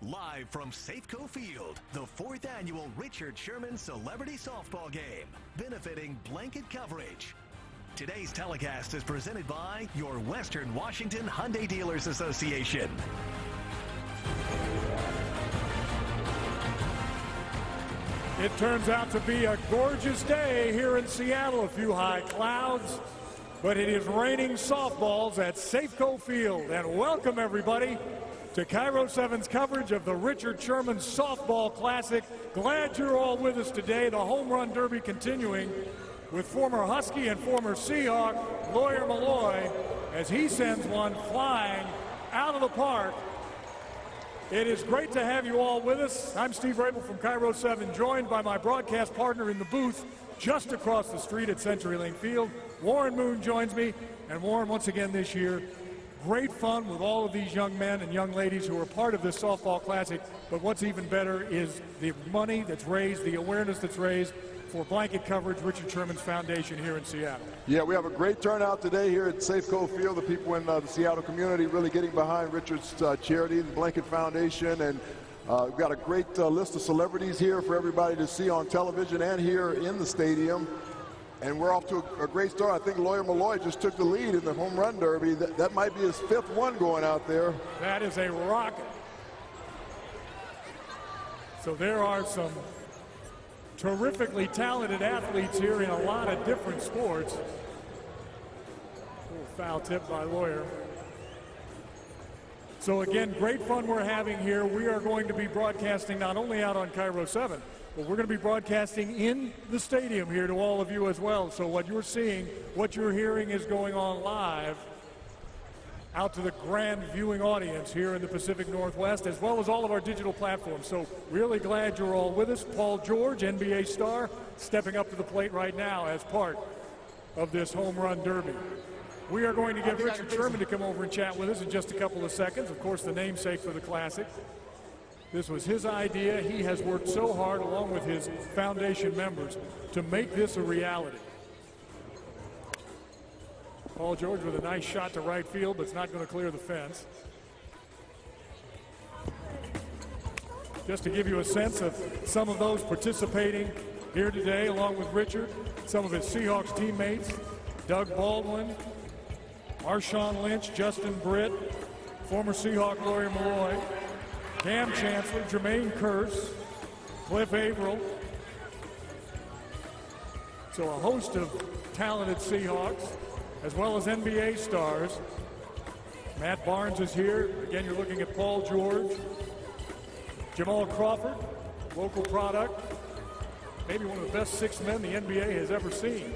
Live from Safeco Field, the 4th annual Richard Sherman Celebrity Softball Game, benefiting Blanket Coverage. Today's telecast is presented by your Western Washington Hyundai Dealers Association. It turns out to be a gorgeous day here in Seattle. A few high clouds, but it is raining softballs at Safeco Field. And welcome, everybody, to KIRO 7's coverage of the Richard Sherman Softball Classic. Glad you're all with us today. The Home Run Derby continuing with former Husky and former Seahawk Lawyer Malloy as he sends one flying out of the park. It is great to have you all with us. I'm Steve Rabel from KIRO 7, joined by my broadcast partner in the booth just across the street at CenturyLink Field. Warren Moon joins me. And Warren, once again this year, great fun with all of these young men and young ladies who are part of this softball classic. But what's even better is the money that's raised, the awareness that's raised for Blanket Coverage, Richard Sherman's Foundation here in Seattle. Yeah, we have a great turnout today here at Safeco Field. The people in the Seattle community really getting behind Richard's charity, the Blanket Foundation, and we've got a great list of celebrities here for everybody to see on television and here in the stadium. And we're off to a great start. I think Lawyer Malloy just took the lead in the home run derby. That might be his 5th one going out there. That is a rocket. So there are some terrifically talented athletes here in a lot of different sports. Little foul tip by Lawyer. So again, great fun we're having here. We are going to be broadcasting not only out on KIRO 7, but we're going to be broadcasting in the stadium here to all of you as well. So what you're seeing, what you're hearing is going on live out to the grand viewing audience here in the Pacific Northwest, as well as all of our digital platforms. So really glad you're all with us. Paul George, NBA star, stepping up to the plate right now as part of this home run derby. We are going to get Richard Sherman to come over and chat with us in just a couple of seconds. Of course, the namesake for the Classic. This was his idea. He has worked so hard, along with his foundation members, to make this a reality. Paul George with a nice shot to right field, but it's not going to clear the fence. Just to give you a sense of some of those participating here today, along with Richard, some of his Seahawks teammates, Doug Baldwin, Marshawn Lynch, Justin Britt, former Seahawk Lawyer Malloy, Cam Chancellor, Jermaine Kearse, Cliff Averill. So a host of talented Seahawks, as well as NBA stars. Matt Barnes is here. Again, you're looking at Paul George. Jamal Crawford, local product. Maybe one of the best 6 men the NBA has ever seen.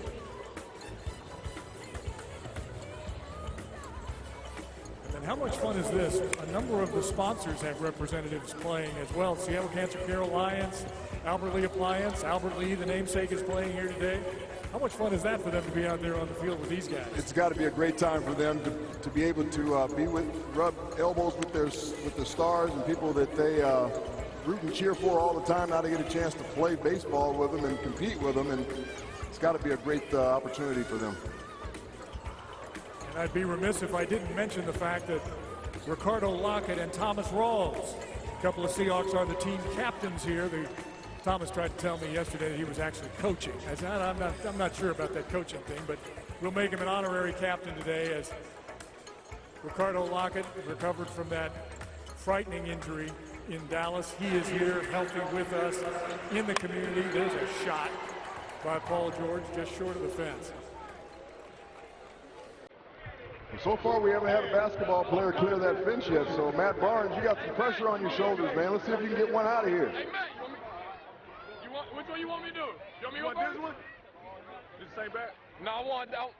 And then how much fun is this? A number of the sponsors have representatives playing as well. Seattle Cancer Care Alliance, Albert Lee Appliance. Albert Lee, the namesake, is playing here today. How much fun is that for them to be out there on the field with these guys? It's got to be a great time for them to be able to rub elbows with their stars and people that they root and cheer for all the time. Now to get a chance to play baseball with them and compete with them, and it's got to be a great opportunity for them. And I'd be remiss if I didn't mention the fact that Ricardo Lockett and Thomas Rawls, a couple of Seahawks, are the team captains here. Thomas tried to tell me yesterday that he was actually coaching. I said, I'm not sure about that coaching thing, but we'll make him an honorary captain today as Ricardo Lockett recovered from that frightening injury in Dallas. He is here helping with us in the community. There's a shot by Paul George just short of the fence. So far, we haven't had a basketball player clear that fence yet. So, Matt Barnes, you got some pressure on your shoulders, man. Let's see if you can get one out of here. Hey, Matt, which one you want me to do? You want me to go this one? This the same bat? No, I want that one.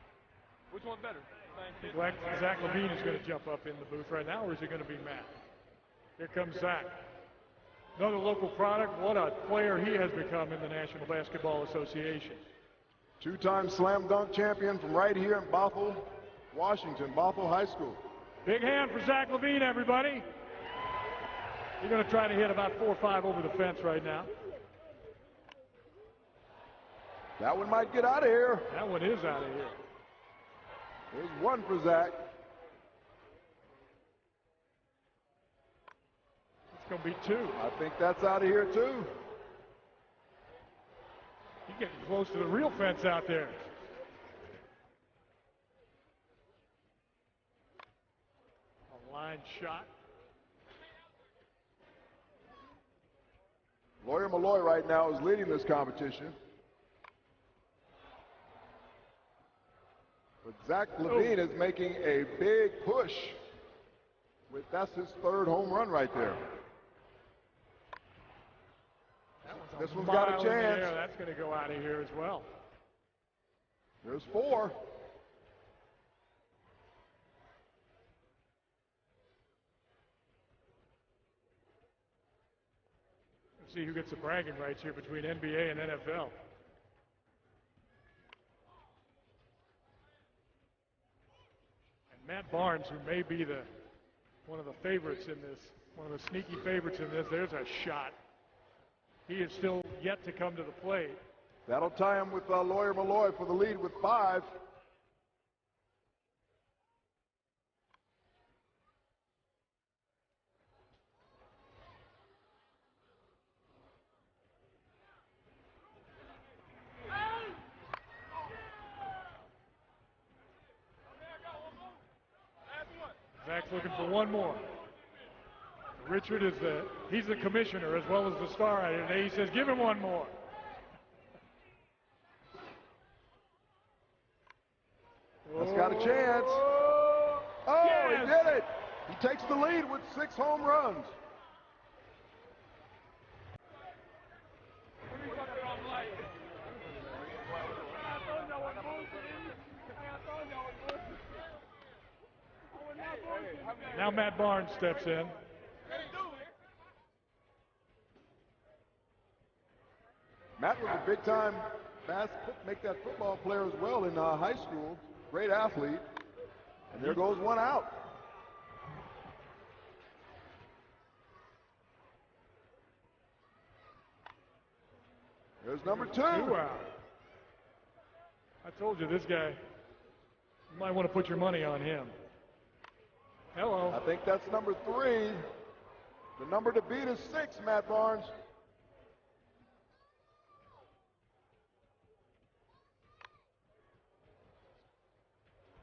Which one's better? Zach Levine is going to jump up in the booth right now, or is it going to be Matt? Here comes Zach. Another local product. What a player he has become in the National Basketball Association. 2-time slam dunk champion from right here in Bothell, Washington, Bothell High School. Big hand for Zach Levine, everybody. He's going to try to hit about 4 or 5 over the fence right now. That one might get out of here. That one is out of here. There's one for Zach. going to be 2. I think that's out of here, too. He's getting close to the real fence out there. A line shot. Lawyer Malloy right now is leading this competition. But Zach Levine is making a big push. That's his 3rd home run right there. This one's got a chance. That's going to go out of here as well. There's 4. Let's see who gets the bragging rights here between NBA and NFL. And Matt Barnes, who may be one of the favorites in this, one of the sneaky favorites in this, there's a shot. He is still yet to come to the plate. That'll tie him with Lawyer Malloy for the lead with 5. Zach's looking for one more. Richard is he's the commissioner as well as the star out here today. He says, give him one more. That's got a chance. Oh, yes! He did it. He takes the lead with 6 home runs. Now Matt Barnes steps in. Matt was a big-time make that football player as well in high school. Great athlete. And there goes one out. There's number 2. 2 out. I told you this guy, you might want to put your money on him. Hello. I think that's number 3. The number to beat is 6, Matt Barnes.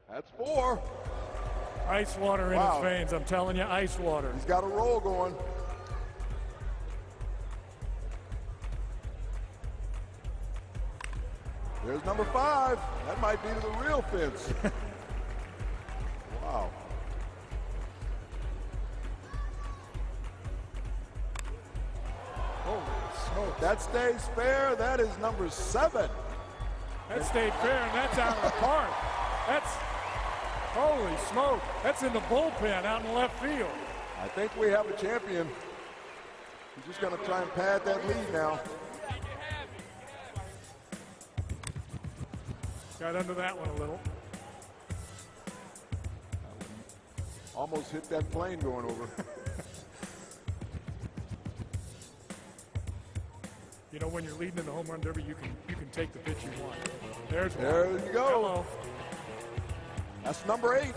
That's 4. Ice water in his veins, I'm telling you, ice water. He's got a roll going. There's number 5. That might be to the real fence. Wow. Holy smokes. That stays fair. That is number 7. That stayed fair, and that's out of the park. That's, holy smoke. That's in the bullpen out in left field. I think we have a champion. He's just going to try and pad that lead now. Got under that one a little. Almost hit that plane going over. You know, when you're leading in the home run derby, you can take the pitch you want. There's one. There you go. Hello. That's number 8.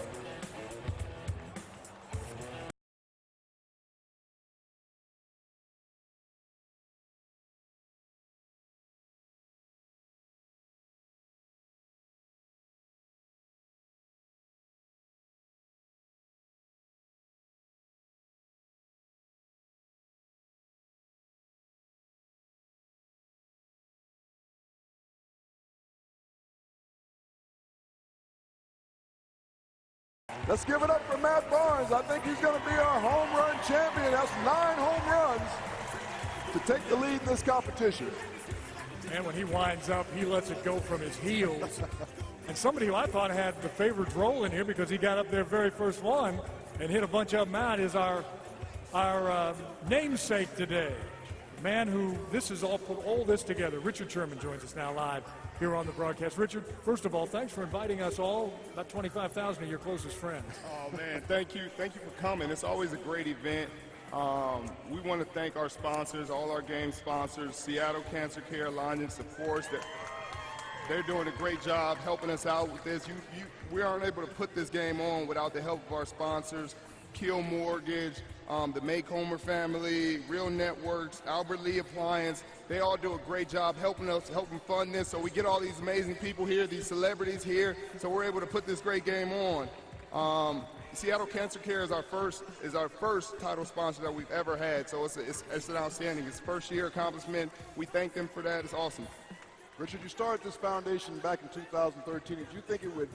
Let's give it up for Matt Barnes. I think he's going to be our home run champion. That's 9 home runs to take the lead in this competition. And when he winds up, he lets it go from his heels. And somebody who I thought had the favorite's role in here because he got up there very first one and hit a bunch of them out is our namesake today. Man who, this is all put all this together. Richard Sherman joins us now live here on the broadcast. Richard, first of all, thanks for inviting us all, about 25,000 of your closest friends. Oh, man, thank you. Thank you for coming. It's always a great event. We want to thank our sponsors, all our game sponsors, Seattle Cancer Care Alliance, of course, that they're doing a great job helping us out with this. We aren't able to put this game on without the help of our sponsors. Kill Mortgage, the Make Homer family, Real Networks, Albert Lee Appliance. They all do a great job helping us, helping fund this. So we get all these amazing people here, these celebrities here, so we're able to put this great game on. Seattle Cancer Care is our first title sponsor that we've ever had. So it's an outstanding. It's first year accomplishment. We thank them for that. It's awesome. Richard, you started this foundation back in 2013. Did you think it would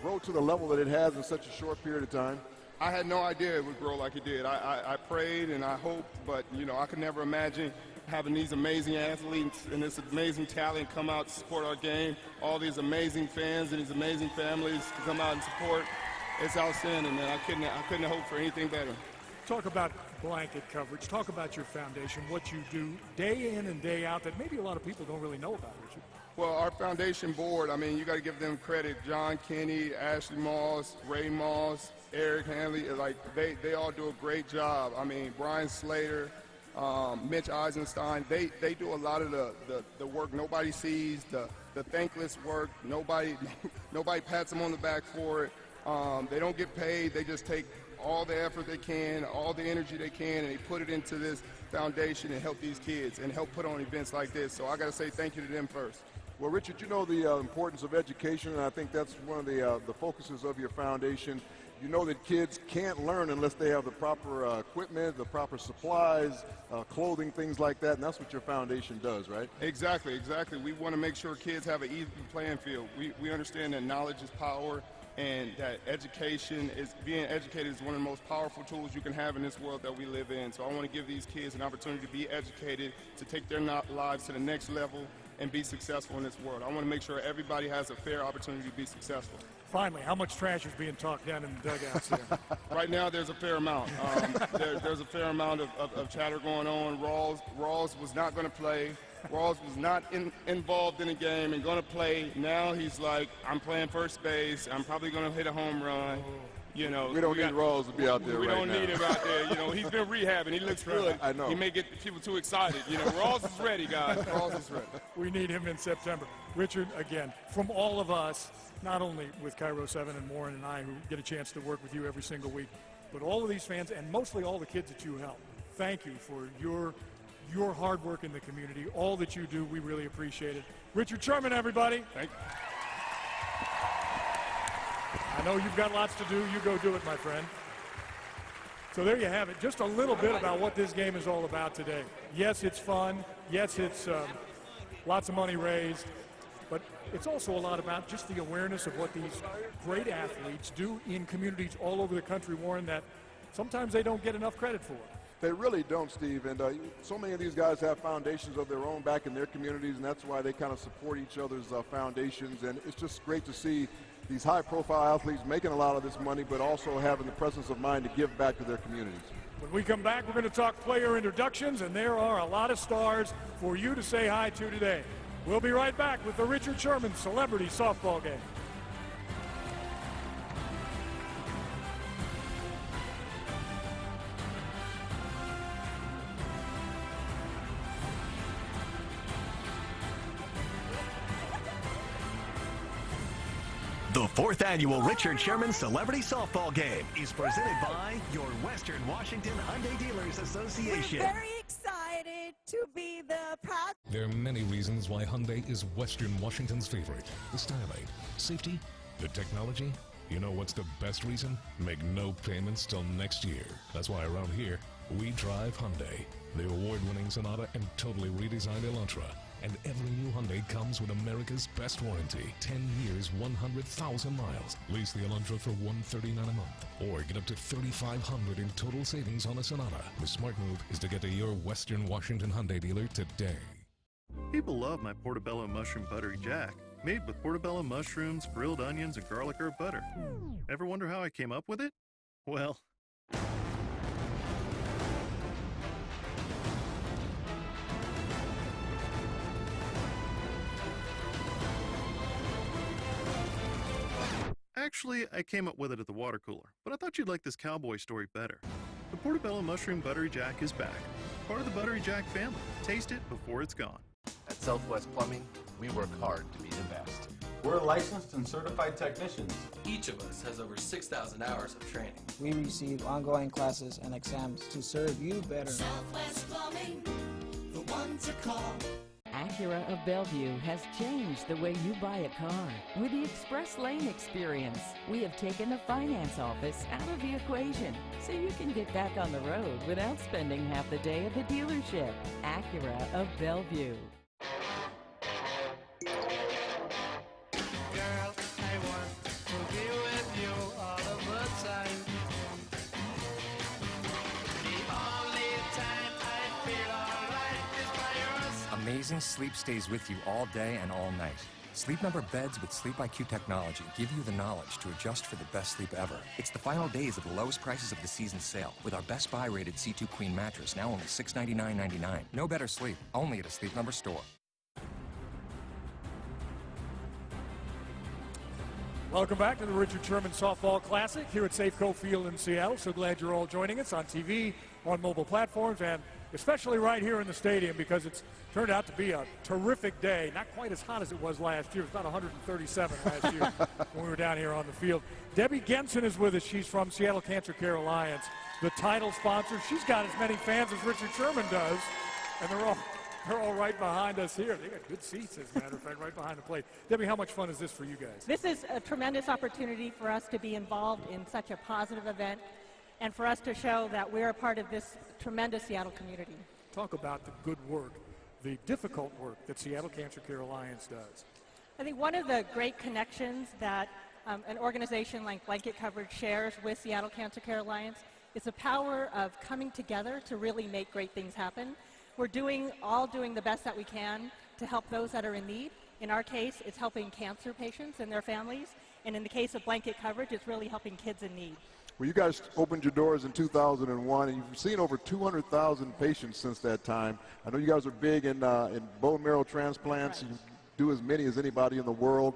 grow to the level that it has in such a short period of time? I had no idea it would grow like it did. I prayed and I hoped, but I could never imagine having these amazing athletes and this amazing talent come out to support our game. All these amazing fans and these amazing families to come out and support. It's outstanding, man. I couldn't hope for anything better. Talk about blanket coverage. Talk about your foundation, what you do day in and day out that maybe a lot of people don't really know about, Richard. Well, our foundation board, I mean, you got to give them credit. John Kenny, Ashley Moss, Ray Moss, Eric Hanley, like they all do a great job. I mean, Brian Slater, Mitch Eisenstein, they do a lot of the work nobody sees, the thankless work. Nobody pats them on the back for it. They don't get paid. They just take all the effort they can, all the energy they can, and they put it into this foundation and help these kids and help put on events like this. So I got to say thank you to them first. Well, Richard, you know the importance of education, and I think that's one of the focuses of your foundation. You know that kids can't learn unless they have the proper equipment, the proper supplies, clothing, things like that, and that's what your foundation does, right? Exactly. We want to make sure kids have an even playing field. We understand that knowledge is power, and that being educated is one of the most powerful tools you can have in this world that we live in. So I want to give these kids an opportunity to be educated, to take their lives to the next level and be successful in this world. I want to make sure everybody has a fair opportunity to be successful. Finally, how much trash is being talked down in the dugouts there? Right now, there's a fair amount. There's a fair amount of chatter going on. Rawls was not going to play. Rawls was not involved in the game and going to play. Now he's like, I'm playing first base. I'm probably going to hit a home run. We don't need Rawls to be out there right now. We don't need him out there. He's been rehabbing. He looks good. I know. He may get people too excited. Rawls is ready, guys. Rawls is ready. We need him in September. Richard, again, from all of us, not only with Cairo 7 and Warren and I, who get a chance to work with you every single week, but all of these fans and mostly all the kids that you help. Thank you for your hard work in the community, all that you do. We really appreciate it. Richard Sherman, everybody. Thank you. I know you've got lots to do. You go do it, my friend. So there you have it. Just a little bit about what this game is all about today. Yes, it's fun. Yes, it's lots of money raised. But it's also a lot about just the awareness of what these great athletes do in communities all over the country, Warren, that sometimes they don't get enough credit for. They really don't, Steve, and so many of these guys have foundations of their own back in their communities, and that's why they kind of support each other's foundations, and it's just great to see these high-profile athletes making a lot of this money, but also having the presence of mind to give back to their communities. When we come back, we're going to talk player introductions, and there are a lot of stars for you to say hi to today. We'll be right back with the Richard Sherman Celebrity Softball Game. The 4th annual Richard Sherman Celebrity Softball Game is presented by your Western Washington Hyundai Dealers Association. We're very excited to be the proud. There are many reasons why Hyundai is Western Washington's favorite. The styling, safety, the technology. You know what's the best reason? Make no payments till next year. That's why around here, we drive Hyundai. The award-winning Sonata and totally redesigned Elantra. And every new Hyundai comes with America's best warranty. 10 years, 100,000 miles. Lease the Elantra for $139 a month. Or get up to $3,500 in total savings on a Sonata. The smart move is to get to your Western Washington Hyundai dealer today. People love my portobello mushroom buttery jack. Made with portobello mushrooms, grilled onions, and garlic herb butter. Ever wonder how I came up with it? Well... Actually, I came up with it at the water cooler, but I thought you'd like this cowboy story better. The Portobello Mushroom Buttery Jack is back. Part of the Buttery Jack family. Taste it before it's gone. At Southwest Plumbing, we work hard to be the best. We're licensed and certified technicians. Each of us has over 6,000 hours of training. We receive ongoing classes and exams to serve you better. Southwest Plumbing, the one to call. Acura of Bellevue has changed the way you buy a car with the Express Lane experience. We have taken the finance office out of the equation so you can get back on the road without spending half the day at the dealership. Acura of Bellevue. Girl, I want to be with you all of the time. The only time I feel alright is by yours. Amazing sleep stays with you all day and all night. Sleep Number beds with Sleep IQ technology give you the knowledge to adjust for the best sleep ever. It's the final days of the lowest prices of the season sale with our Best Buy rated C2 Queen mattress, now only $699.99. No better sleep, only at a Sleep Number store. Welcome back to the Richard Sherman Softball Classic here at Safeco Field in Seattle. So glad you're all joining us on TV, on mobile platforms, and especially right here in the stadium because it's turned out to be a terrific day. Not quite as hot as it was last year. It was about 137 last year when we were down here on the field. Debbie Genson is with us. She's from Seattle Cancer Care Alliance, the title sponsor. She's got as many fans as Richard Sherman does, and they're all right behind us here. They got good seats, as a matter of fact, right behind the plate. Debbie, how much fun is this for you guys? This is a tremendous opportunity for us to be involved in such a positive event and for us to show that we're a part of this tremendous Seattle community. Talk about the good work, the difficult work that Seattle Cancer Care Alliance does. I think one of the great connections that an organization like Blanket Coverage shares with Seattle Cancer Care Alliance is the power of coming together to really make great things happen. We're all doing the best that we can to help those that are in need. In our case, it's helping cancer patients and their families. And in the case of Blanket Coverage, it's really helping kids in need. Well, you guys opened your doors in 2001, and you've seen over 200,000 patients since that time. I know you guys are big in bone marrow transplants. Right. You do as many as anybody in the world.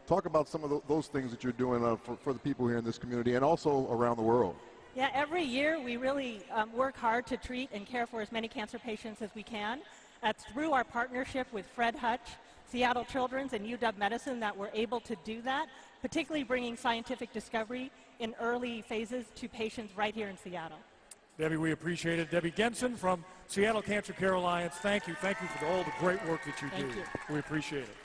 Talk about some of those things that you're doing for the people here in this community and also around the world. Yeah, every year we really work hard to treat and care for as many cancer patients as we can. It's through our partnership with Fred Hutch, Seattle Children's, and UW Medicine that we're able to do that, particularly bringing scientific discovery in early phases to patients right here in Seattle. Debbie, we appreciate it. Debbie Genson from Seattle Cancer Care Alliance, thank you. Thank you for all the great work that you do. Thank you. We appreciate it.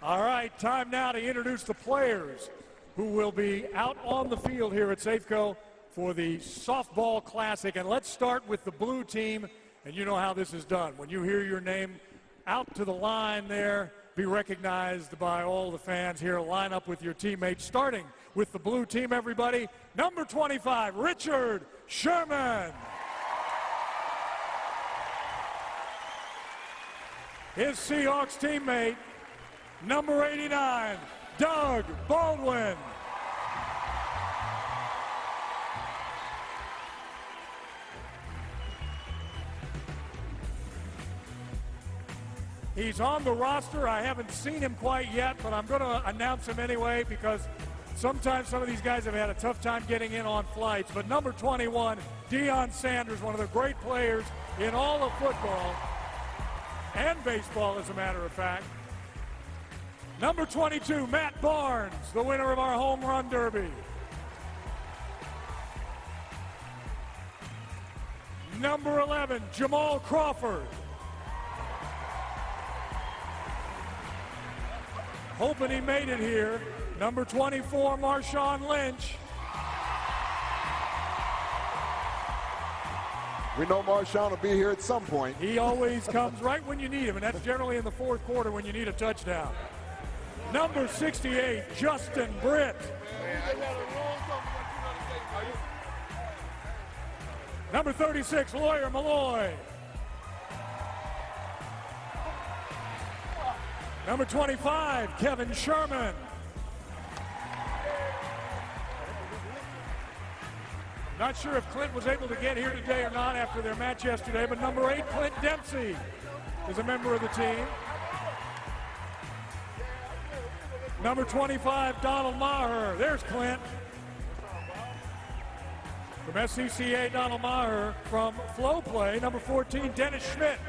All right, time now to introduce the players who will be out on the field here at Safeco for the Softball Classic. And let's start with the blue team, and you know how this is done. When you hear your name out to the line there, be recognized by all the fans here. Line up with your teammates, starting with the blue team, everybody. Number 25, Richard Sherman. His Seahawks teammate, number 89, Doug Baldwin. He's on the roster. I haven't seen him quite yet, but I'm going to announce him anyway because sometimes some of these guys have had a tough time getting in on flights. But number 21, Deion Sanders, one of the great players in all of football and baseball, as a matter of fact. Number 22, Matt Barnes, the winner of our home run derby. Number 11, Jamal Crawford. Hoping he made it here. Number 24, Marshawn Lynch. We know Marshawn will be here at some point. He always comes right when you need him, and that's generally in the fourth quarter when you need a touchdown. Number 68, Justin Britt. Number 36, Lawyer Malloy. Number 25, Kevin Sherman. Not sure if Clint was able to get here today or not after their match yesterday, but number 8, Clint Dempsey, is a member of the team. Number 25, Donald Maher. There's Clint. From SCCA, Donald Maher. From Flow Play, number 14, Dennis Schmidt.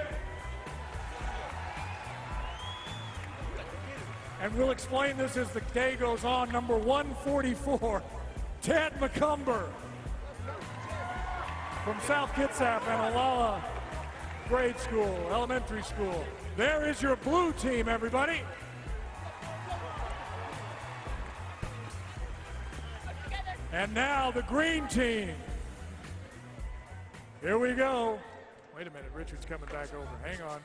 And we'll explain this as the day goes on. Number 144, Ted McCumber from South Kitsap and Olalla grade school, elementary school. There is your blue team, everybody. And now the green team. Here we go. Wait a minute, Richard's coming back over. Hang on.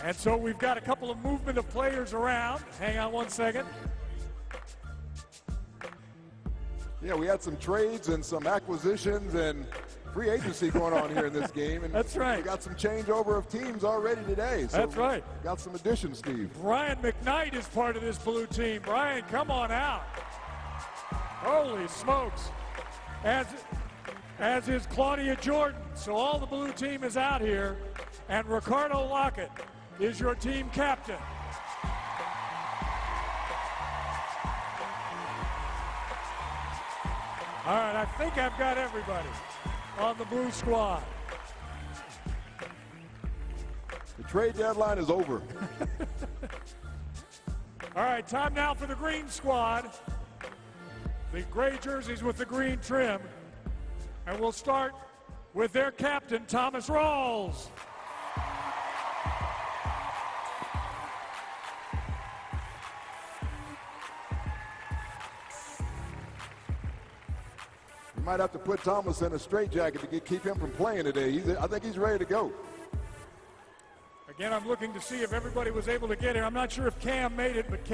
And so we've got a couple of movement of players around. Hang on one second. Yeah, we had some trades and some acquisitions and free agency going on here in this game. And that's right. We got some changeover of teams already today. So that's right. Got some additions, Steve. Brian McKnight is part of this blue team. Brian, come on out. Holy smokes. As is Claudia Jordan. So all the blue team is out here. And Ricardo Lockett is your team captain. All right, I think I've got everybody on the blue squad. The trade deadline is over. All right, time now for the green squad. The gray jerseys with the green trim. And we'll start with their captain, Thomas Rawls. Might have to put Thomas in a straitjacket to keep him from playing today. I think he's ready to go. Again, I'm looking to see if everybody was able to get here. I'm not sure if Cam made it, but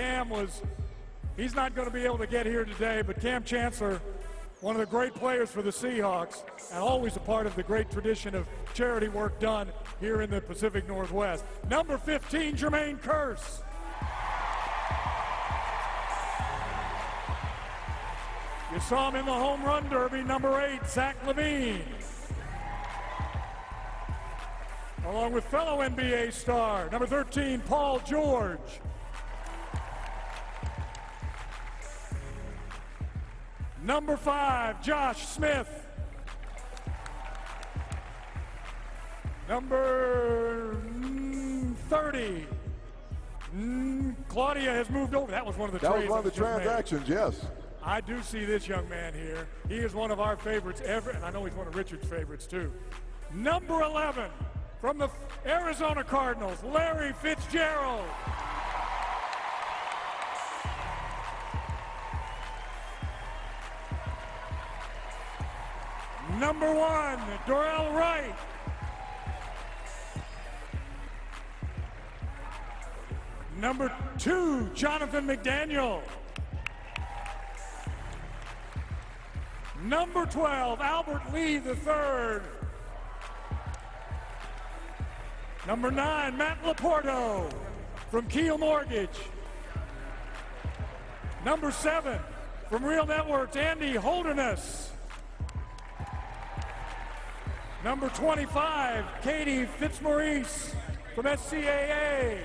he's not going to be able to get here today. But Cam Chancellor, one of the great players for the Seahawks, and always a part of the great tradition of charity work done here in the Pacific Northwest. Number 15, Jermaine Kearse. You saw him in the home run derby, number 8, Zach Levine. Along with fellow NBA star, number 13, Paul George. Number 5, Josh Smith. Number 30, Claudia has moved over. That was one of the trades. That was one of the transactions, yes. I do see this young man here. He is one of our favorites ever, and I know he's one of Richard's favorites too. Number 11, from the Arizona Cardinals, Larry Fitzgerald. Number 1, Dorell Wright. Number 2, Jonathan McDaniel. Number 12, Albert Lee III. Number 9, Matt Laporto from Keel Mortgage. Number 7, from Real Networks, Andy Holderness. Number 25, Katie Fitzmaurice from SCAA.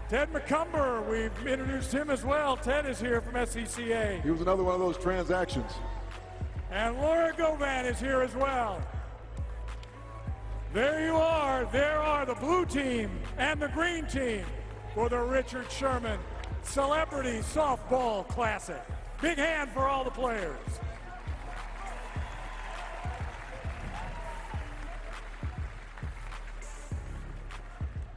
Ted McCumber, we've introduced him as well. Ted is here from SCCA. He was another one of those transactions. And Laura Govan is here as well. There you are. There are the blue team and the green team for the Richard Sherman Celebrity Softball Classic. Big hand for all the players.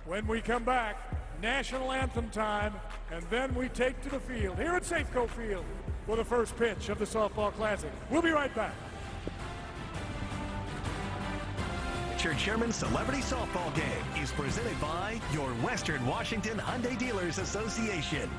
When we come back, national anthem time, and then we take to the field here at Safeco Field for the first pitch of the Softball Classic. We'll be right back. Richard Sherman Celebrity Softball Game is presented by your Western Washington Hyundai Dealers Association.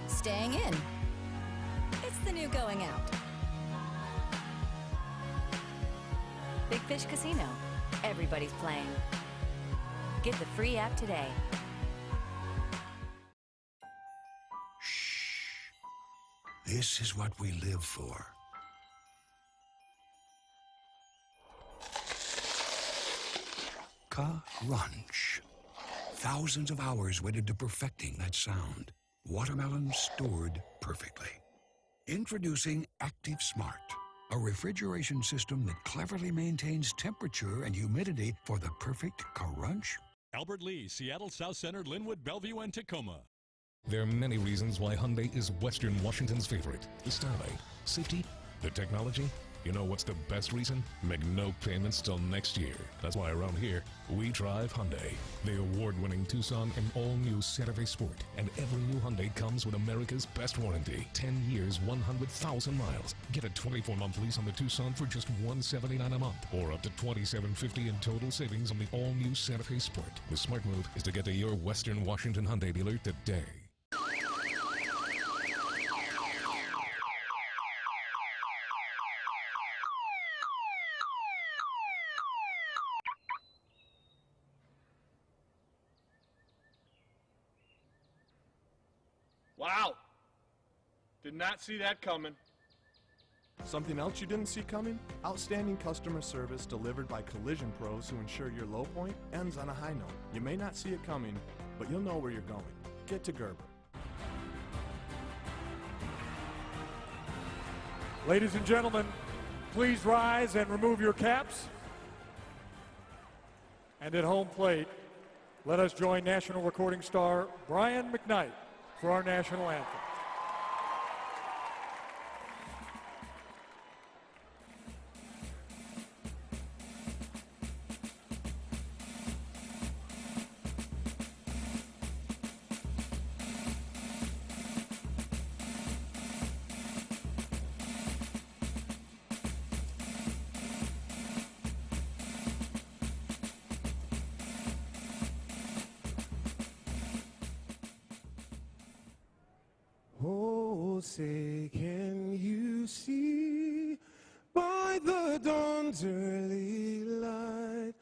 Staying in. It's the new going out. Big Fish Casino. Everybody's playing. Get the free app today. This is what we live for. Crunch. Thousands of hours went into perfecting that sound. Watermelon stored perfectly. Introducing Active Smart, a refrigeration system that cleverly maintains temperature and humidity for the perfect crunch. Albert Lee, Seattle South Center, Linwood, Bellevue, and Tacoma. There are many reasons why Hyundai is Western Washington's favorite. The styling, safety, the technology. You know what's the best reason? Make no payments till next year. That's why around here, we drive Hyundai. The award-winning Tucson and all-new Santa Fe Sport. And every new Hyundai comes with America's best warranty. 10 years, 100,000 miles. Get a 24-month lease on the Tucson for just $179 a month. Or up to $2,750 in total savings on the all-new Santa Fe Sport. The smart move is to get to your Western Washington Hyundai dealer today. Wow. Did not see that coming. Something else you didn't see coming? Outstanding customer service delivered by collision pros who ensure your low point ends on a high note. You may not see it coming, but you'll know where you're going. Get to Gerber. Ladies and gentlemen, please rise and remove your caps. And at home plate, let us join national recording star Brian McKnight for our national anthem. Oh, say, can you see by the dawn's early light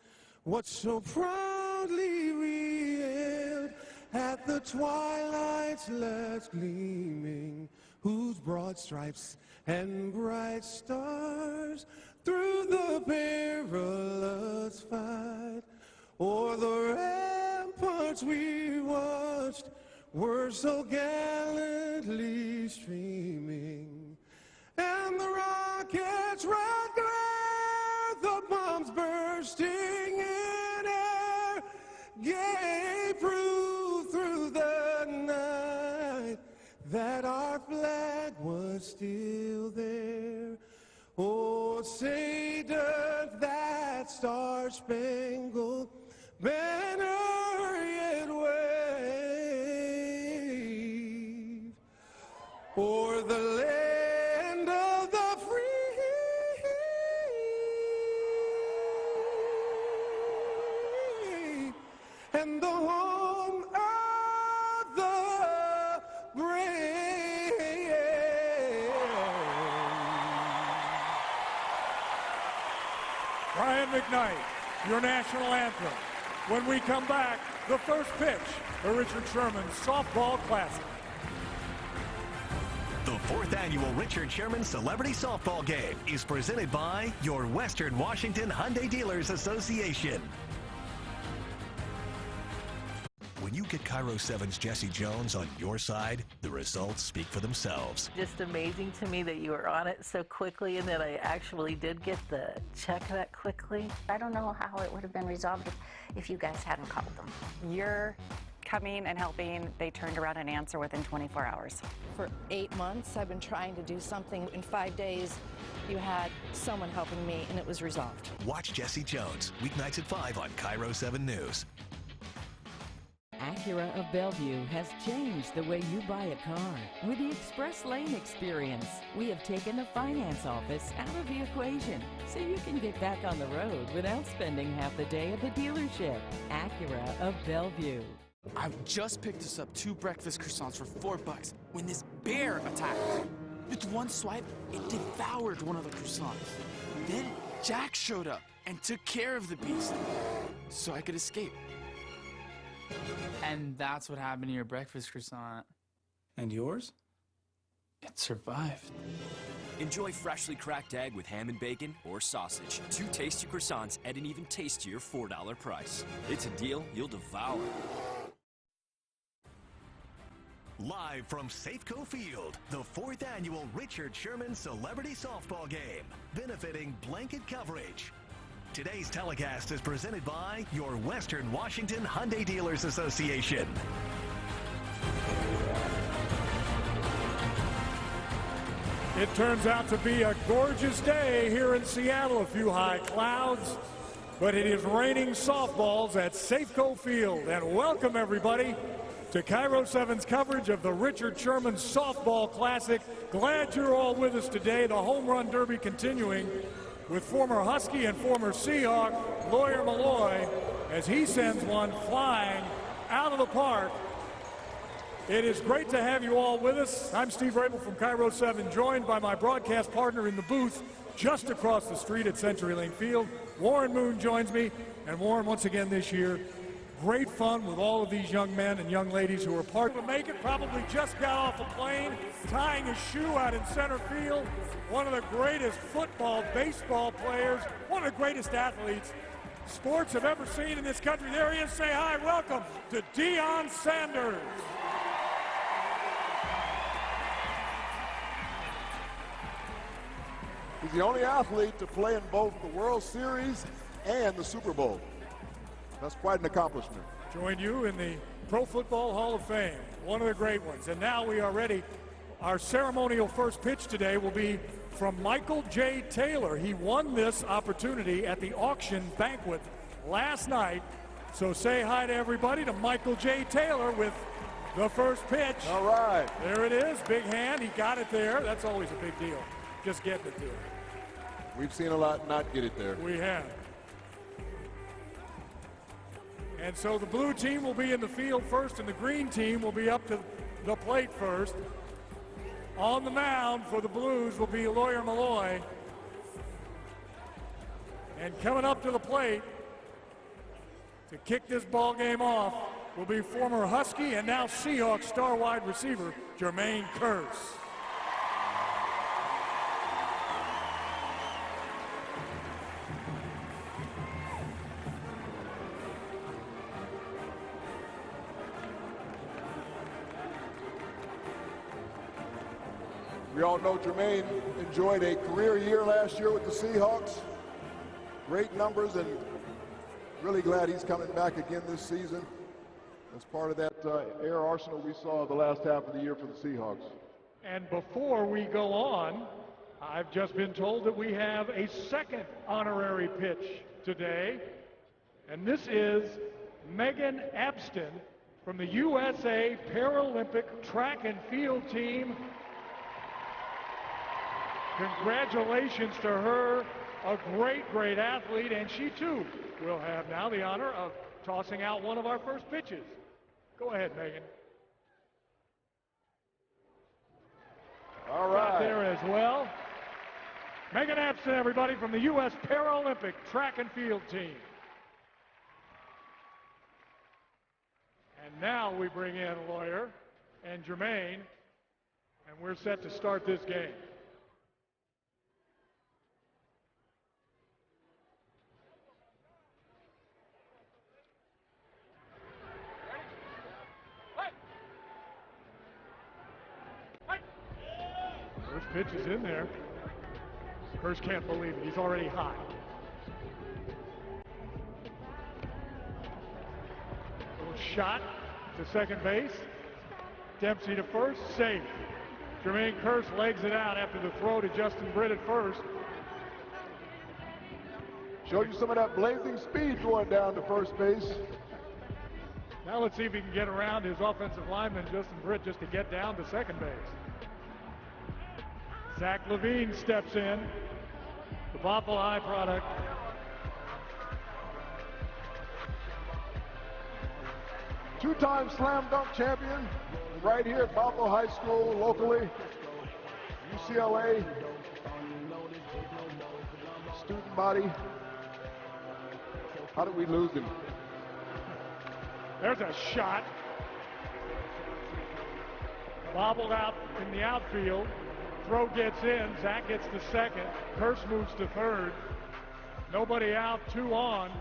what so proudly we hailed at the twilight's last gleaming, whose broad stripes and bright stars through the perilous fight o'er the ramparts we watched were so gallantly streaming, and the rockets' red glare, the bombs bursting in air, gave proof through the night that our flag was still there. Oh, say doth that star-spangled banner yet wave o'er the land of the free and the home of the brave. Brian McKnight, your national anthem. When we come back, the first pitch, the Richard Sherman Softball Classic. The 4th annual Richard Sherman Celebrity Softball Game is presented by your Western Washington Hyundai Dealers Association. When you get Cairo 7's Jesse Jones on your side, the results speak for themselves. Just amazing to me that you were on it so quickly and that I actually did get the check that quickly. I don't know how it would have been resolved if you guys hadn't called them. You're coming and helping. They turned around an answer within 24 hours. For 8 months, I've been trying to do something. In 5 days, you had someone helping me, and it was resolved. Watch Jesse Jones, weeknights at 5 on Cairo 7 News. Acura of Bellevue has changed the way you buy a car. With the Express Lane experience, we have taken the finance office out of the equation so you can get back on the road without spending half the day at the dealership. Acura of Bellevue. I just picked us up 2 breakfast croissants for $4 when this bear attacked. With one swipe, it devoured one of the croissants. Then Jack showed up and took care of the beast so I could escape. And that's what happened to your breakfast croissant. And yours? It survived. Enjoy freshly cracked egg with ham and bacon or sausage. 2 tasty croissants at an even tastier $4 price. It's a deal you'll devour. Live from Safeco Field, the 4th annual Richard Sherman Celebrity Softball Game, benefiting Blanket Coverage. Today's telecast is presented by your Western Washington Hyundai Dealers Association. It turns out to be a gorgeous day here in Seattle. A few high clouds, but it is raining softballs at Safeco Field. And welcome, everybody, to Cairo 7's coverage of the Richard Sherman Softball Classic. Glad you're all with us today. The Home Run Derby continuing with former Husky and former Seahawk Lawyer Malloy as he sends one flying out of the park. It is great to have you all with us. I'm Steve Rabel from Cairo 7, joined by my broadcast partner in the booth just across the street at CenturyLink Field. Warren Moon joins me. And Warren, once again this year, great fun with all of these young men and young ladies who are part to make it. Probably just got off a plane, tying his shoe out in center field. One of the greatest football, baseball players, one of the greatest athletes sports have ever seen in this country. There he is. Say hi. Welcome to Deion Sanders. He's the only athlete to play in both the World Series and the Super Bowl. That's quite an accomplishment. Join you in the Pro Football Hall of Fame, one of the great ones. And now we are ready. Our ceremonial first pitch today will be from Michael J. Taylor. He won this opportunity at the auction banquet last night. So say hi to everybody, to Michael J. Taylor with the first pitch. All right. There it is, big hand. He got it there. That's always a big deal, just getting it there. We've seen a lot not get it there. We have. And so the blue team will be in the field first, and the green team will be up to the plate first. On the mound for the Blues will be Lawyer Malloy. And coming up to the plate to kick this ball game off will be former Husky and now Seahawks star wide receiver Jermaine Kearse. We all know Jermaine enjoyed a career year last year with the Seahawks. Great numbers, and really glad he's coming back again this season as part of that air arsenal we saw the last half of the year for the Seahawks. And before we go on, I've just been told that we have a second honorary pitch today. And this is Megan Abston from the USA Paralympic Track and Field Team. Congratulations to her, a great, great athlete, and she too will have now the honor of tossing out one of our first pitches. Go ahead, Megan. All right. Got there as well. Megan Abston, everybody, from the U.S. Paralympic Track and Field Team. And now we bring in Lawyer and Jermaine, and we're set to start this game. First pitch is in there. Kearse can't believe it. He's already hot. Little shot to second base. Dempsey to first. Safe. Jermaine Kearse legs it out after the throw to Justin Britt at first. Showed you some of that blazing speed going down to first base. Now let's see if he can get around his offensive lineman, Justin Britt, just to get down to second base. Zach Levine steps in, the Bothell High product. Two-time slam dunk champion right here at Bothell High School locally. UCLA student body. How did we lose him? There's a shot. Bobbled out in the outfield. Throw gets in. Zach gets to second. Kearse moves to third. Nobody out, 2 on.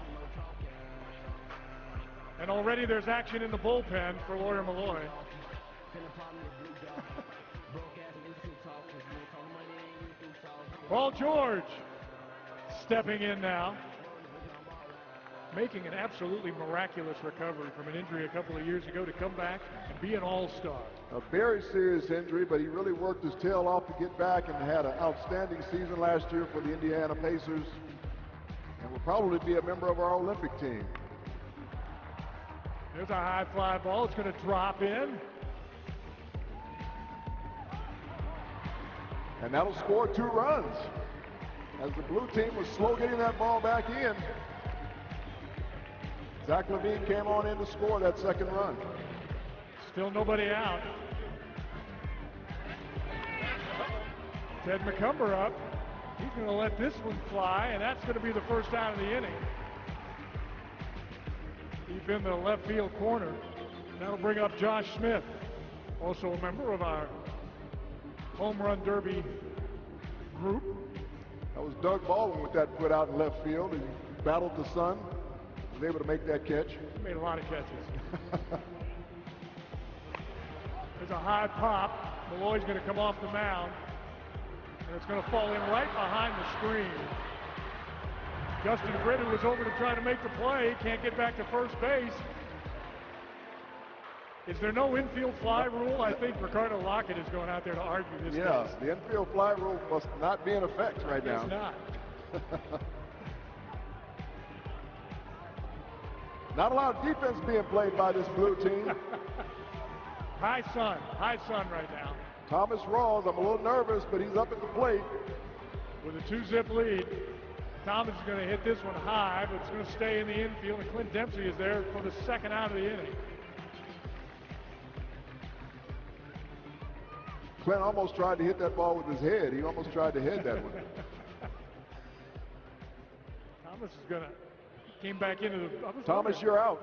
And already there's action in the bullpen for Lawyer Malloy. Paul George stepping in now, making an absolutely miraculous recovery from an injury a couple of years ago to come back and be an all-star. A very serious injury, but he really worked his tail off to get back and had an outstanding season last year for the Indiana Pacers and will probably be a member of our Olympic team. There's a high fly ball. It's going to drop in. And that'll score 2 runs. As the blue team was slow getting that ball back in, Zach Levine came on in to score that second run. Still nobody out. Ted McCumber up. He's going to let this one fly, and that's going to be the first out of the inning. Deep in the left field corner. That'll bring up Josh Smith, also a member of our Home Run Derby group. That was Doug Baldwin with that put out in left field. He battled the sun, was able to make that catch. He made a lot of catches. There's a high pop. Malloy's going to come off the mound, and it's going to fall in right behind the screen. Justin Britt, who was over to try to make the play, can't get back to first base. Is there no infield fly rule? I think Ricardo Lockett is going out there to argue this case. Yeah, the infield fly rule must not be in effect right now. It's not. Not a lot of defense being played by this blue team. High sun right now. Thomas Rawls, I'm a little nervous, but he's up at the plate. With a 2-zip lead, Thomas is going to hit this one high, but it's going to stay in the infield, and Clint Dempsey is there for the second out of the inning. Clint almost tried to hit that ball with his head. He almost tried to head that one. Thomas is going to, came back into the... Thomas, you're out.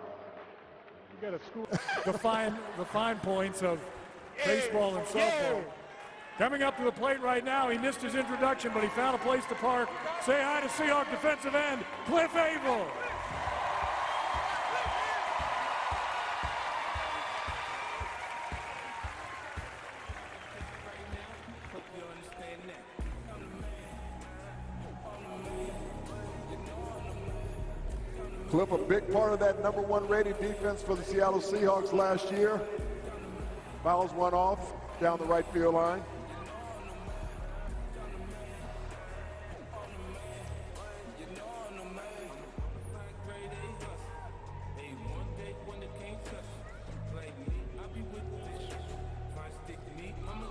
You got to school the fine points of baseball and softball. Coming up to the plate right now, he missed his introduction, but he found a place to park. Say hi to Seahawk defensive end, Cliff Averill. Cliff, a big part of that #1 rated defense for the Seattle Seahawks last year. Fouls one off down the right field line.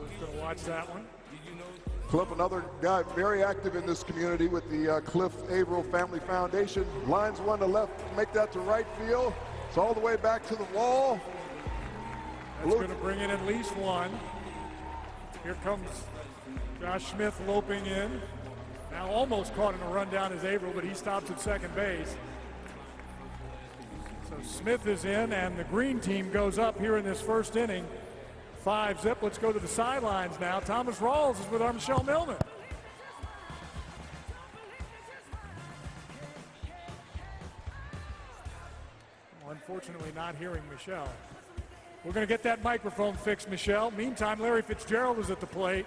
Let's go watch that one. Cliff, another guy very active in this community with the Cliff Averill Family Foundation. Lines one to left, make that to right field. It's all the way back to the wall. That's going to bring in at least one. Here comes Josh Smith loping in. Now almost caught in a run down as Averill, but he stops at second base. So Smith is in, and the green team goes up here in this first inning. 5-zip. Let's go to the sidelines now. Thomas Rawls is with our Michelle Millman. Well, unfortunately, not hearing Michelle. We're going to get that microphone fixed, Michelle. Meantime, Larry Fitzgerald is at the plate.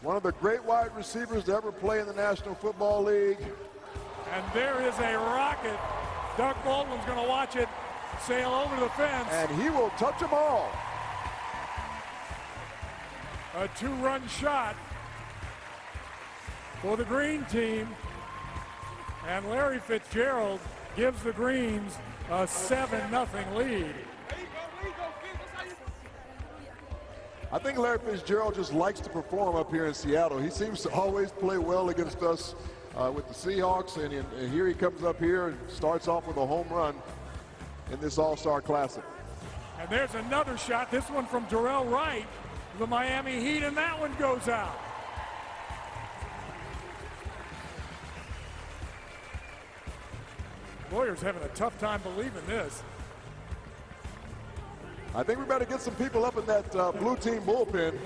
One of the great wide receivers to ever play in the National Football League. And there is a rocket. Doug Baldwin's going to watch it sail over the fence. And he will touch them all. A 2-run shot for the green team. And Larry Fitzgerald gives the Greens a 7-0 lead. I think Larry Fitzgerald just likes to perform up here in Seattle. He seems to always play well against us with the Seahawks, and here he comes up here and starts off with a home run in this All-Star Classic. And there's another shot, this one from Darrell Wright, the Miami Heat, and that one goes out. Lawyer's having a tough time believing this. I think we better get some people up in that blue team bullpen.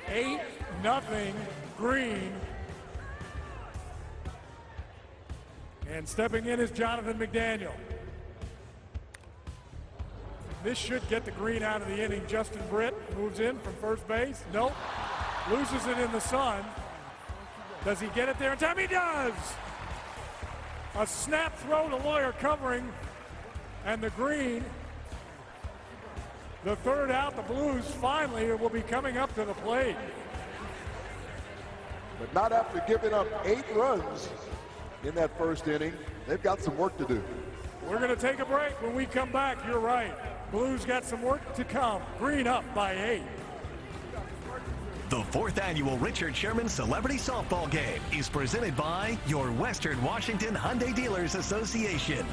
8-0 Green. And stepping in is Jonathan McDaniel. This should get the Green out of the inning. Justin Britt moves in from first base. Nope. Loses it in the sun. Does he get it there in time? He does! A snap throw to Lawyer covering. And the Green, the third out, the Blues finally will be coming up to the plate. But not after giving up 8 runs in that first inning. They've got some work to do. We're going to take a break. When we come back, you're right. Blues got some work to come. Green up by 8. The 4th annual Richard Sherman Celebrity Softball Game is presented by your Western Washington Hyundai Dealers Association.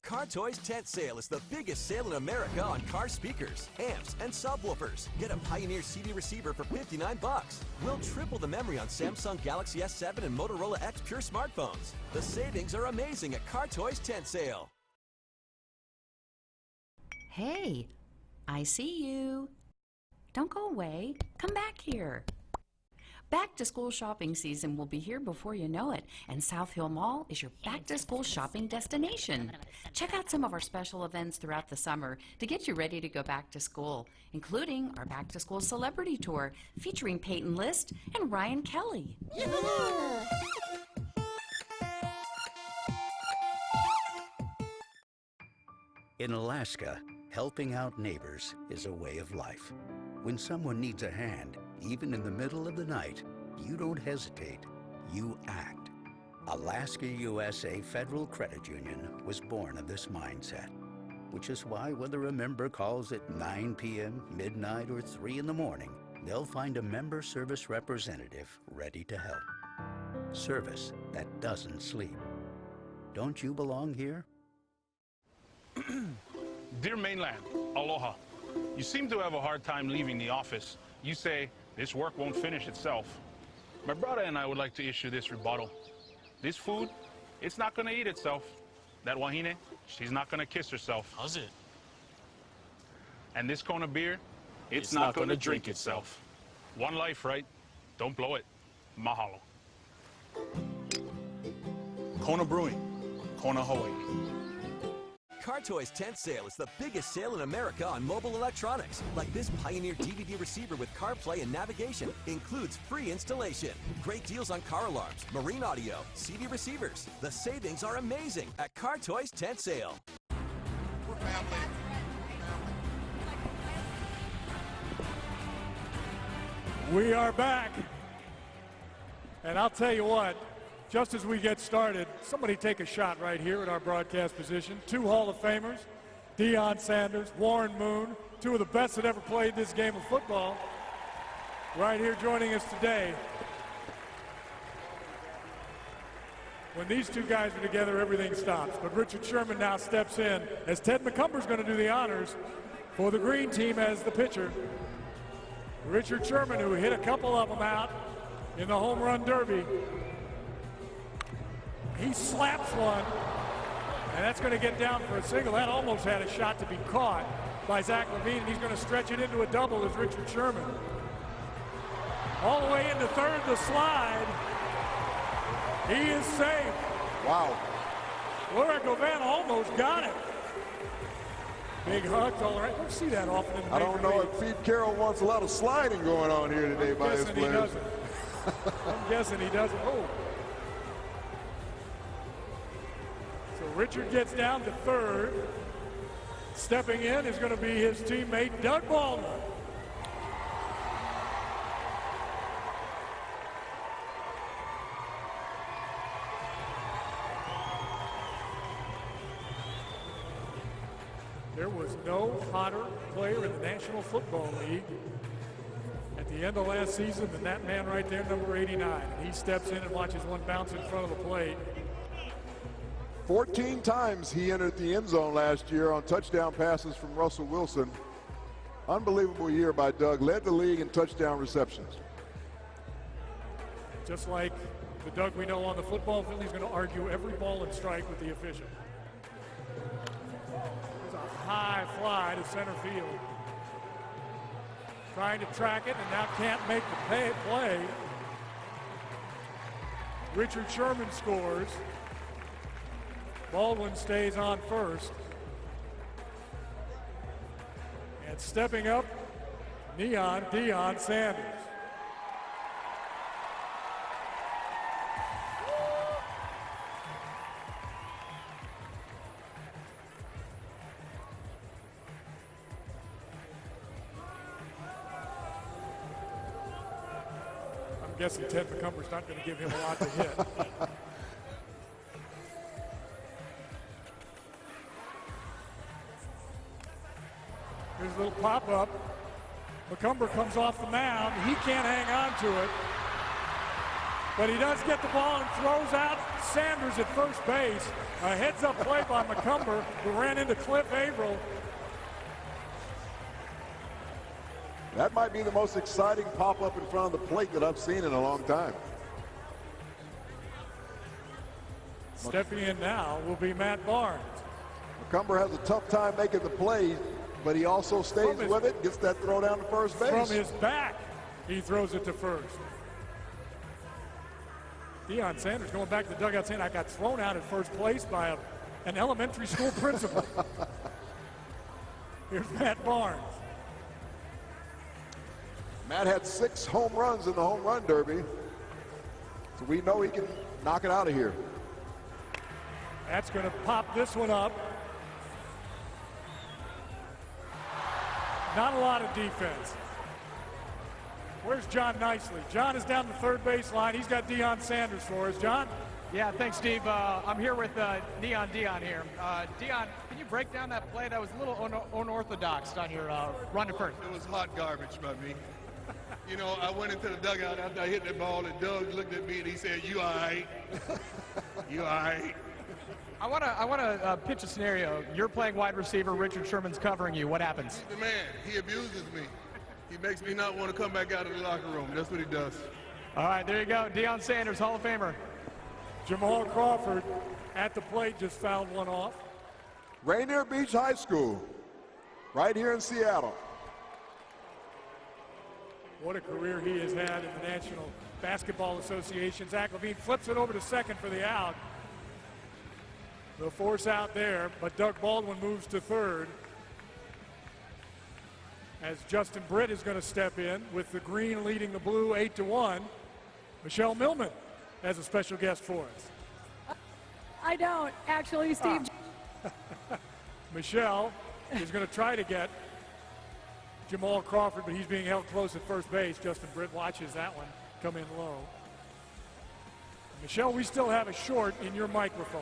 Car Toys Tent Sale is the biggest sale in America on car speakers, amps, and subwoofers. Get a Pioneer CD receiver for $59. We'll triple the memory on Samsung Galaxy S7 and Motorola X Pure smartphones. The savings are amazing at Car Toys Tent Sale. Hey, I see you. Don't go away. Come back here. Back to school shopping season will be here before you know it, and South Hill Mall is your back to school shopping destination. Check out some of our special events throughout the summer to get you ready to go back to school, including our back to school celebrity tour featuring Peyton List and Ryan Kelly. In Alaska, helping out neighbors is a way of life. When someone needs a hand, even in the middle of the night, you don't hesitate, you act. Alaska USA Federal Credit Union was born of this mindset, which is why whether a member calls at 9 p.m., midnight, or 3 in the morning, they'll find a member service representative ready to help. Service that doesn't sleep. Don't you belong here? Dear Mainland, aloha. You seem to have a hard time leaving the office. You say, this work won't finish itself. My brother and I would like to issue this rebuttal. This food, it's not gonna eat itself. That wahine, she's not gonna kiss herself. How's it? And this cone of beer, it's not gonna drink itself. One life, right? Don't blow it. Mahalo. Kona Brewing, Kona, Hawaii. Car Toys Tent Sale is the biggest sale in America on mobile electronics, like this Pioneer DVD receiver with CarPlay and navigation. Includes free installation. Great deals on car alarms, marine audio, CD receivers. The savings are amazing at Car Toys Tent Sale. We're family. We are back. And I'll tell you what, just as we get started, somebody take a shot right here at our broadcast position. 2 Hall of Famers, Deion Sanders, Warren Moon, 2 of the best that ever played this game of football, right here joining us today. When these 2 guys are together, everything stops. But Richard Sherman now steps in as Ted McCumber's going to do the honors for the green team as the pitcher. Richard Sherman, who hit a couple of them out in the home run derby. He slaps one, and that's going to get down for a single. That almost had a shot to be caught by Zach Levine, and he's going to stretch it into a double as Richard Sherman. All the way into third, the slide. He is safe. Wow. Laura Govan almost got it. Big hugs all right. Don't see that often in the I don't know if Pete Carroll wants a lot of sliding going on here today by his players. I'm guessing he doesn't. Oh. So Richard gets down to third. Stepping in is going to be his teammate, Doug Baldwin. There was no hotter player in the National Football League at the end of last season than that man right there, number 89. He steps in and watches one bounce in front of the plate. 14 times he entered the end zone last year on touchdown passes from Russell Wilson. Unbelievable year by Doug. Led the league in touchdown receptions. Just like But Doug, we know on the football field, he's going to argue every ball and strike with the official. There's a high fly to center field. Trying to track it and now can't make the play. Richard Sherman scores. Baldwin stays on first. And stepping up, Deion Sanders. I'm guessing Ted McCumber's not going to give him a lot to hit. Here's a little pop-up. McCumber comes off the mound. He can't hang on to it. But he does get the ball and throws out Sanders at first base. A heads-up play by McCumber, who ran into Cliff Averill. That might be the most exciting pop-up in front of the plate that I've seen in a long time. Stepping in now will be Matt Barnes. McCumber has a tough time making the play, but he also stays with it, gets that throw down to first base. From his back, he throws it to first. Deion Sanders going back to the dugout saying, I got thrown out at first place by an elementary school principal. Here's Matt Barnes. Matt had 6 home runs in the home run derby, so we know he can knock it out of here. That's going to pop this one up. Not a lot of defense. Where's John Nicely? John is down the third base line. He's got Deion Sanders for us. John? Yeah, thanks, Steve. I'm here with Deion here. Deion, can you break down that play? That was a little unorthodox on your run to first. It was hot garbage by me. You know, I went into the dugout after I hit that ball, and Doug looked at me and he said, "You all right? You all right?" I want to pitch a scenario. You're playing wide receiver. Richard Sherman's covering you. What happens? He's the man. He abuses me. He makes me not want to come back out of the locker room. That's what he does. All right, there you go. Deion Sanders, Hall of Famer. Jamal Crawford at the plate just fouled one off. Rainier Beach High School, right here in Seattle. What a career he has had in the National Basketball Association. Zach Levine flips it over to second for the out. The force out there, but Doug Baldwin moves to third. As Justin Britt is going to step in with the green leading the blue 8-1. Michelle Millman as a special guest for us. I don't, actually, Steve. Michelle is going to try to get Jamal Crawford, but he's being held close at first base. Justin Britt watches that one come in low. Michelle, we still have a short in your microphone.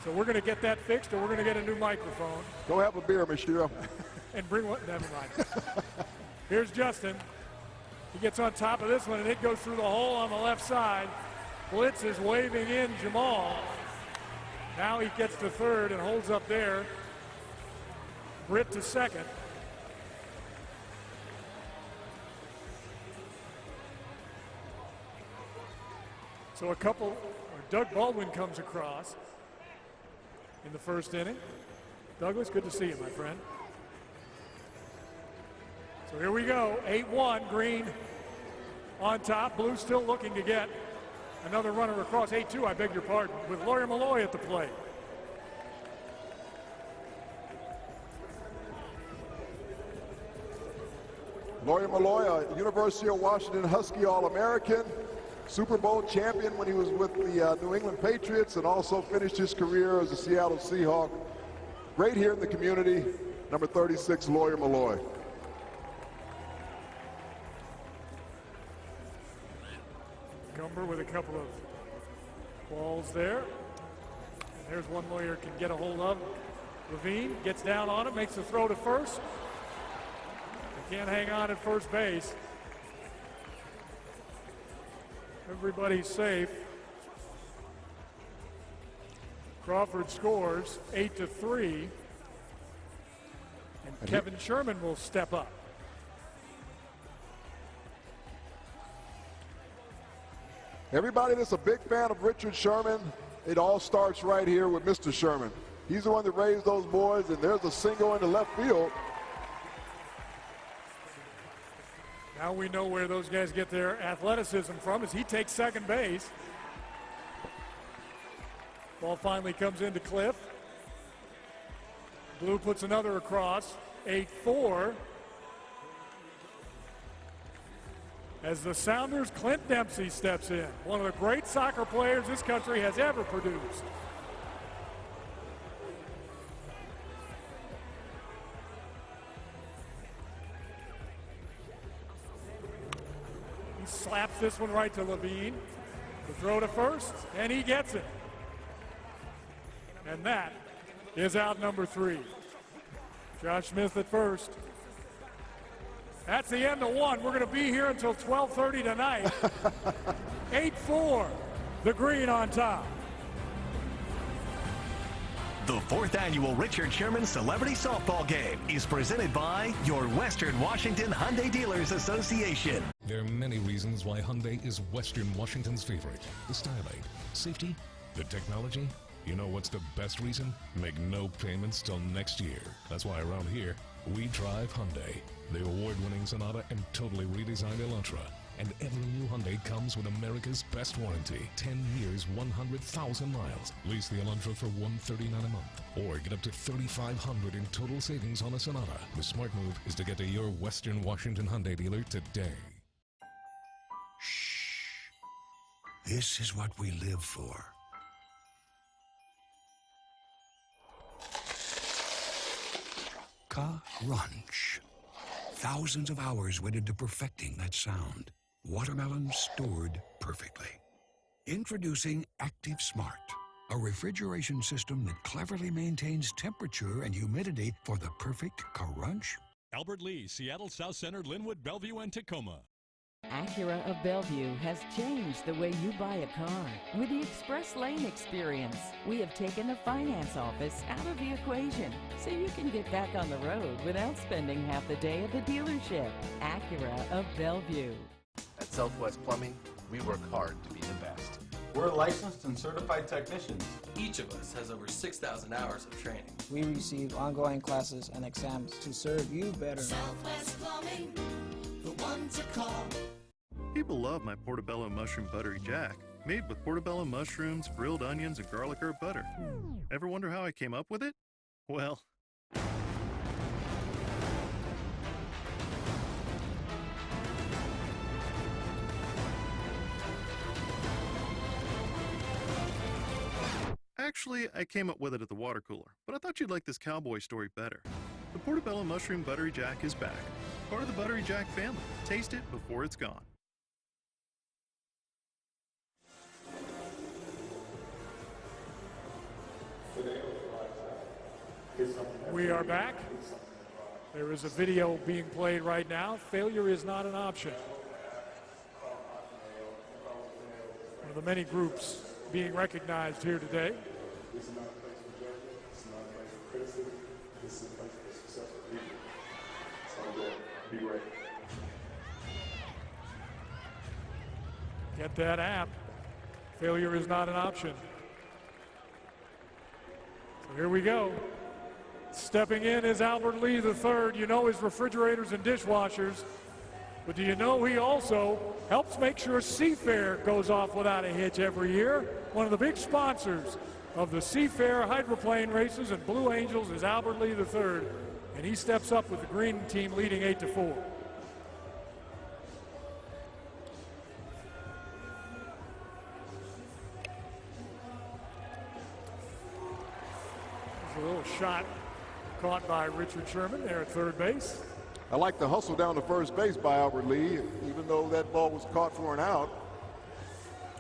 So we're going to get that fixed, or we're going to get a new microphone. Go have a beer, Michelle. And bring what? Never mind. Here's Justin. He gets on top of this one, and it goes through the hole on the left side. Blitz is waving in Jamal. Now he gets to third and holds up there. Britt to second. So Doug Baldwin comes across in the first inning. Douglas, good to see you, my friend. So here we go, 8-1, Green on top. Blue still looking to get another runner across. 8-2, I beg your pardon, with Lawyer Malloy at the plate. Lawyer Malloy, a University of Washington Husky All-American, Super Bowl champion when he was with the New England Patriots, and also finished his career as a Seattle Seahawk. Great here in the community, number 36, Lawyer Malloy. Cumber with a couple of balls there. And there's one Lawyer can get a hold of. Levine gets down on it, makes the throw to first. They can't hang on at first base. Everybody's safe. Crawford scores 8-3. And Kevin Sherman will step up. Everybody that's a big fan of Richard Sherman, it all starts right here with Mr. Sherman. He's the one that raised those boys, and there's a single into left field. Now we know where those guys get their athleticism from as he takes second base. Ball finally comes into Cliff. Blue puts another across, 8-4. As the Sounders' Clint Dempsey steps in, one of the great soccer players this country has ever produced. He slaps this one right to Levine. The throw to first, and he gets it. And that is out number 3. Josh Smith at first. That's the end of one. We're going to be here until 12:30 tonight. 8-4, the Green on top. The 4th annual Richard Sherman Celebrity Softball Game is presented by your Western Washington Hyundai Dealers Association. There are many reasons why Hyundai is Western Washington's favorite. The styling, safety, the technology. You know what's the best reason? Make no payments till next year. That's why around here, we drive Hyundai. The award-winning Sonata and totally redesigned Elantra. And every new Hyundai comes with America's best warranty. 10 years, 100,000 miles. Lease the Elantra for $139 a month. Or get up to $3,500 in total savings on a Sonata. The smart move is to get to your Western Washington Hyundai dealer today. Shh. This is what we live for. Crunch. Thousands of hours went into perfecting that sound. Watermelon stored perfectly. Introducing Active Smart, a refrigeration system that cleverly maintains temperature and humidity for the perfect crunch. Albert Lee, Seattle South Center, Linwood, Bellevue, and Tacoma. Acura of Bellevue has changed the way you buy a car. With the Express Lane experience, we have taken the finance office out of the equation so you can get back on the road without spending half the day at the dealership. Acura of Bellevue. At Southwest Plumbing, we work hard to be the best. We're licensed and certified technicians. Each of us has over 6,000 hours of training. We receive ongoing classes and exams to serve you better. Southwest Plumbing, the one to call. People love my portobello mushroom buttery jack, made with portobello mushrooms, grilled onions, and garlic herb butter. Ever wonder how I came up with it? Well, actually, I came up with it at the water cooler, but I thought you'd like this cowboy story better. The portobello mushroom buttery jack is back. Part of the buttery jack family. Taste it before it's gone. We are back. There is a video being played right now. Failure is not an option. One of the many groups being recognized here today. This is not a place for judgment. This is not a place for criticism. This is a place for successful people. So good. Be great. Get that app. Failure is not an option. So here we go. Stepping in is Albert Lee III. You know his refrigerators and dishwashers. But do you know he also helps make sure Seafair goes off without a hitch every year? One of the big sponsors of the Seafair hydroplane races and Blue Angels is Albert Lee III. And he steps up with the green team leading 8-4. There's a little shot caught by Richard Sherman there at third base. I like the hustle down to first base by Albert Lee, even though that ball was caught for an out.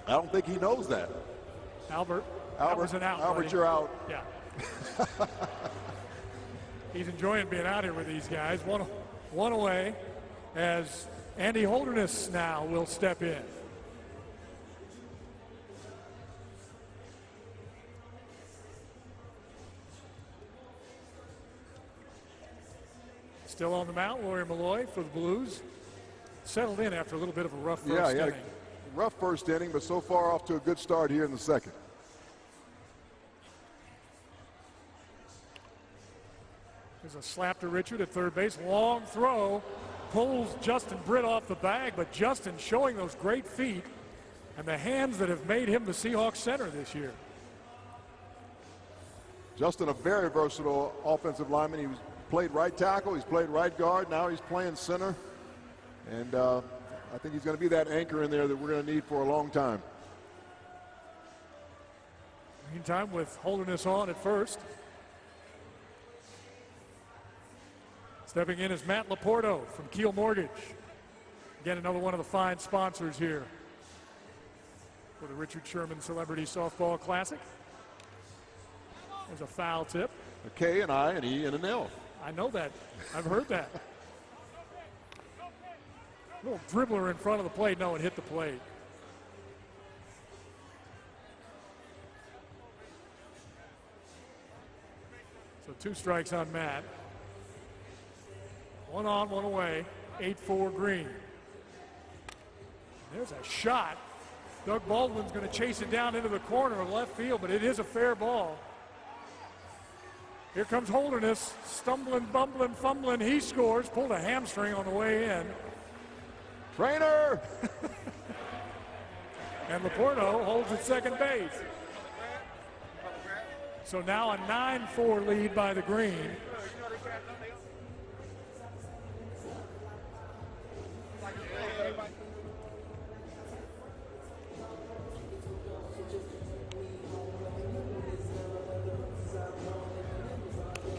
I don't think he knows that. Albert's an out. Albert, you're out. Yeah. He's enjoying being out here with these guys. One away as Andy Holderness now will step in. Still on the mound, Lori Malloy for the Blues. Settled in after a little bit of a rough first inning. rough first inning, but so far off to a good start here in the second. There's a slap to Richard at third base. Long throw. Pulls Justin Britt off the bag, but Justin showing those great feet and the hands that have made him the Seahawks center this year. Justin, a very versatile offensive lineman. He played right tackle, he's played right guard, now he's playing center. And I think he's going to be that anchor in there that we're going to need for a long time. Meantime, with Holderness on at first. Stepping in is Matt Laporto from Keel Mortgage. Again, another one of the fine sponsors here for the Richard Sherman Celebrity Softball Classic. There's a foul tip. A K, an I, an E, and an L. I know that. I've heard that. Little dribbler in front of the plate. No, it hit the plate. So 2 strikes on Matt. 1 on, 1 away. 8-4 Green. There's a shot. Doug Baldwin's going to chase it down into the corner of left field, but it is a fair ball. Here comes Holderness, stumbling, bumbling, fumbling. He scores, pulled a hamstring on the way in. Trainer! And Laporto holds at second base. So now a 9-4 lead by the Green.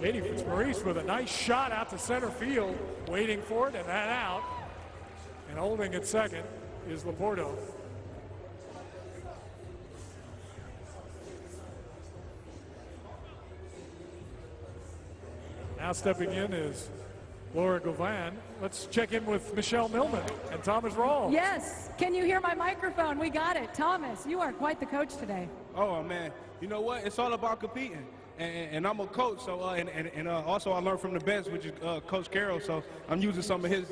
Katie Fitzmaurice with a nice shot out to center field, waiting for it, and that out. And holding at second is Laporto. Now stepping in is Laura Govan. Let's check in with Michelle Millman and Thomas Rawls. Yes, can you hear my microphone? We got it. Thomas, you are quite the coach today. Oh, man. You know what? It's all about competing. And I'm a coach, so also I learned from the best, which is Coach Carroll, so I'm using some of his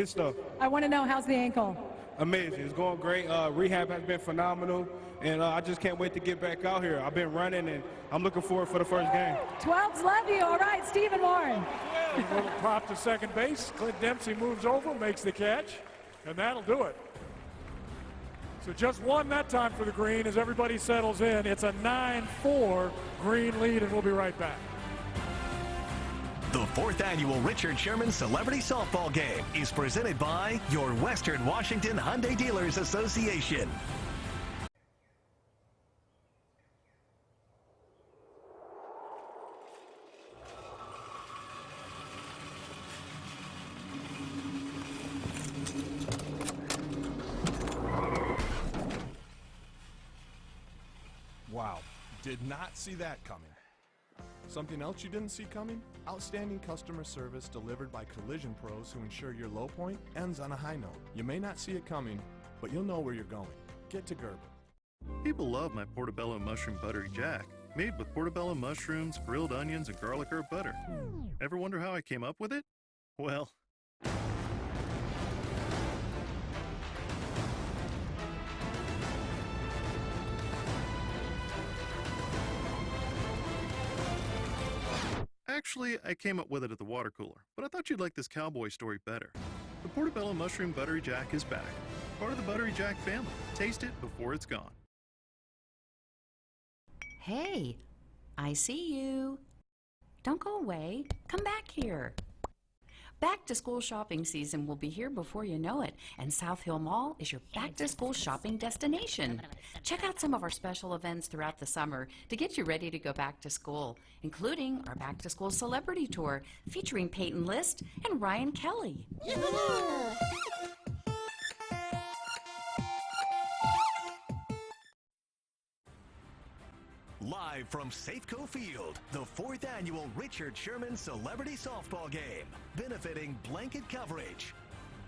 stuff. I want to know, how's the ankle? Amazing. It's going great. Rehab has been phenomenal, and I just can't wait to get back out here. I've been running, and I'm looking forward for the first game. 12s love you. All right, Stephen Warren. A little pop to second base. Clint Dempsey moves over, makes the catch, and that'll do it. So just 1 that time for the Green as everybody settles in. It's a 9-4 Green lead, and we'll be right back. The 4th annual Richard Sherman Celebrity Softball Game is presented by your Western Washington Hyundai Dealers Association. Wow, did not see that coming. Something else you didn't see coming? Outstanding customer service delivered by Collision Pros who ensure your low point ends on a high note. You may not see it coming, but you'll know where you're going. Get to Gerber. People love my portobello mushroom buttery jack, made with portobello mushrooms, grilled onions, and garlic herb butter. Ever wonder how I came up with it? Well, actually, I came up with it at the water cooler, but I thought you'd like this cowboy story better. The portobello mushroom buttery jack is back. Part of the buttery jack family. Taste it before it's gone. Hey, I see you. Don't go away. Come back here. Back to school shopping season will be here before you know it, and South Hill Mall is your back to school shopping destination. Check out some of our special events throughout the summer to get you ready to go back to school, including our back to school celebrity tour featuring Peyton List and Ryan Kelly. Live from Safeco Field, the 4th annual Richard Sherman Celebrity Softball Game, benefiting Blanket Coverage.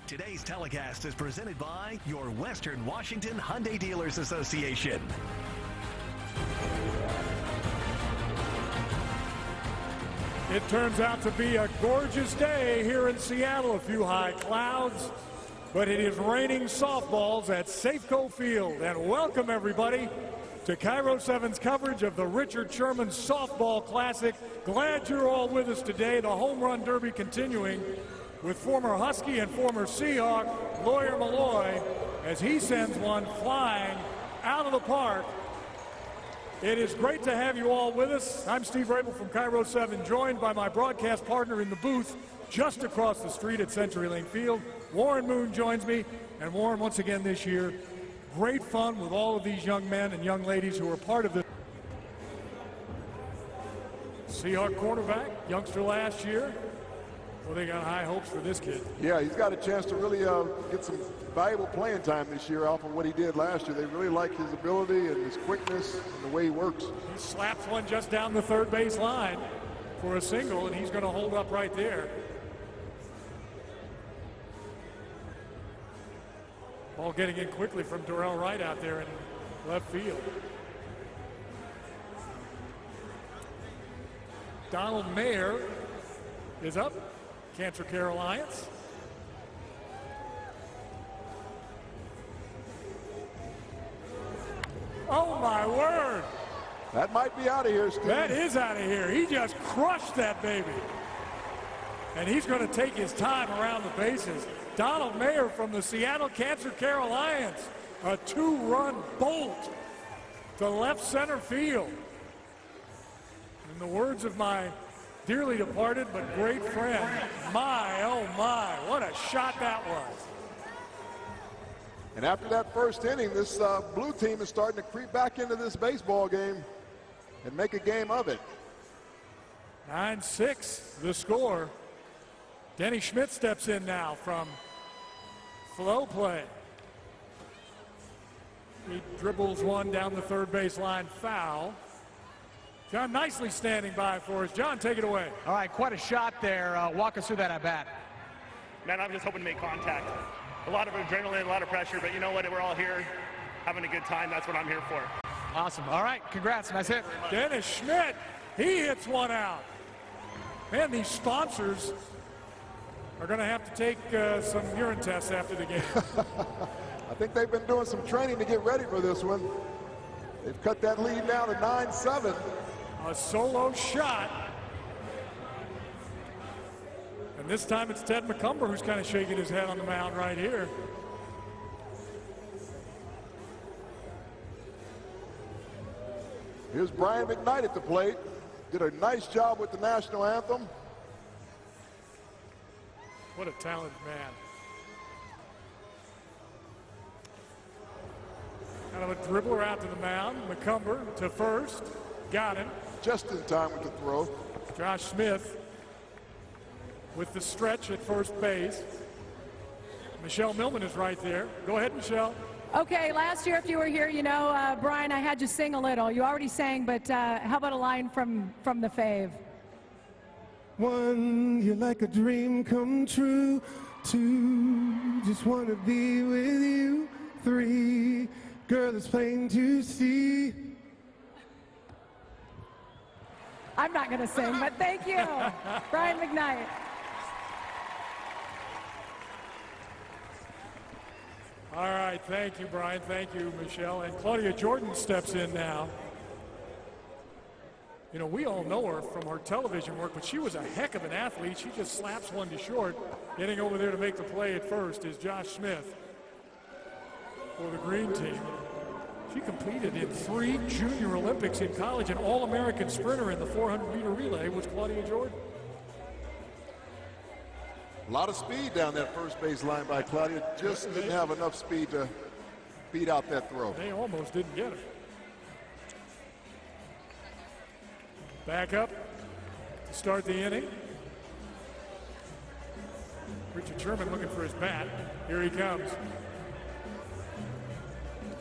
Today's telecast is presented by your Western Washington Hyundai Dealers Association. It turns out to be a gorgeous day here in Seattle. A few high clouds, but it is raining softballs at Safeco Field. And welcome, everybody, to Cairo 7's coverage of the Richard Sherman Softball Classic. Glad you're all with us today. The Home Run Derby continuing with former Husky and former Seahawk Lawyer Malloy as he sends one flying out of the park. It is great to have you all with us. I'm Steve Rabel from Cairo 7, joined by my broadcast partner in the booth just across the street at CenturyLink Field. Warren Moon joins me. And Warren, once again this year, great fun with all of these young men and young ladies who are part of the Seahawk quarterback, youngster last year. Well, they got high hopes for this kid. Yeah, he's got a chance to really get some valuable playing time this year off of what he did last year. They really like his ability and his quickness and the way he works. He slaps one just down the third base line for a single, and he's going to hold up right there. Ball getting in quickly from Darrell Wright out there in left field. Donald Mayer is up. Cancer Care Alliance. Oh my word! That might be out of here, Steve. That is out of here. He just crushed that baby. And he's going to take his time around the bases. Donald Mayer from the Seattle Cancer Care Alliance. A two-run bolt to left center field. In the words of my dearly departed but great friend, my, oh my, what a shot that was. And after that first inning, this blue team is starting to creep back into this baseball game and make a game of it. 9-6 the score. Denny Schmidt steps in now from flow play. He dribbles one down the third base line, foul. John Nicely standing by for us. John, take it away. All right, quite a shot there. Walk us through that at bat. Man, I'm just hoping to make contact. A lot of adrenaline, a lot of pressure, but you know what? We're all here having a good time. That's what I'm here for. Awesome. All right, congrats. Nice hit. Dennis Schmidt, he hits one out. Man, these sponsors are going to have to take some urine tests after the game. I think they've been doing some training to get ready for this one. They've cut that lead down to 9-7. A solo shot. And this time it's Ted McCumber who's kind of shaking his head on the mound right here. Here's Brian McKnight at the plate. Did a nice job with the national anthem. What a talented man. Kind of a dribbler out to the mound. McCumber to first. Got him. Just in time with the throw. Josh Smith with the stretch at first base. Michelle Millman is right there. Go ahead, Michelle. Okay, last year if you were here, you know, Brian, I had you sing a little. You already sang, but how about a line from the fave? 1, you're like a dream come true. 2, just want to be with you. 3, girl, it's plain to see. I'm not going to sing, but thank you, Brian McKnight. All right, thank you, Brian. Thank you, Michelle. And Claudia Jordan steps in now. You know, we all know her from her television work, but she was a heck of an athlete. She just slaps one to short. Getting over there to make the play at first is Josh Smith for the green team. She competed in 3 Junior Olympics in college. An All-American sprinter in the 400-meter relay was Claudia Jordan. A lot of speed down that first base line by Claudia. Just didn't have enough speed to beat out that throw. They almost didn't get her. Back up to start the inning. Richard Sherman looking for his bat. Here he comes.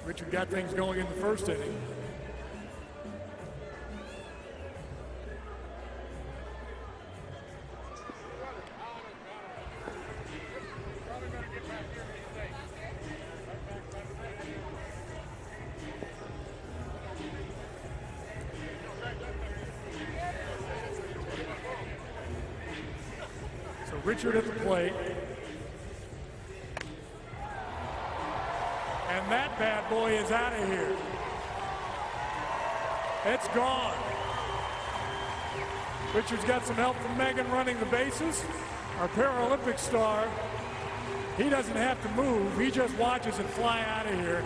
Richard got things going in the first inning. Richard at the plate. And that bad boy is out of here. It's gone. Richard's got some help from Megan running the bases. Our Paralympic star, he doesn't have to move. He just watches it fly out of here.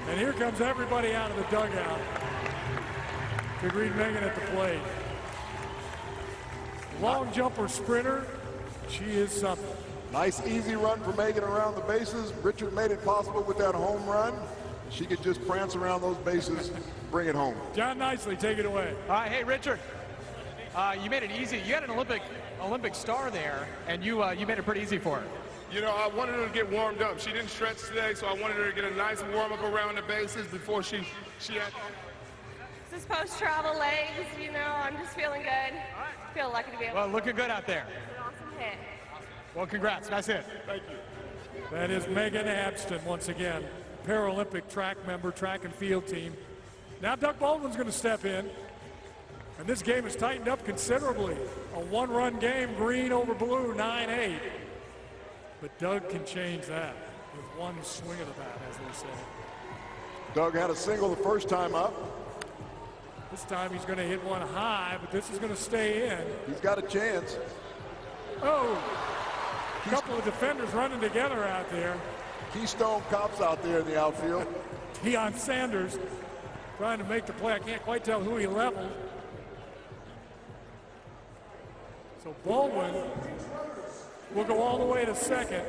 And here comes everybody out of the dugout to greet Megan at the plate. Long jumper sprinter, she is something. Nice easy run for Megan around the bases. Richard made it possible with that home run. She could just prance around those bases, bring it home. John Nicely, take it away. All right, hey Richard, you made it easy. You had an Olympic star there, and you made it pretty easy for her. You know, I wanted her to get warmed up. She didn't stretch today, so I wanted her to get a nice warm up around the bases before she had. This is post-travel legs, you know, I'm just feeling good. Feel lucky to be able Well, looking good out there. An awesome hit. Well, congrats. Nice hit. Thank you. That is Megan Abston once again, Paralympic track member, track and field team. Now Doug Baldwin's going to step in, and this game has tightened up considerably. A one-run game, green over blue, 9-8. But Doug can change that with one swing of the bat, as they say. Doug had a single the first time up. This time he's going to hit one high, but this is going to stay in. He's got a chance. Oh, a couple of defenders running together out there. Keystone Cops out there in the outfield. Deion Sanders trying to make the play. I can't quite tell who he leveled. So Baldwin will go all the way to second.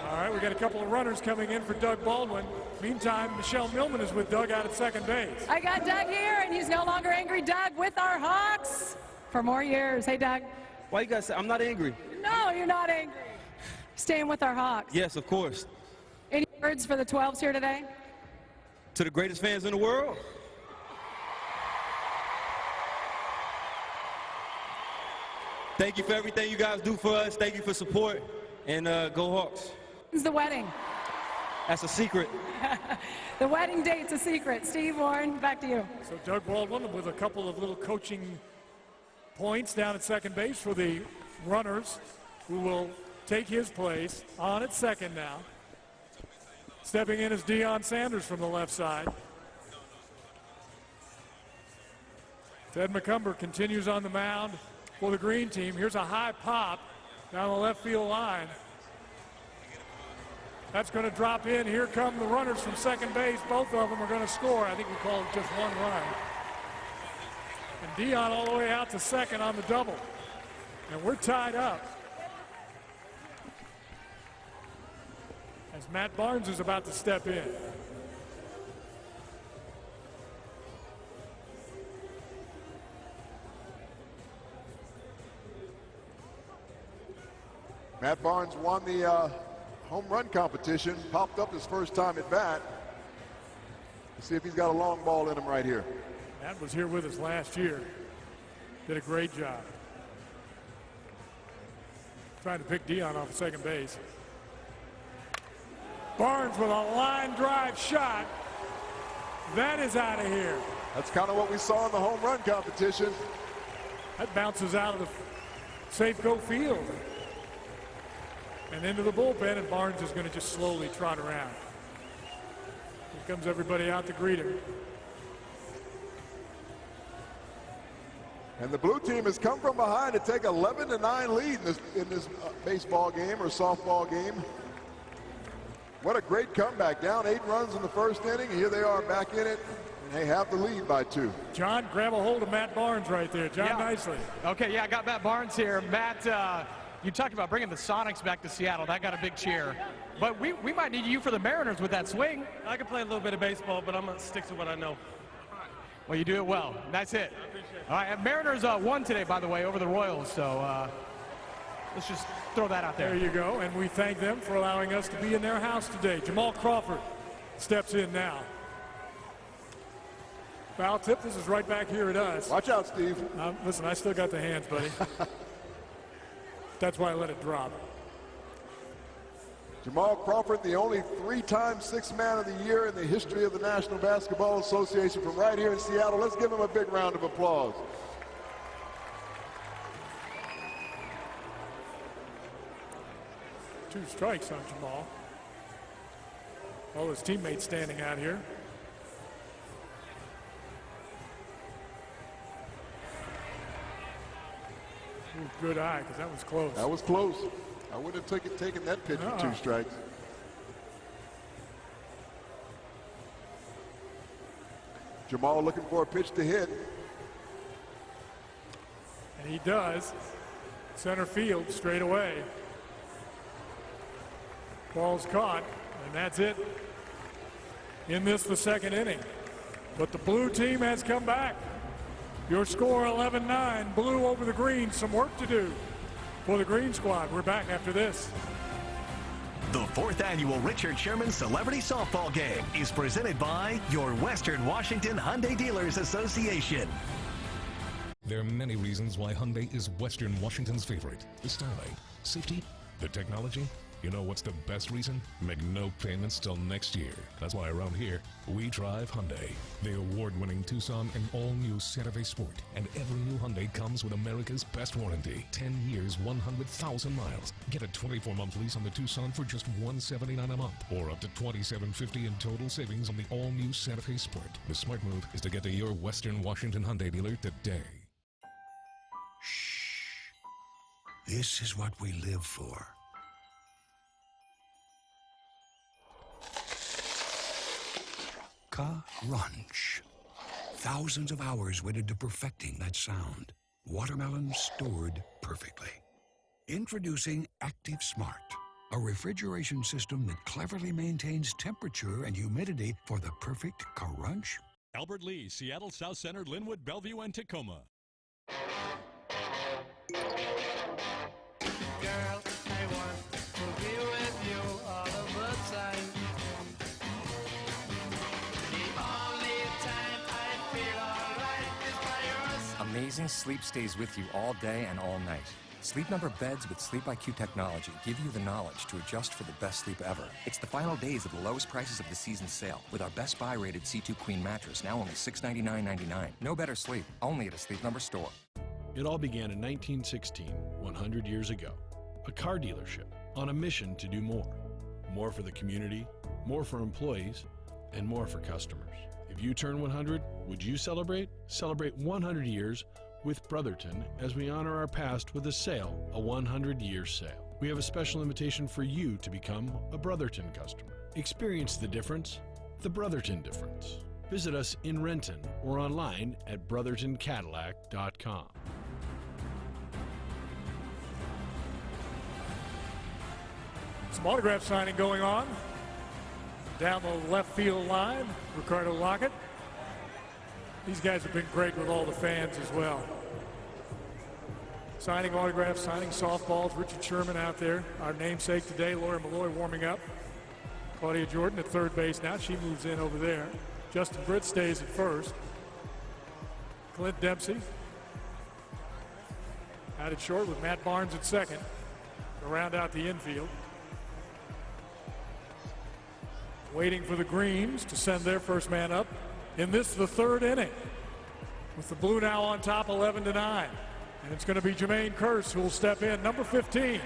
All right, we got a couple of runners coming in for Doug Baldwin. Meantime, Michelle Millman is with Doug out at second base. I got Doug here, and he's no longer angry. Doug with our Hawks for more years. Hey, Doug. Why you guys say I'm not angry? No, you're not angry. Staying with our Hawks. Yes, of course. Any words for the 12s here today? To the greatest fans in the world. Thank you for everything you guys do for us. Thank you for support. And go Hawks. When's the wedding? That's a secret. The wedding date's a secret. Steve Warren, back to you. So Doug Baldwin with a couple of little coaching points down at second base for the runners who will take his place on at second now. Stepping in is Deion Sanders from the left side. Ted McCumber continues on the mound for the green team. Here's a high pop down the left field line. That's going to drop in. Here come the runners from second base. Both of them are going to score. I think we called just one run. And Deion all the way out to second on the double. And we're tied up. As Matt Barnes is about to step in. Matt Barnes won the home run competition, popped up his first time at bat. Let's see if he's got a long ball in him right here. Matt was here with us last year. Did a great job. Trying to pick Deion off second base. Barnes with a line drive shot. That is out of here. That's kind of what we saw in the home run competition. That bounces out of the Safeco field and into the bullpen, and Barnes is going to just slowly trot around. Here comes everybody out to greet him. And the blue team has come from behind to take 11-9 lead in this baseball game or softball game. What a great comeback. Down 8 runs in the first inning. Here they are back in it, and they have the lead by 2. John, grab a hold of Matt Barnes right there. John, nicely. Okay, yeah, I got Matt Barnes here. Matt, you talked about bringing the Sonics back to Seattle. That got a big cheer. But we might need you for the Mariners with that swing. I can play a little bit of baseball, but I'm going to stick to what I know. Well, you do it well. Nice hit. All right, and Mariners won today, by the way, over the Royals. So let's just throw that out there. There you go, and we thank them for allowing us to be in their house today. Jamal Crawford steps in now. Foul tip, this is right back here at us. Watch out, Steve. Listen, I still got the hands, buddy. That's why I let it drop. Jamal Crawford, the only 3-time Sixth Man of the Year in the history of the National Basketball Association from right here in Seattle. Let's give him a big round of applause. 2 strikes on Jamal. All his teammates standing out here. Ooh, good eye, because that was close. That was close. I wouldn't have taken that pitch with 2 strikes. Jamal looking for a pitch to hit. And he does. Center field straight away. Ball's caught, and that's it in the 2nd inning. But the blue team has come back. Your score 11-9, blue over the green. Some work to do for the green squad. We're back after this. The 4th annual Richard Sherman Celebrity Softball Game is presented by your Western Washington Hyundai Dealers Association. There are many reasons why Hyundai is Western Washington's favorite. The styling, safety, the technology. You know what's the best reason? Make no payments till next year. That's why around here, we drive Hyundai. The award-winning Tucson and all-new Santa Fe Sport. And every new Hyundai comes with America's best warranty. 10 years, 100,000 miles. Get a 24-month lease on the Tucson for just $179 a month. Or up to $2,750 in total savings on the all-new Santa Fe Sport. The smart move is to get to your Western Washington Hyundai dealer today. This is what we live for. Crunch. Thousands of hours went into perfecting that sound. Watermelon stored perfectly. Introducing Active Smart, a refrigeration system that cleverly maintains temperature and humidity for the perfect crunch. Albert Lee, Seattle South Center, Linwood, Bellevue, and Tacoma. Girl, I want to be with you all of the time. The only time I feel alright is by your side. Amazing sleep stays with you all day and all night. Sleep Number beds with Sleep IQ technology give you the knowledge to adjust for the best sleep ever. It's the final days of the lowest prices of the season sale with our Best Buy rated C2 Queen mattress, now only $699.99. No better sleep, only at a Sleep Number store. It all began in 1916, 100 years ago. A car dealership on a mission to do more. More for the community, more for employees, and more for customers. If you turn 100, would you celebrate? Celebrate 100 years with Brotherton as we honor our past with a sale, a 100-year sale. We have a special invitation for you to become a Brotherton customer. Experience the difference, the Brotherton difference. Visit us in Renton or online at brothertoncadillac.com. Some autograph signing going on. Down the left field line, Ricardo Lockett. These guys have been great with all the fans as well. Signing autographs, signing softballs. Richard Sherman out there. Our namesake today, Laura Malloy warming up. Claudia Jordan at third base now. She moves in over there. Justin Britt stays at first. Clint Dempsey out at short with Matt Barnes at second to round out the infield. Waiting for the Greens to send their first man up in this, the 3rd inning, with the Blue now on top 11-9. And it's going to be Jermaine Kearse who will step in, number 15.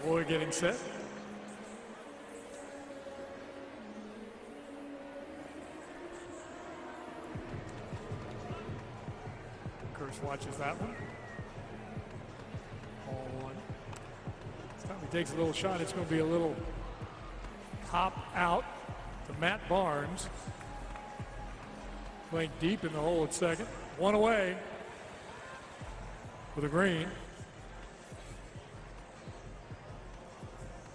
Boy getting set. Kearse watches that one. Ball one. This time he takes a little shot. It's going to be a little hop out to Matt Barnes. Playing deep in the hole at second. One away for the Green.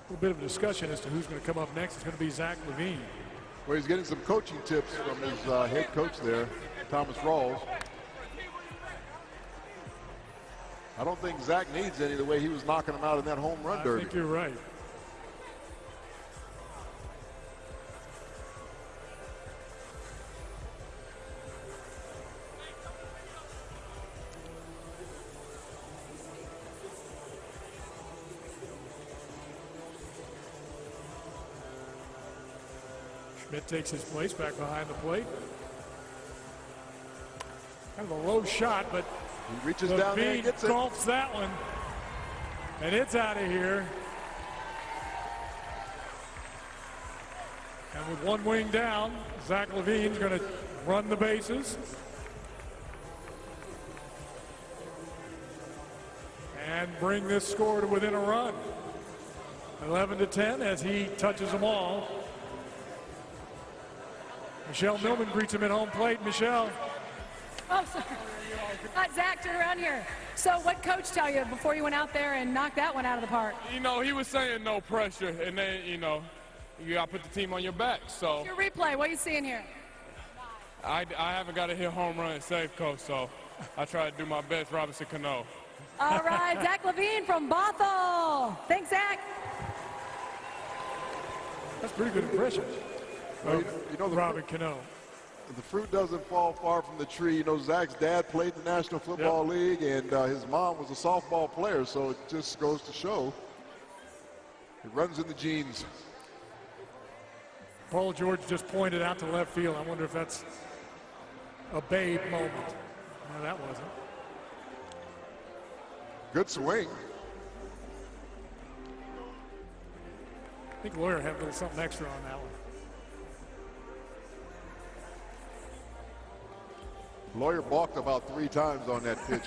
A little bit of a discussion as to who's going to come up next. It's going to be Zach Levine. Well, he's getting some coaching tips from his head coach there, Thomas Rawls. I don't think Zach needs any the way he was knocking him out in that home run derby. I think you're right. Schmidt takes his place back behind the plate. Kind of a low shot, but he reaches down there and gets it. Golfs that one. And it's out of here. And with one wing down, Zach Levine's going to run the bases. And bring this score to within a run. 11-10 as he touches them all. Michelle Millman greets him at home plate. Michelle. Oh, sorry. Zach, turn around here. So what coach tell you before you went out there and knocked that one out of the park? You know, he was saying no pressure, and then, you know, you got to put the team on your back. So Your replay, what are you seeing here? I haven't got to hit home run at Safeco, so I try to do my best, Robinson Cano. All right, Zach Levine from Bothell. Thanks, Zach. That's a pretty good impression. Well, you know Robin Cano. The fruit doesn't fall far from the tree. You know, Zach's dad played the National Football League, and his mom was a softball player, so it just goes to show it runs in the genes. Paul George just pointed out to left field. I wonder if that's a Babe moment. No, that wasn't. Good swing. I think Lawyer had a little something extra on that one. Lawyer balked about 3 times on that pitch.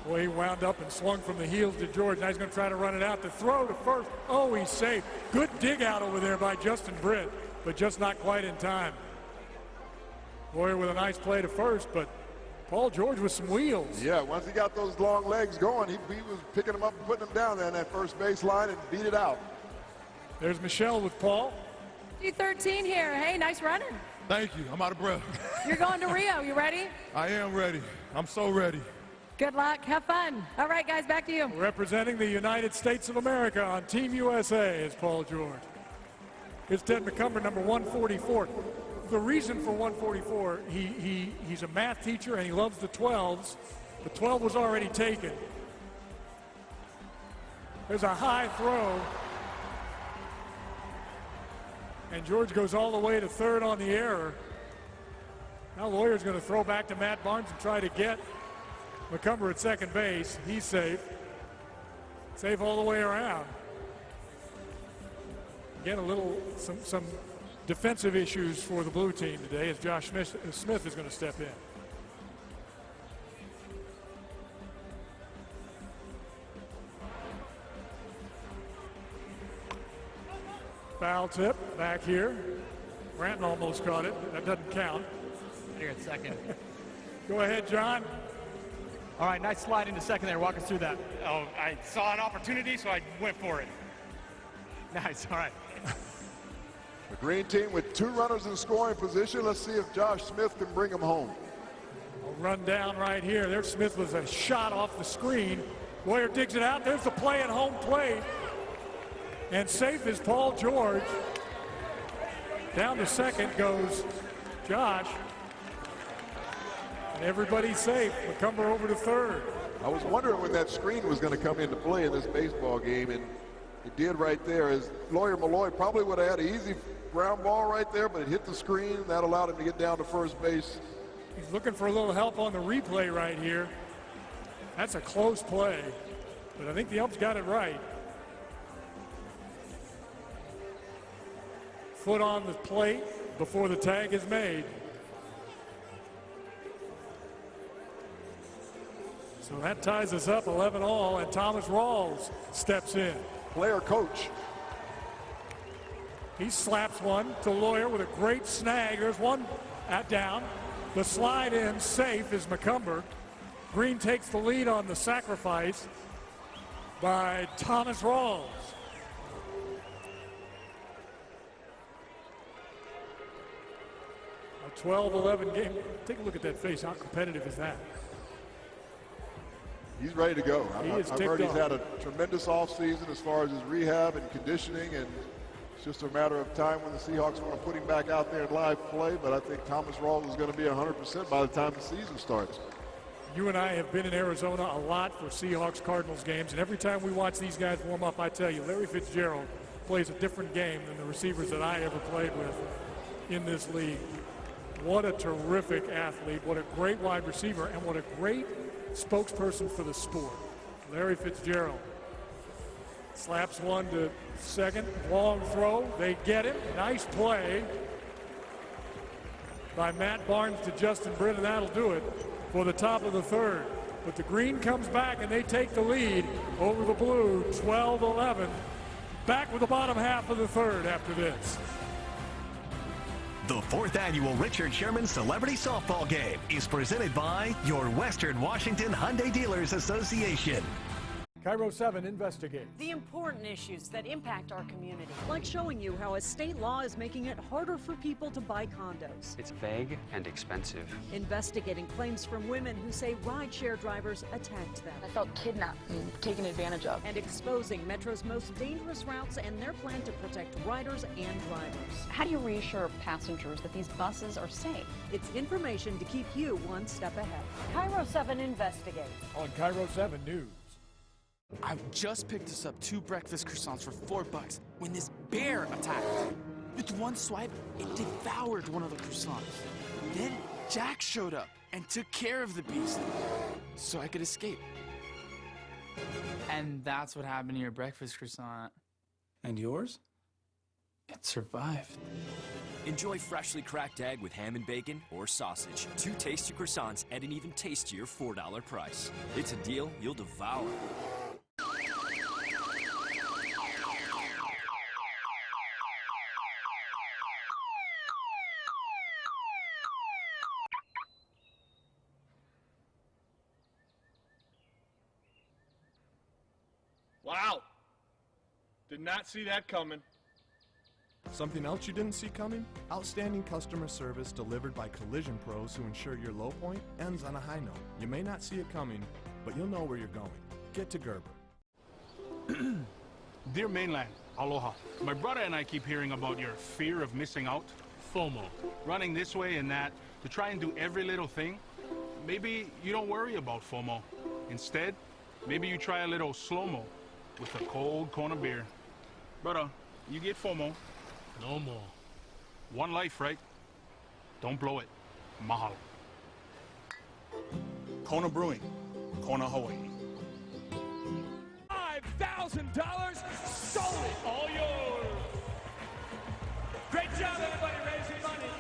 Boy, he wound up and swung from the heels to George. Now he's going to try to run it out. The throw to first. Oh, he's safe. Good dig out over there by Justin Britt, but just not quite in time. Lawyer with a nice play to first, but Paul George with some wheels. Yeah, once he got those long legs going, he was picking them up and putting them down there on that first base line and beat it out. There's Michelle with Paul. G13 here. Hey, nice running. Thank you. I'm out of breath. You're going to Rio. You ready? I am ready. I'm so ready. Good luck. Have fun. All right, guys, back to you. Representing the United States of America on Team USA is Paul George. Here's Ted McCumber, number 144. The reason for 144, he's a math teacher and he loves the 12s. The 12 was already taken. There's a high throw. And George goes all the way to third on the error. Now Lawyer's going to throw back to Matt Barnes and try to get McCumber at second base. He's safe. Safe all the way around. Again, some defensive issues for the blue team today as Josh Smith is going to step in. Foul tip back here. Branton almost caught it. That doesn't count. Here at second. Go ahead, John. All right, nice slide into second there. Walk us through that. Oh, I saw an opportunity, so I went for it. Nice, all right. The green team with 2 runners in scoring position. Let's see if Josh Smith can bring them home. A run down right here. There's Smith with a shot off the screen. Lawyer digs it out. There's the play at home plate. And safe is Paul George. Down to second goes Josh. And everybody's safe. McCumber over to third. I was wondering when that screen was going to come into play in this baseball game, and it did right there. As Lawyer Malloy probably would have had an easy ground ball right there, but it hit the screen. That allowed him to get down to first base. He's looking for a little help on the replay right here. That's a close play, but I think the ump's got it right. Foot on the plate before the tag is made. So that ties us up 11-all, and Thomas Rawls steps in. Player coach. He slaps one to Lawyer with a great snag. There's one down. The slide in safe is McCumber. Green takes the lead on the sacrifice by Thomas Rawls. A 12-11 game. Take a look at that face. How competitive is that? He's ready to go. I've heard he's had a tremendous offseason as far as his rehab and conditioning, and it's just a matter of time when the Seahawks want to put him back out there in live play, but I think Thomas Rawls is going to be 100% by the time the season starts. You and I have been in Arizona a lot for Seahawks-Cardinals games, and every time we watch these guys warm up, I tell you, Larry Fitzgerald plays a different game than the receivers that I ever played with in this league. What a terrific athlete, what a great wide receiver, and what a great spokesperson for the sport. Larry Fitzgerald slaps one to second, long throw, they get him, nice play by Matt Barnes to Justin Britt, and that'll do it for the top of the third. But the green comes back and they take the lead over the blue, 12-11. Back with the bottom half of the third after this. The 4th annual Richard Sherman Celebrity Softball Game is presented by your Western Washington Hyundai Dealers Association. Cairo 7 investigates the important issues that impact our community, like showing you how a state law is making it harder for people to buy condos. It's vague and expensive. Investigating claims from women who say rideshare drivers attacked them. I felt kidnapped and taken advantage of. And exposing Metro's most dangerous routes and their plan to protect riders and drivers. How do you reassure passengers that these buses are safe? It's information to keep you one step ahead. Cairo 7 investigates. On Cairo 7 News. I just picked us up 2 breakfast croissants for $4 when this bear attacked. With one swipe, it devoured one of the croissants. Then Jack showed up and took care of the beast so I could escape. And that's what happened to your breakfast croissant. And yours? It survived. Enjoy freshly cracked egg with ham and bacon or sausage. 2 tasty croissants at an even tastier $4 price. It's a deal you'll devour. Wow. Did not see that coming. Something else you didn't see coming? Outstanding customer service delivered by collision pros who ensure your low point ends on a high note. You may not see it coming, but you'll know where you're going. Get to Gerber. Dear Mainland, aloha. My brother and I keep hearing about your fear of missing out, FOMO. Running this way and that to try and do every little thing. Maybe you don't worry about FOMO. Instead, maybe you try a little slow-mo with a cold Kona beer. Brother, you get FOMO. No more. One life, right? Don't blow it. Mahalo. Kona Brewing, Kona, Hawaii. $5,000 sold it. All yours. Great job, everybody, raising money.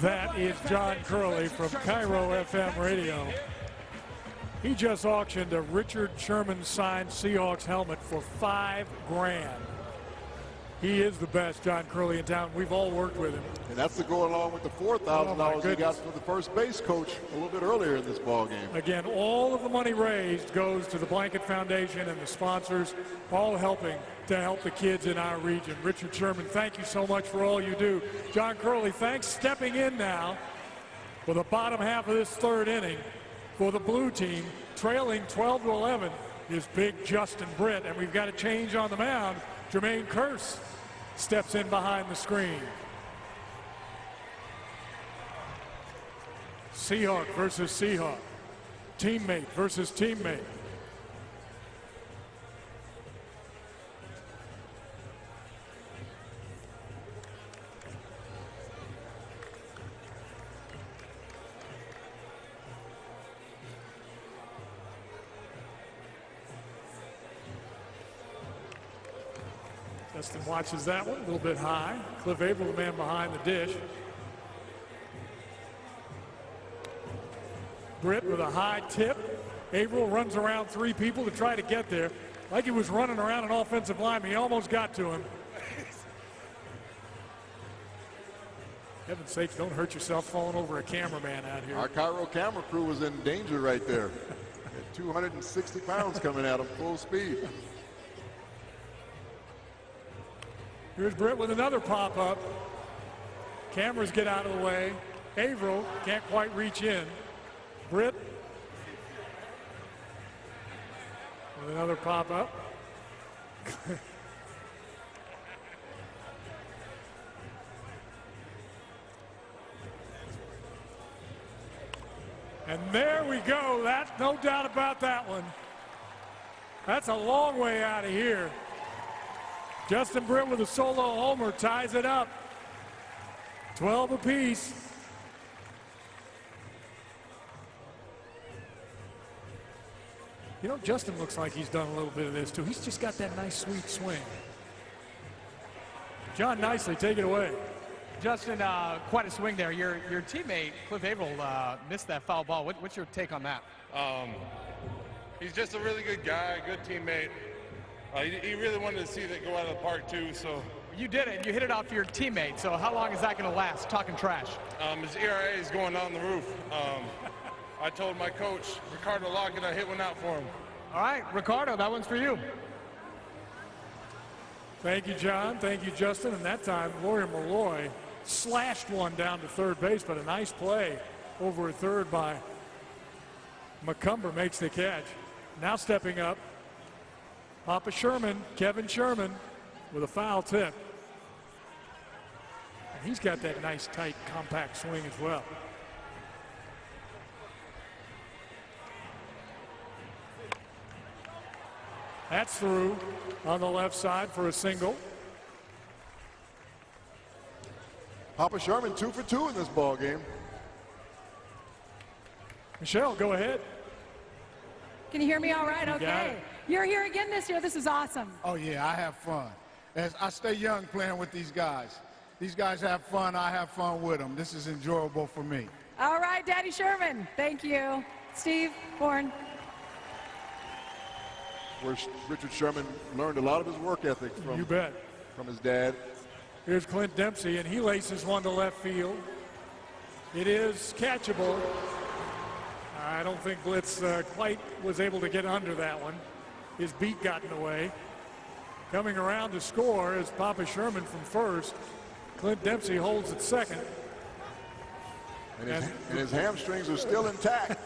That is John Curley from Cairo FM Radio. He just auctioned a Richard Sherman signed Seahawks helmet for $5 grand. He is the best John Curley in town. We've all worked with him. And that's to go along with the $4,000 he got from the first base coach a little bit earlier in this ball game. Again, all of the money raised goes to the Blanket Foundation and the sponsors, all helping to help the kids in our region. Richard Sherman, thank you so much for all you do. John Curley, thanks. Stepping in now for the bottom half of this third inning for the blue team, trailing 12-11 is big Justin Britt, and we've got a change on the mound. Jermaine Kearse steps in behind the screen. Seahawk versus Seahawk. Teammate versus teammate. Justin watches that one a little bit high. Cliff Averill, the man behind the dish. Britt with a high tip. Averill runs around 3 people to try to get there. Like he was running around an offensive lineman. He almost got to him. Heaven's sakes, don't hurt yourself falling over a cameraman out here. Our Cairo camera crew was in danger right there. At 260 pounds coming at him full speed. Here's Britt with another pop-up. Cameras get out of the way. Averill can't quite reach in. Britt with another pop-up. And there we go. That's no doubt about that one. That's a long way out of here. Justin Britt with a solo homer ties it up. 12 apiece. You know, Justin looks like he's done a little bit of this too. He's just got that nice sweet swing. John Nicely, take it away. Justin, quite a swing there. Your teammate, Cliff Averill, missed that foul ball. What's your take on that? He's just a really good guy, good teammate. He really wanted to see that go out of the park too, so. You did it. You hit it off your teammate. So how long is that going to last, talking trash? His ERA is going down the roof. I told my coach, Ricardo Lockett, I hit one out for him. All right, Ricardo, that one's for you. Thank you, John. Thank you, Justin. And that time, Lawyer Malloy slashed one down to third base, but a nice play over at third by McCumber makes the catch. Now stepping up, Papa Sherman, Kevin Sherman, with a foul tip. And he's got that nice, tight, compact swing as well. That's through on the left side for a single. Papa Sherman 2 for 2 in this ball game. Michelle, go ahead. Can you hear me all right? Okay. You're here again this year. This is awesome. Oh, yeah, I have fun. As I stay young playing with these guys. These guys have fun. I have fun with them. This is enjoyable for me. All right, Daddy Sherman. Thank you. Steve, Bourne. Where Richard Sherman learned a lot of his work ethic from, you bet, from his dad. Here's Clint Dempsey, and he laces one to left field. It is catchable. I don't think Blitz quite was able to get under that one. His beat got in the way. Coming around to score is Papa Sherman from first. Clint Dempsey holds at second. And his hamstrings are still intact.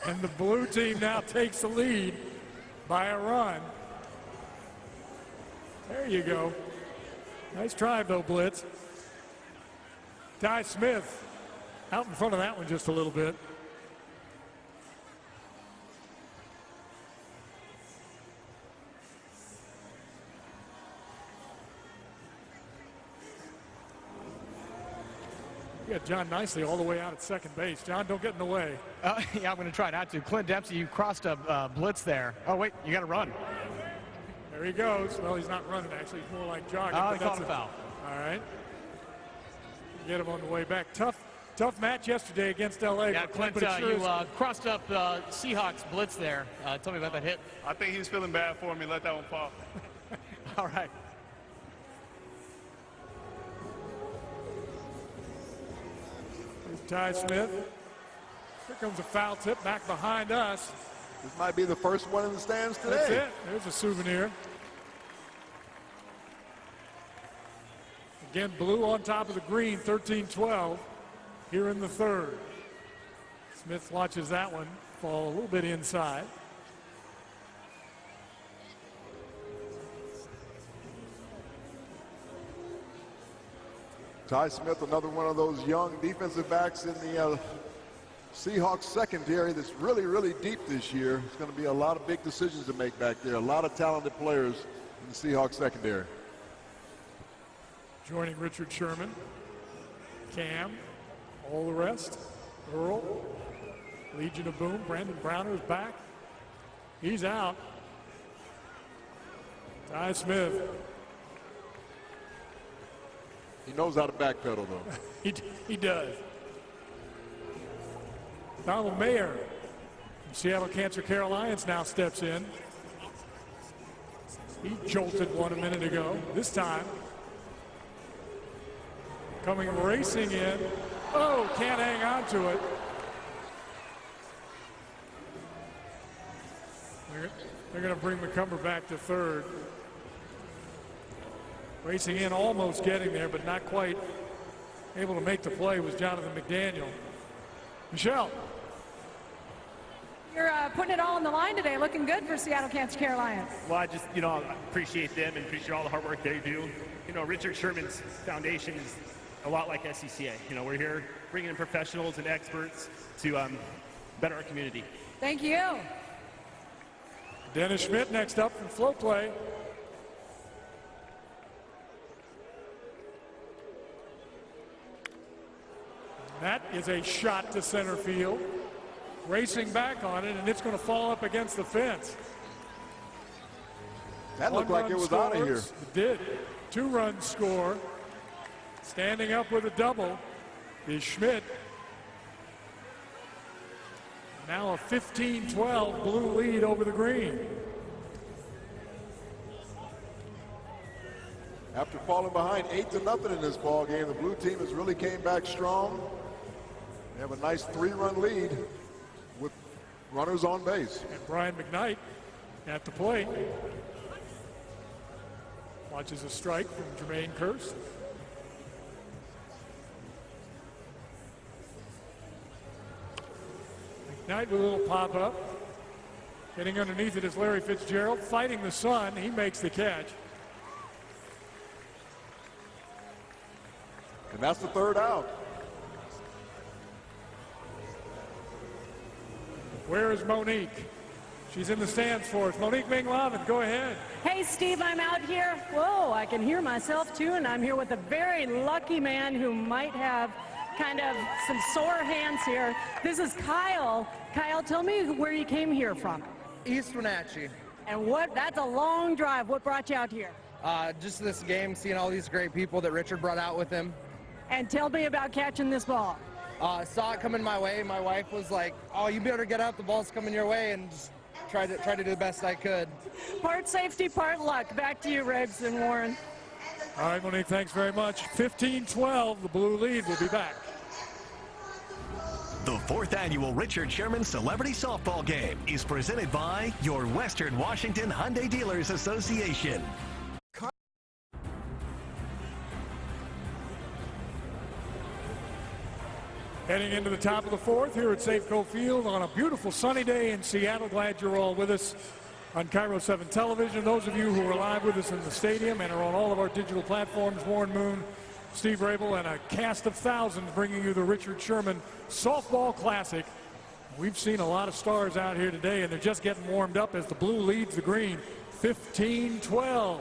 And the blue team now takes the lead by a run. There you go. Nice drive though, Blitz. Ty Smith out in front of that one just a little bit. We got John Nicely all the way out at second base. John, don't get in the way. Yeah, I'm going to try not to. Clint Dempsey, you crossed a blitz there. Oh, wait, you got to run. There he goes. Well, he's not running, actually. He's more like jogging. Oh, he called a foul. All right. Get him on the way back. Tough match yesterday against L.A. Yeah, Clint, you crossed up Seahawks blitz there. Tell me about that hit. I think he was feeling bad for me. Let that one fall. All right. Ty Smith. Here comes a foul tip back behind us. This might be the first one in the stands today. That's it. There's a souvenir. Again, blue on top of the green, 13-12 here in the third. Smith watches that one fall a little bit inside. Ty Smith, another one of those young defensive backs in the Seahawks secondary that's really, really deep this year. It's going to be a lot of big decisions to make back there. A lot of talented players in the Seahawks secondary. Joining Richard Sherman, Cam, all the rest. Earl, Legion of Boom, Brandon Browner is back. He's out. Ty Smith. He knows how to backpedal, though. he does. Donald Mayer from Seattle Cancer Care Alliance now steps in. He jolted one a minute ago. This time, coming racing in. Oh, can't hang on to it. They're going to bring McCumber back to third. Racing in, almost getting there, but not quite able to make the play was Jonathan McDaniel. Michelle. You're putting it all on the line today. Looking good for Seattle Cancer Care Alliance. Well, I just, appreciate them and appreciate all the hard work they do. Richard Sherman's foundation is a lot like SCCA. We're here bringing in professionals and experts to better our community. Thank you. Dennis Schmidt next up from flow play. That is a shot to center field. Racing back on it, and it's going to fall up against the fence. That looked like it was out of here. It did. 2-run score. Standing up with a double is Schmidt. Now a 15-12 blue lead over the green. After falling behind 8-0 in this ball game, the blue team has really came back strong. They have a nice 3-run lead with runners on base. And Brian McKnight at the plate. Watches a strike from Jermaine Kearse. McKnight with a little pop-up. Getting underneath it is Larry Fitzgerald. Fighting the sun. He makes the catch. And that's the 3rd out. Where is Monique? She's in the stands for us. Monique Ming-Lavin, go ahead. Hey, Steve, I'm out here. Whoa, I can hear myself, too, and I'm here with a very lucky man who might have kind of some sore hands here. This is Kyle. Kyle, tell me where you came here from. East Wenatchee. And that's a long drive. What brought you out here? Just this game, seeing all these great people that Richard brought out with him. And tell me about catching this ball. Saw it coming my way. My wife was like, "Oh, you better get up. The ball's coming your way," and just try to do the best I could. Part safety, part luck. Back to you, Riggs and Warren. All right, Monique, thanks very much. 15-12, the blue lead. We'll be back. The 4th annual Richard Sherman Celebrity Softball Game is presented by your Western Washington Hyundai Dealers Association. Heading into the top of the 4th here at Safeco Field on a beautiful sunny day in Seattle. Glad you're all with us on Cairo 7 Television. Those of you who are live with us in the stadium and are on all of our digital platforms, Warren Moon, Steve Rabel, and a cast of thousands bringing you the Richard Sherman Softball Classic. We've seen a lot of stars out here today, and they're just getting warmed up as the blue leads the green 15-12.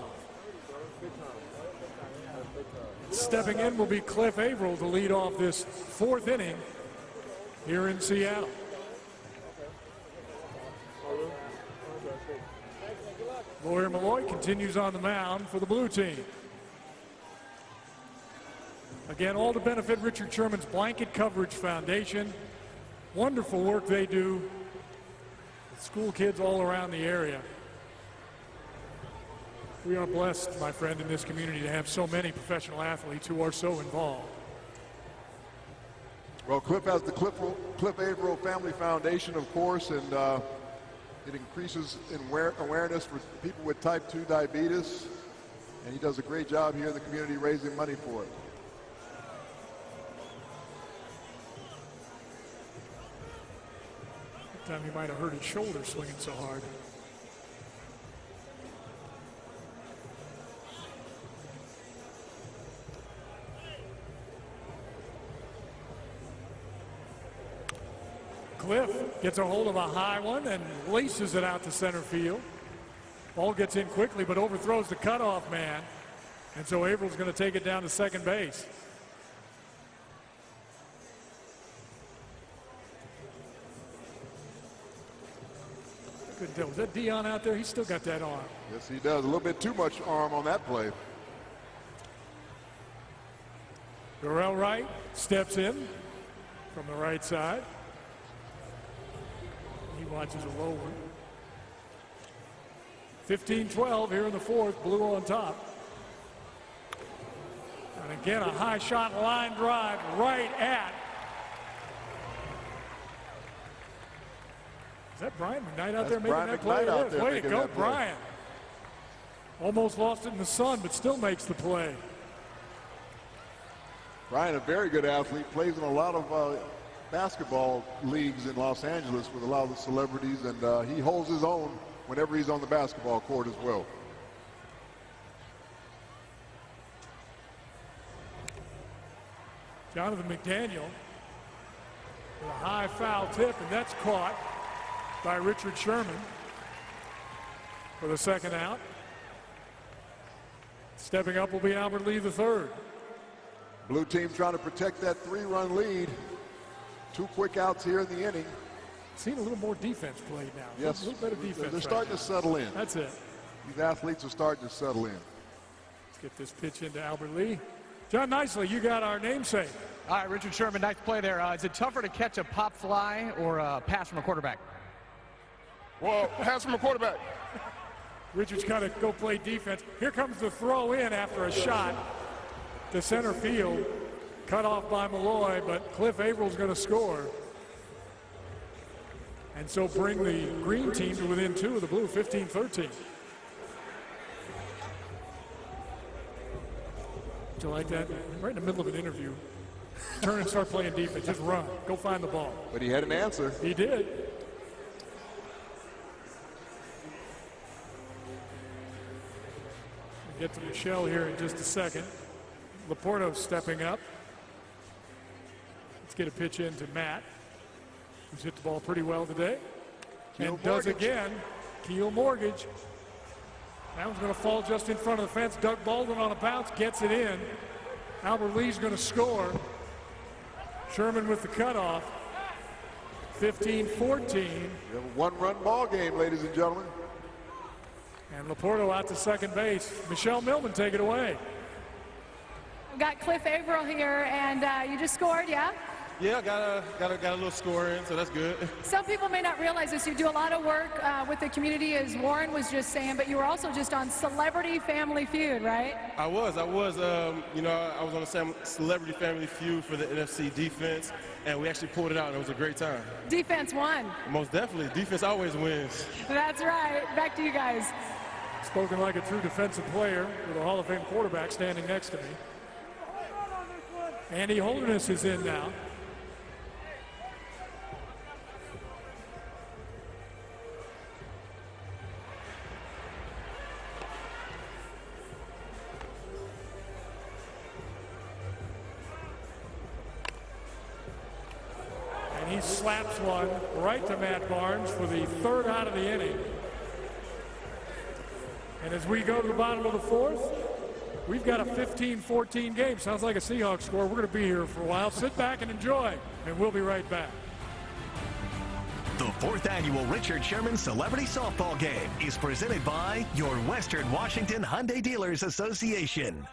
Stepping in will be Cliff Averill to lead off this 4th inning here in Seattle. Lawyer Malloy continues on the mound for the blue team. Again, all to benefit Richard Sherman's Blanket Coverage Foundation. Wonderful work they do with school kids all around the area. We are blessed, my friend, in this community to have so many professional athletes who are so involved. Well, Cliff has the Cliff Averill Family Foundation, of course, and it increases in awareness for people with type 2 diabetes, and he does a great job here in the community raising money for it. That time he might have hurt his shoulder swinging so hard. Cliff gets a hold of a high one and laces it out to center field. Ball gets in quickly but overthrows the cutoff man. And so Averill's going to take it down to second base. I couldn't tell. Was that Dion out there? He's still got that arm. Yes, he does. A little bit too much arm on that play. Darrell Wright steps in from the right side. He watches a low one. 15-12 here in the 4th, blue on top. And again, a high shot line drive right at. Is that Brian McKnight out there making that play? Way to go, Brian. Almost lost it in the sun, but still makes the play. Brian, a very good athlete, plays in a lot of basketball leagues in Los Angeles with a lot of the celebrities, and he holds his own whenever he's on the basketball court as well. Jonathan McDaniel A high foul tip, and that's caught by Richard Sherman for the second out. Stepping up will be Albert Lee III. Blue team trying to protect that 3-run lead. 2 quick outs here in the inning. Seen a little more defense played now. Yes, a little better defense. They're starting to settle in. That's it. These athletes are starting to settle in. Let's get this pitch into Albert Lee. John Nicely, you got our namesake. All right, Richard Sherman, nice play there. Is it tougher to catch a pop fly or a pass from a quarterback? Well, pass from a quarterback. Richard's got to go play defense. Here comes the throw in after a shot to center field. Cut off by Malloy, but Cliff Avrill's going to score. And so bring the green team to within 2 of the blue, 15-13. Did you like that? Right in the middle of an interview. Turn and start playing defense. Just run. Go find the ball. But he had an answer. He did. We'll get to Michelle here in just a second. Laporto stepping up. Let's get a pitch in to Matt, who's hit the ball pretty well today. And does again. Keel Mortgage. That one's going to fall just in front of the fence. Doug Baldwin on a bounce gets it in. Albert Lee's going to score. Sherman with the cutoff. 15-14. We have a 1-run ball game, ladies and gentlemen. And Laporto out to second base. Michelle Millman, take it away. We've got Cliff Averill here, and you just scored, yeah? Yeah, got a little score in, so that's good. Some people may not realize this. You do a lot of work with the community, as Warren was just saying, but you were also just on Celebrity Family Feud, right? I was, you know, I was on the Celebrity Family Feud for the NFC defense, and we actually pulled it out, and it was a great time. Defense won. Most definitely. Defense always wins. That's right. Back to you guys. Spoken like a true defensive player with a Hall of Fame quarterback standing next to me. Andy Holderness is in now. And he slaps one right to Matt Barnes for the 3rd out of the inning. And as we go to the bottom of the 4th, we've got a 15-14 game. Sounds like a Seahawks score. We're going to be here for a while. Sit back and enjoy, and we'll be right back. The 4th annual Richard Sherman Celebrity Softball Game is presented by your Western Washington Hyundai Dealers Association.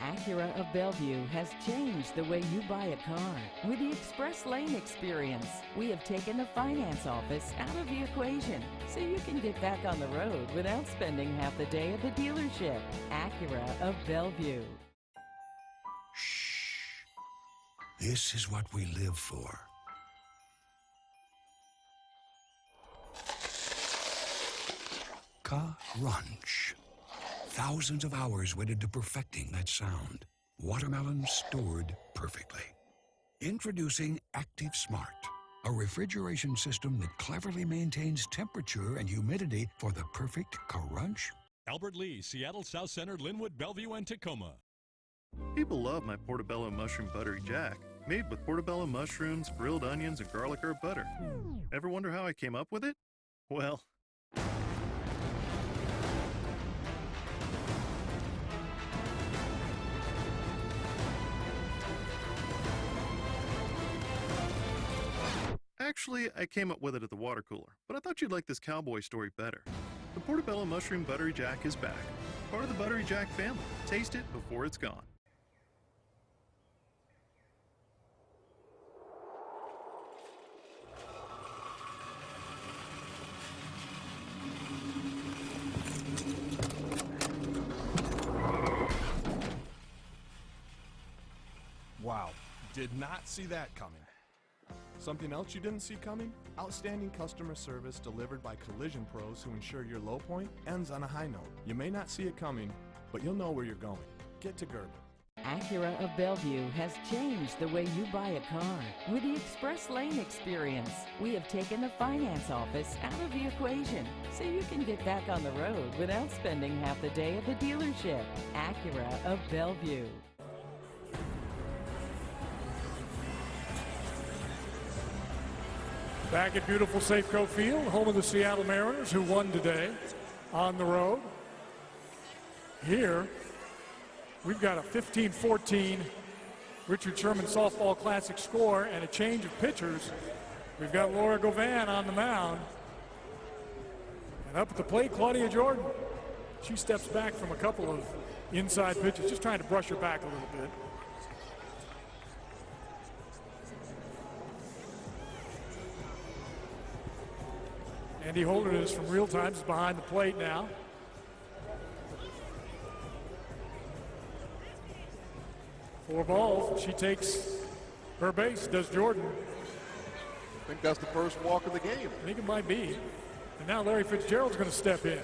Acura of Bellevue has changed the way you buy a car. With the Express Lane experience, we have taken the finance office out of the equation so you can get back on the road without spending half the day at the dealership. Acura of Bellevue. This is what we live for. Crunch. Thousands of hours went into perfecting that sound. Watermelon stored perfectly. Introducing Active Smart, a refrigeration system that cleverly maintains temperature and humidity for the perfect crunch. Albert Lee, Seattle South Center, Linwood, Bellevue, and Tacoma. People love my portobello mushroom buttery jack, made with portobello mushrooms, grilled onions, and garlic herb butter. Ever wonder how I came up with it? Well, actually, I came up with it at the water cooler, but I thought you'd like this cowboy story better. The Portobello Mushroom Buttery Jack is back. Part of the Buttery Jack family. Taste it before it's gone. Wow, did not see that coming. Something else you didn't see coming? Outstanding customer service delivered by collision pros who ensure your low point ends on a high note. You may not see it coming, but you'll know where you're going. Get to Gerber. Acura of Bellevue has changed the way you buy a car. With the Express Lane experience, we have taken the finance office out of the equation so you can get back on the road without spending half the day at the dealership. Acura of Bellevue. Back at beautiful Safeco Field, home of the Seattle Mariners, who won today on the road. Here, we've got a 15-14 Richard Sherman Softball Classic score and a change of pitchers. We've got Laura Govan on the mound. And up at the plate, Claudia Jordan. She steps back from a couple of inside pitches, just trying to brush her back a little bit. Andy Holderness from Real Times is behind the plate now. Four balls. She takes her base, does Jordan. I think that's the first walk of the game. I think it might be. And now Larry Fitzgerald's going to step in.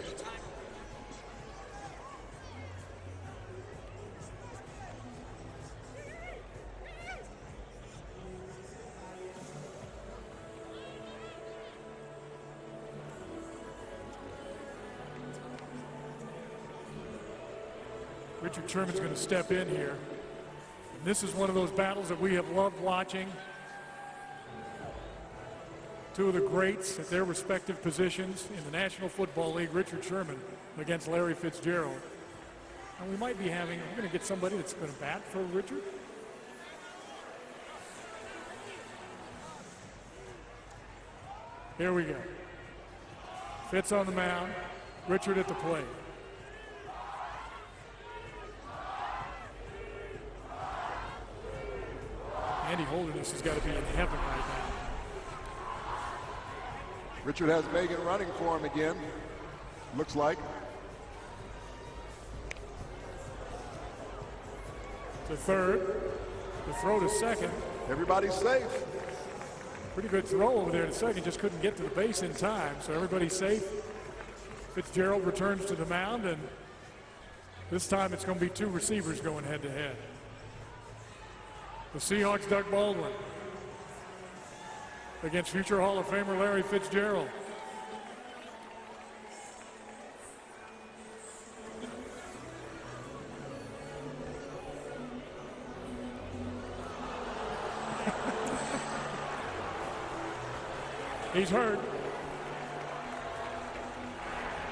Richard Sherman's going to step in here. And this is one of those battles that we have loved watching. Two of the greats at their respective positions in the National Football League, Richard Sherman against Larry Fitzgerald. And we might be we're going to get somebody that's going to bat for Richard. Here we go. Fitz on the mound, Richard at the plate. Andy Holderness has got to be in heaven right now. Richard has Megan running for him again, looks like. To third, the throw to second. Everybody's safe. Pretty good throw over there to second, just couldn't get to the base in time, so everybody's safe. Fitzgerald returns to the mound, and this time it's going to be two receivers going head to head. The Seahawks, Doug Baldwin against future Hall of Famer Larry Fitzgerald. He's hurt.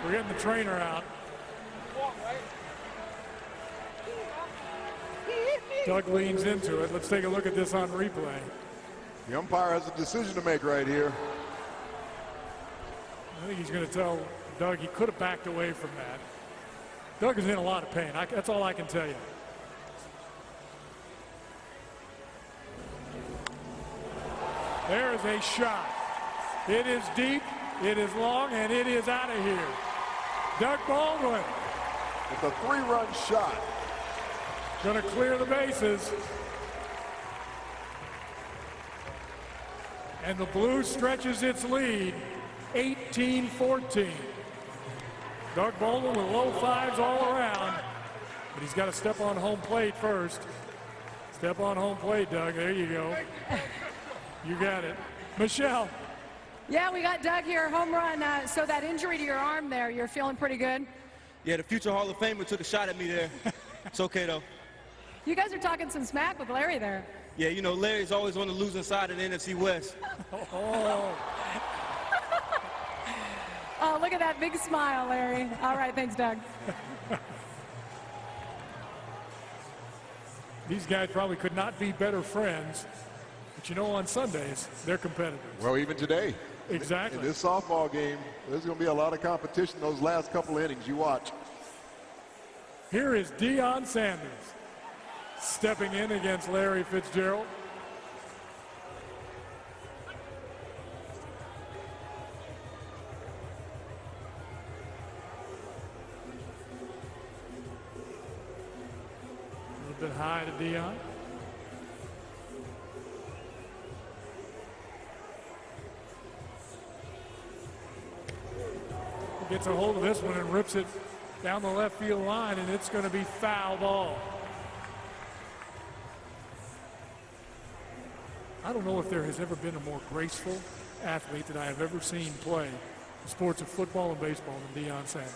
We're getting the trainer out. Doug leans into it. Let's take a look at this on replay. The umpire has a decision to make right here. I think he's going to tell Doug he could have backed away from that. Doug is in a lot of pain. That's all I can tell you. There is a shot. It is deep, it is long, and it is out of here. Doug Baldwin. It's a three-run shot. Going to clear the bases. And the blue stretches its lead, 18-14. Doug Baldwin with low fives all around. But he's got to step on home plate first. Step on home plate, Doug. There you go. You got it. Michelle. Yeah, we got Doug here, home run. So that injury to your arm there, you're feeling pretty good? Yeah, the future Hall of Famer took a shot at me there. It's okay, though. You guys are talking some smack with Larry there. Yeah, you know, Larry's always on the losing side of the NFC West. Oh. Oh, look at that big smile, Larry. All right, thanks, Doug. These guys probably could not be better friends. But you know, on Sundays, they're competitors. Well, even today. Exactly. In this softball game, there's going to be a lot of competition those last couple innings. You watch. Here is Deion Sanders stepping in against Larry Fitzgerald. A little bit high to Deion. He gets a hold of this one and rips it down the left field line, and it's going to be foul ball. I don't know if there has ever been a more graceful athlete that I have ever seen play the sports of football and baseball than Deion Sanders.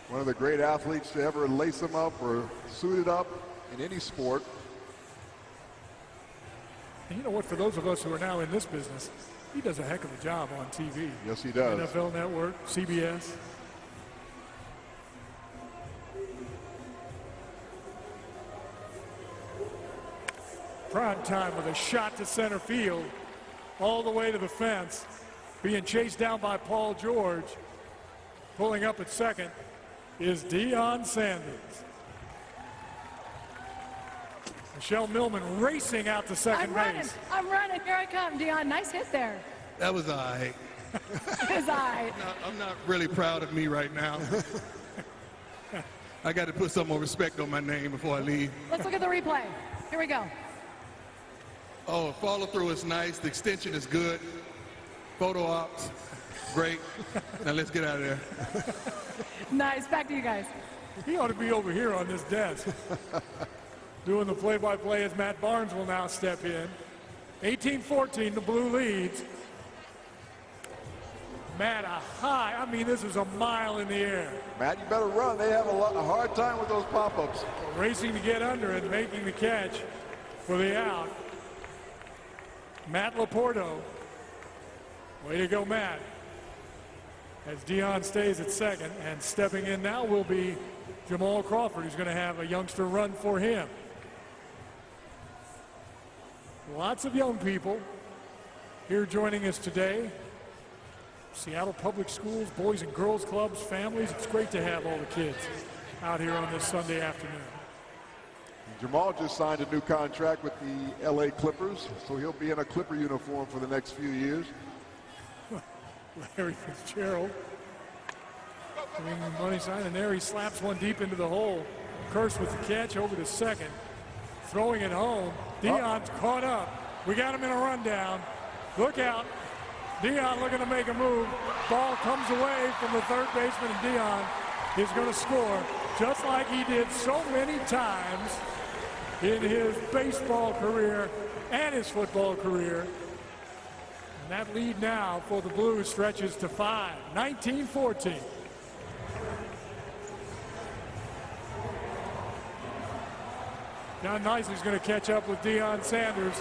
One of the great athletes to ever lace them up or suit it up in any sport. And you know what, for those of us who are now in this business, He does a heck of a job on TV. Yes, he does. NFL Network, CBS. Prime time with a shot to center field, all the way to the fence, being chased down by Paul George. Pulling up at second is Deion Sanders. Michelle Millman racing out to second base. I'm running. Here I come, Deion. Nice hit there. That was all right. His eye. I'm not really proud of me right now. I got to put some more respect on my name before I leave. Let's look at the replay. Here we go. Oh, follow through is nice. The extension is good. Photo ops, great. Now let's get out of there. Nice. Back to you guys. He ought to be over here on this desk. Doing the play-by-play as Matt Barnes will now step in. 18-14, the Blue leads. Matt, a high. I mean, this is a mile in the air. Matt, you better run. They have a hard time with those pop-ups. Racing to get under it, making the catch for the out. Matt Laporto. Way to go, Matt. As Deion stays at second, and stepping in now will be Jamal Crawford, who's going to have a youngster run for him. Lots of young people here joining us today. Seattle Public Schools, Boys and Girls Clubs, families. It's great to have all the kids out here on this Sunday afternoon. Jamal just signed a new contract with the LA Clippers, so he'll be in a Clipper uniform for the next few years. Larry Fitzgerald getting the money sign, and there he slaps one deep into the hole. Curse with the catch over to second. Throwing it home. Deion's caught up. We got him in a rundown. Look out. Deion looking to make a move. Ball comes away from the third baseman, and Deion is going to score just like he did so many times in his baseball career and his football career. And that lead now for the Blues stretches to 5, 19-14. John Nicely's going to catch up with Deion Sanders.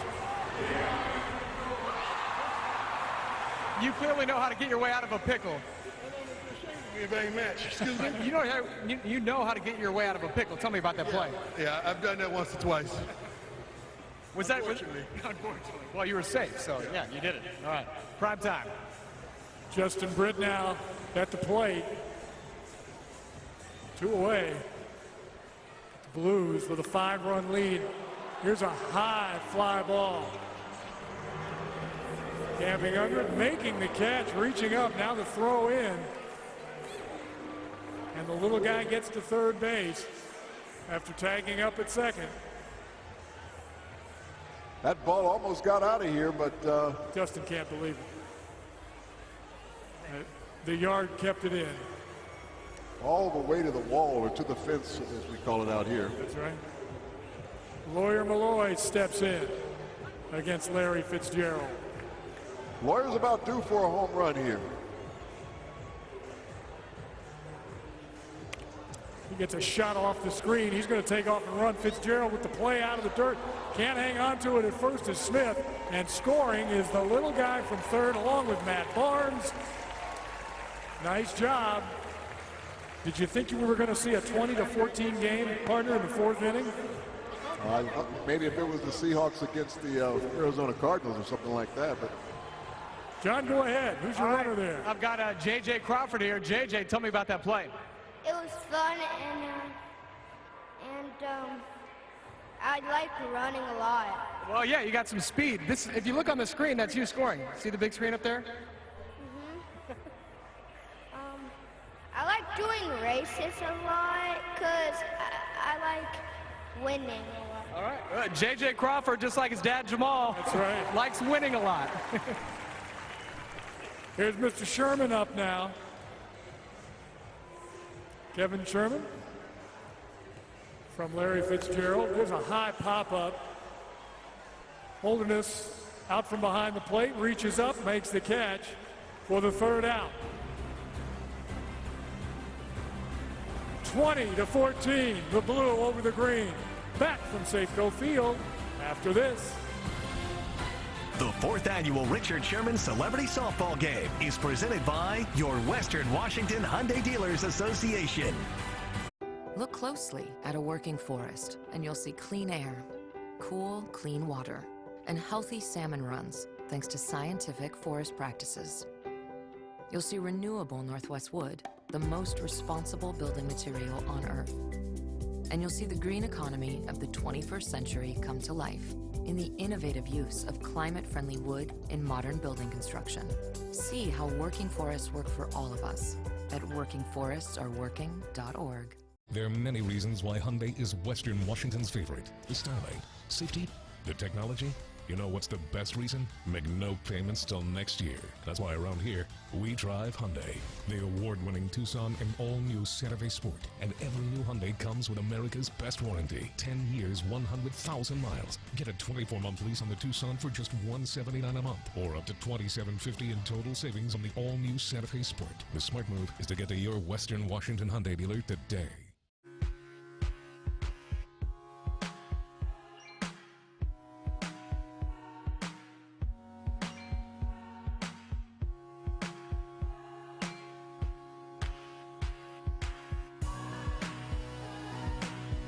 You clearly know how to get your way out of a pickle. Excuse me? You know how to get your way out of a pickle. Tell me about that play. Yeah, I've done that once or twice. Was that unfortunately? Well, you were safe, so yeah, you did it. All right, prime time. Justin Britt now at the plate. 2 away. The Blues with a 5-run lead. Here's a high fly ball. Camping under it, making the catch, reaching up, now the throw in. And the little guy gets to third base after tagging up at second. That ball almost got out of here, but Justin can't believe it. The yard kept it in. All the way to the wall, or to the fence, as we call it out here. That's right. Lawyer Malloy steps in against Larry Fitzgerald. Lawyer's about due for a home run here. He gets a shot off the screen. He's going to take off and run. Fitzgerald with the play out of the dirt. Can't hang on to it at first is Smith. And scoring is the little guy from third along with Matt Barnes. Nice job. Did you think you were going to see a 20-14 game, partner, in the 4th inning? Maybe if it was the Seahawks against the Arizona Cardinals or something like that. But John, go ahead. Who's your runner there? I've got J.J. Crawford here. J.J., tell me about that play. It was fun, and I like running a lot. Well, yeah, you got some speed. If you look on the screen, that's you scoring. See the big screen up there? I like doing races a lot because I like winning a lot. All right. J.J. Crawford, just like his dad Jamal. That's right. Likes winning a lot. Here's Mr. Sherman up now. Kevin Sherman from Larry Fitzgerald. There's a high pop-up. Holderness out from behind the plate, reaches up, makes the catch for the 3rd out. 20-14, the Blue over the green. Back from Safeco Field after this. The 4th annual Richard Sherman Celebrity Softball Game is presented by your Western Washington Hyundai Dealers Association. Look closely at a working forest, and you'll see clean air, cool, clean water, and healthy salmon runs thanks to scientific forest practices. You'll see renewable Northwest wood, the most responsible building material on Earth. And you'll see the green economy of the 21st century come to life in the innovative use of climate-friendly wood in modern building construction. See how working forests work for all of us at workingforests.org. There are many reasons why Hyundai is Western Washington's favorite. The styling, safety, the technology. You know what's the best reason? Make no payments till next year. That's why around here, we drive Hyundai. The award-winning Tucson and all-new Santa Fe Sport. And every new Hyundai comes with America's best warranty. 10 years, 100,000 miles. Get a 24-month lease on the Tucson for just $179 a month. Or up to $2,750 in total savings on the all-new Santa Fe Sport. The smart move is to get to your Western Washington Hyundai dealer today.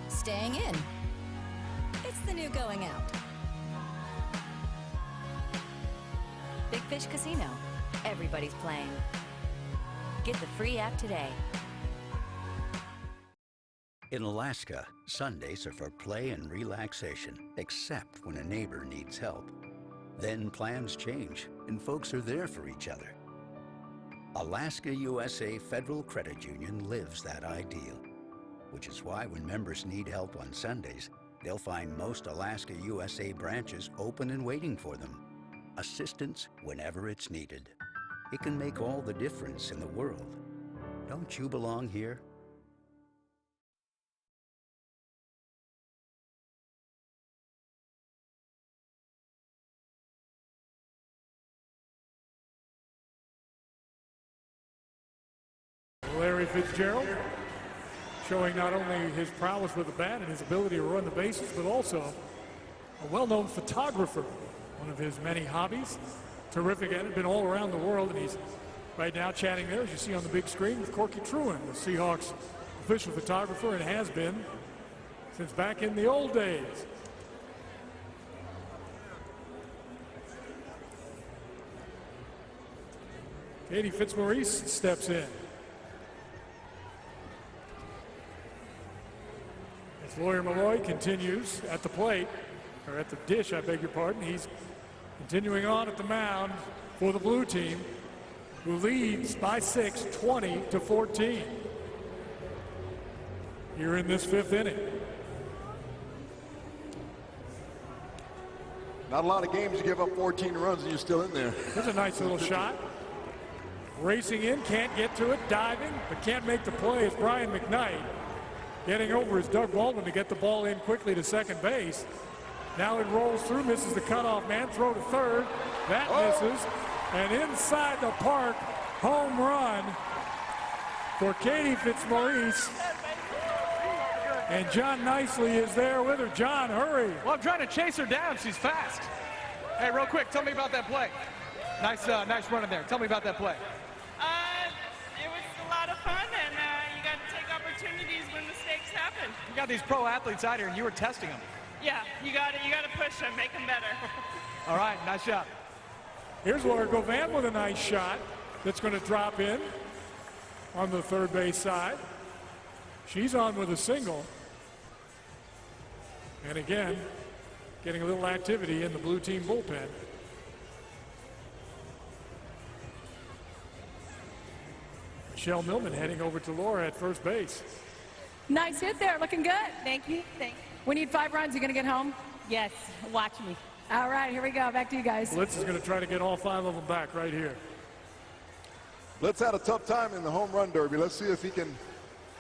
Staying in. It's the new going out. Big Fish Casino. Everybody's playing. Get the free app today. In Alaska, Sundays are for play and relaxation, except when a neighbor needs help. Then plans change, and folks are there for each other. Alaska USA Federal Credit Union lives that ideal, which is why when members need help on Sundays, they'll find most Alaska USA branches open and waiting for them. Assistance whenever it's needed. It can make all the difference in the world. Don't you belong here? Larry Fitzgerald, showing not only his prowess with the bat and his ability to run the bases, but also a well-known photographer, one of his many hobbies. Terrific at it, been all around the world, and he's right now chatting there, as you see on the big screen, with Corky Truan, the Seahawks official photographer, and has been since back in the old days. Katie Fitzmaurice steps in. Lawyer Malloy continues at the plate, or at the dish, I beg your pardon. He's continuing on at the mound for the blue team, who leads by 6, 20-14. Here in this 5th inning. Not a lot of games you give up 14 runs and you're still in there. There's a nice little shot. Racing in, can't get to it, diving, but can't make the play is Brian McKnight. Getting over is Doug Baldwin to get the ball in quickly to second base. Now it rolls through, misses the cutoff man, throw to third. That misses. And inside the park, home run for Katie Fitzmaurice. And John Nicely is there with her. John, hurry. Well, I'm trying to chase her down. She's fast. Hey, real quick, tell me about that play. Nice run in there. Tell me about that play. It was a lot of fun, and you got to take opportunities when mistakes happen. You got these pro athletes out here, and you were testing them. Yeah, you got to push them, make them better. All right, nice shot. Here's Laura Govan with a nice shot that's going to drop in on the third base side. She's on with a single. And again, getting a little activity in the blue team bullpen. Michelle Millman heading over to Laura at first base. Nice hit there, looking good. Thank you. We need 5 runs. You gonna get home? Yes, watch me. All right, here we go. Back to you guys. Blitz is gonna try to get all 5 of them back right here. Blitz had a tough time in the home run derby. Let's see if he can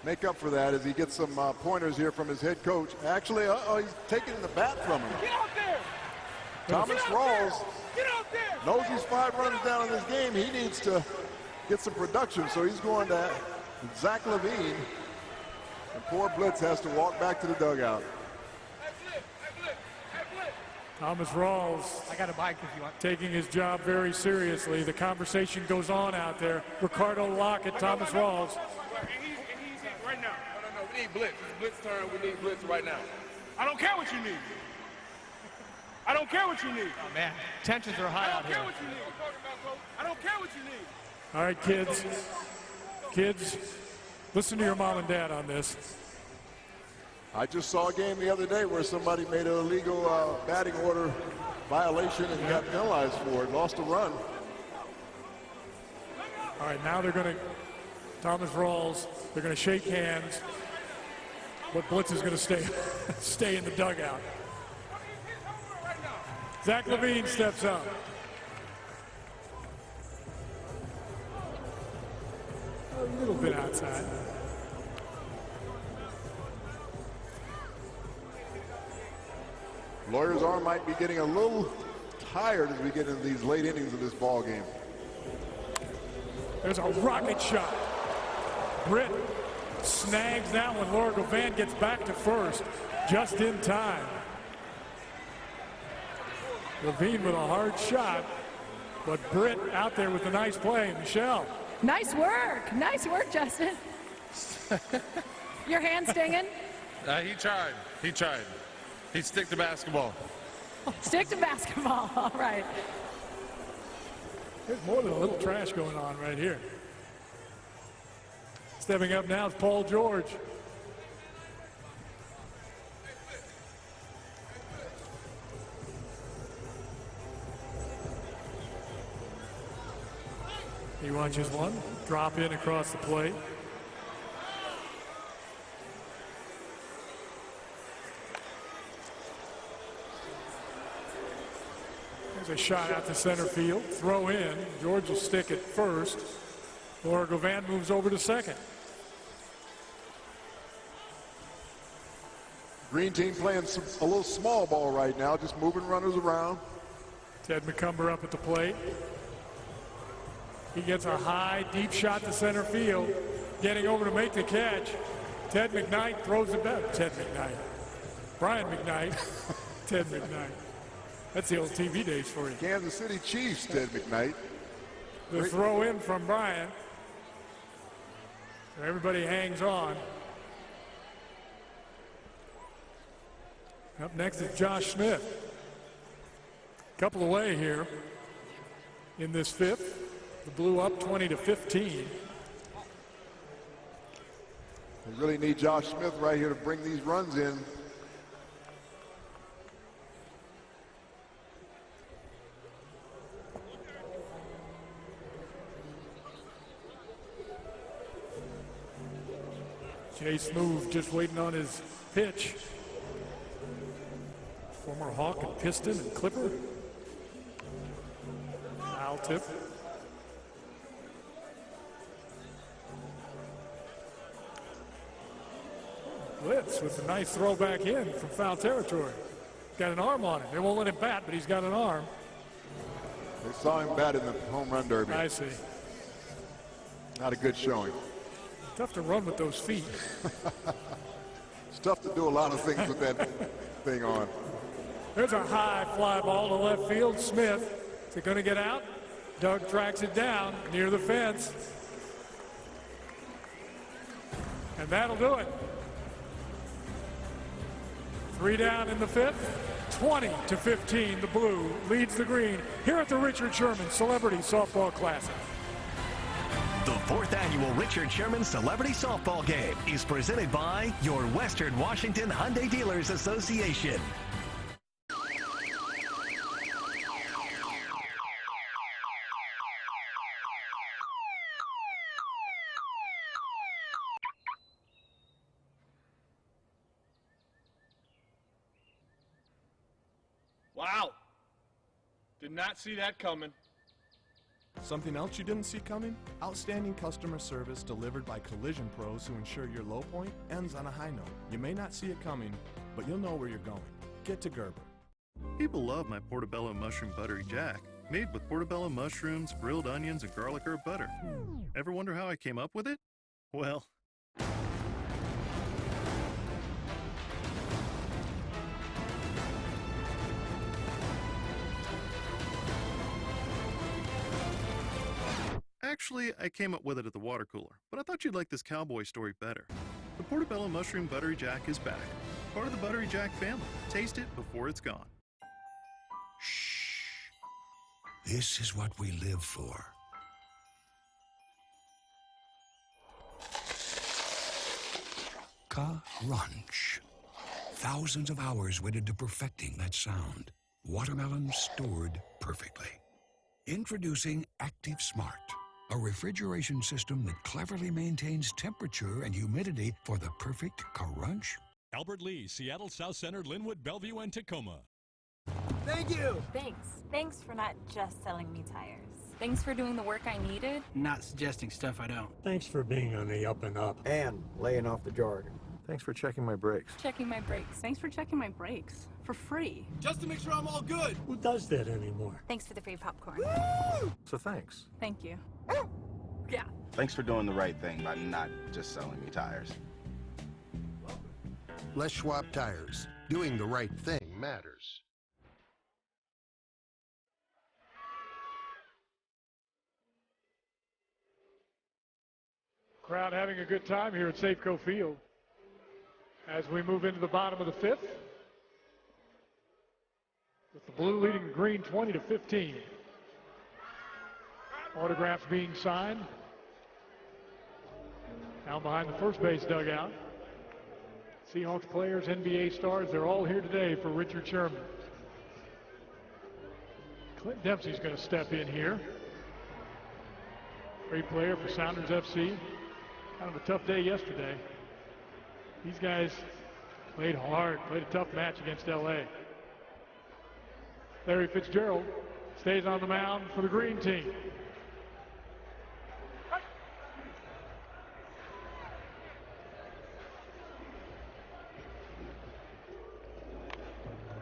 make up for that as he gets some pointers here from his head coach. Actually, he's taking the bat from him. Get out there! Thomas Rawls knows he's 5 runs down in this game. He needs to get some production, so he's going to Zach Levine. And poor Blitz has to walk back to the dugout. Thomas Rawls. I got a bike if you want. Taking his job very seriously. The conversation goes on out there. Ricardo Lockett, Thomas Rawls. Right now. No. We need blitz. It's blitz turn. We need blitz right now. I don't care what you need. I don't care what you need. Oh, man. Tensions are high out here. I don't care what you need. I don't care what you need. All right, kids. Kids, listen to your mom and dad on this. I just saw a game the other day where somebody made an illegal batting order violation and got penalized for it, lost a run. All right, now they're going to, Thomas Rawls, they're going to shake hands, but Blitz is going to stay in the dugout. Zach Levine steps up. A little bit outside. Lawyer's arm might be getting a little tired as we get into these late innings of this ball game. There's a rocket shot. Britt snags that one. Laura Govan gets back to first just in time. Levine with a hard shot, but Britt out there with a nice play. Michelle. Nice work. Nice work, Justin. Your hand stinging? He tried. He tried. He stick to basketball. Stick to basketball. All right. There's more than a little trash going on right here. Stepping up now is Paul George. He watches one drop in across the plate. There's a shot out to center field. Throw in. George will stick at first. Laura Govan moves over to second. Green team playing a little small ball right now, just moving runners around. Ted McCumber up at the plate. He gets a high, deep shot to center field. Getting over to make the catch. Ted McKnight throws it back. Ted McKnight. Brian McKnight. Ted McKnight. That's the old TV days for you. Kansas City Chiefs, Ted McKnight. The throw in from Brian. Everybody hangs on. Up next is Josh Smith. Couple away here in this fifth. The Blue up 20-15. We really need Josh Smith right here to bring these runs in. Chase Move just waiting on his pitch. Former Hawk and Piston and Clipper. Foul tip. Blitz with a nice throw back in from foul territory. Got an arm on it. They won't let him bat, but he's got an arm. They saw him bat in the home run derby. I see. Not a good showing. Tough to run with those feet. It's tough to do a lot of things with that thing on. There's a high fly ball to left field. Smith, is it going to get out? Doug tracks it down near the fence. And that'll do it. 3 down in the fifth. 20-15, the Blue leads the Green here at the Richard Sherman Celebrity Softball Classic. The 4th annual Richard Sherman Celebrity Softball Game is presented by your Western Washington Hyundai Dealers Association. Wow. Did not see that coming. Something else you didn't see coming? Outstanding customer service delivered by collision pros who ensure your low point ends on a high note. You may not see it coming, but you'll know where you're going. Get to Gerber. People love my portobello mushroom buttery jack, made with portobello mushrooms, grilled onions, and garlic herb butter. Ever wonder how I came up with it? Well, Actually, I came up with it at the water cooler, but I thought you'd like this cowboy story better. The Portobello Mushroom Buttery Jack is back. Part of the Buttery Jack family. Taste it before it's gone. This is what we live for. Crunch. Thousands of hours went into perfecting that sound. Watermelon stored perfectly. Introducing Active Smart, a refrigeration system that cleverly maintains temperature and humidity for the perfect crunch. Albert Lee, Seattle South Center, Linwood, Bellevue, and Tacoma. Thank you. Thanks. Thanks for not just selling me tires. Thanks for doing the work I needed. Not suggesting stuff I don't. Thanks for being on the up and up. And laying off the jargon. Thanks for checking my brakes. Checking my brakes. Thanks for checking my brakes. For free. Just to make sure I'm all good. Who does that anymore? Thanks for the free popcorn. So thanks. Thank you. Yeah. Thanks for doing the right thing by not just selling me tires. Les Schwab Tires. Doing the right thing matters. Crowd having a good time here at Safeco Field as we move into the bottom of the fifth, with the blue leading the green 20-15. Autographs being signed down behind the first base dugout. Seahawks players, NBA stars, they're all here today for Richard Sherman. Clint Dempsey's going to step in here. Great player for Sounders FC. Kind of a tough day yesterday. These guys played hard, played a tough match against LA. Larry Fitzgerald stays on the mound for the green team.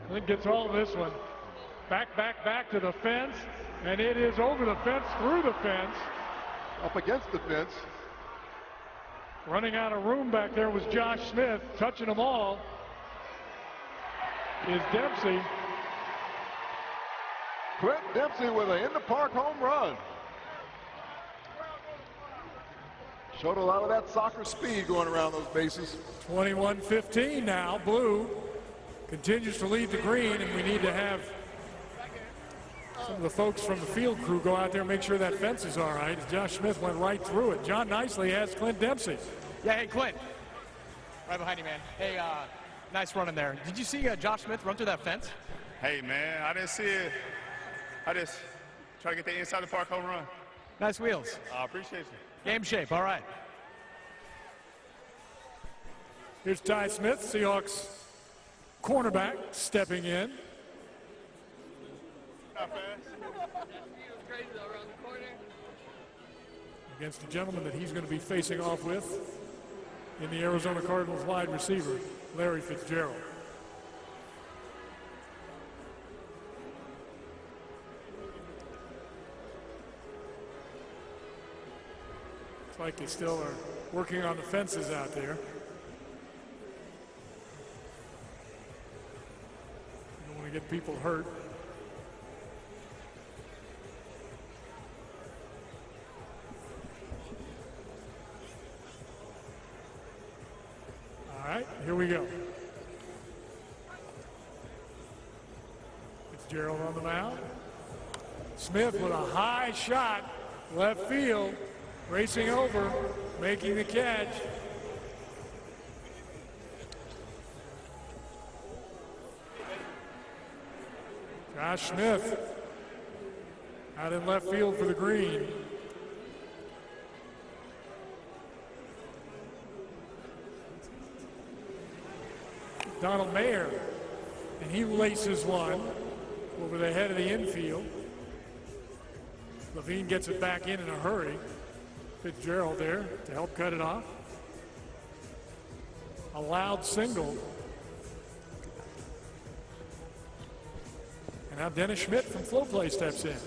Clint gets all of this one. Back to the fence, and it is over the fence, through the fence. Up against the fence. Running out of room back there was Josh Smith. Touching them all is Dempsey. Clint Dempsey with an in-the-park home run. Showed a lot of that soccer speed going around those bases. 21-15 now. Blue continues to lead the green, and we need to have some of the folks from the field crew go out there and make sure that fence is all right. Josh Smith went right through it. John Nicely has Clint Dempsey. Yeah, hey, Clint. Right behind you, man. Hey, nice run in there. Did you see Josh Smith run through that fence? Hey, man, I didn't see it. I just try to get the inside the park home run. Nice wheels. I appreciate you. Game shape, all right. Here's Ty Smith, Seahawks cornerback, stepping in. Not fast. Against a gentleman that he's going to be facing off with in the Arizona Cardinals wide receiver, Larry Fitzgerald. It's like they still are working on the fences out there. Don't want to get people hurt. All right, here we go. Fitzgerald on the mound. Smith with a high shot, left field, racing over, making the catch. Josh Smith out in left field for the green. Donald Mayer, and he laces one over the head of the infield. Levine gets it back in a hurry. Fitzgerald there to help cut it off. A loud single. And now Dennis Schmidt from Flow Play steps in.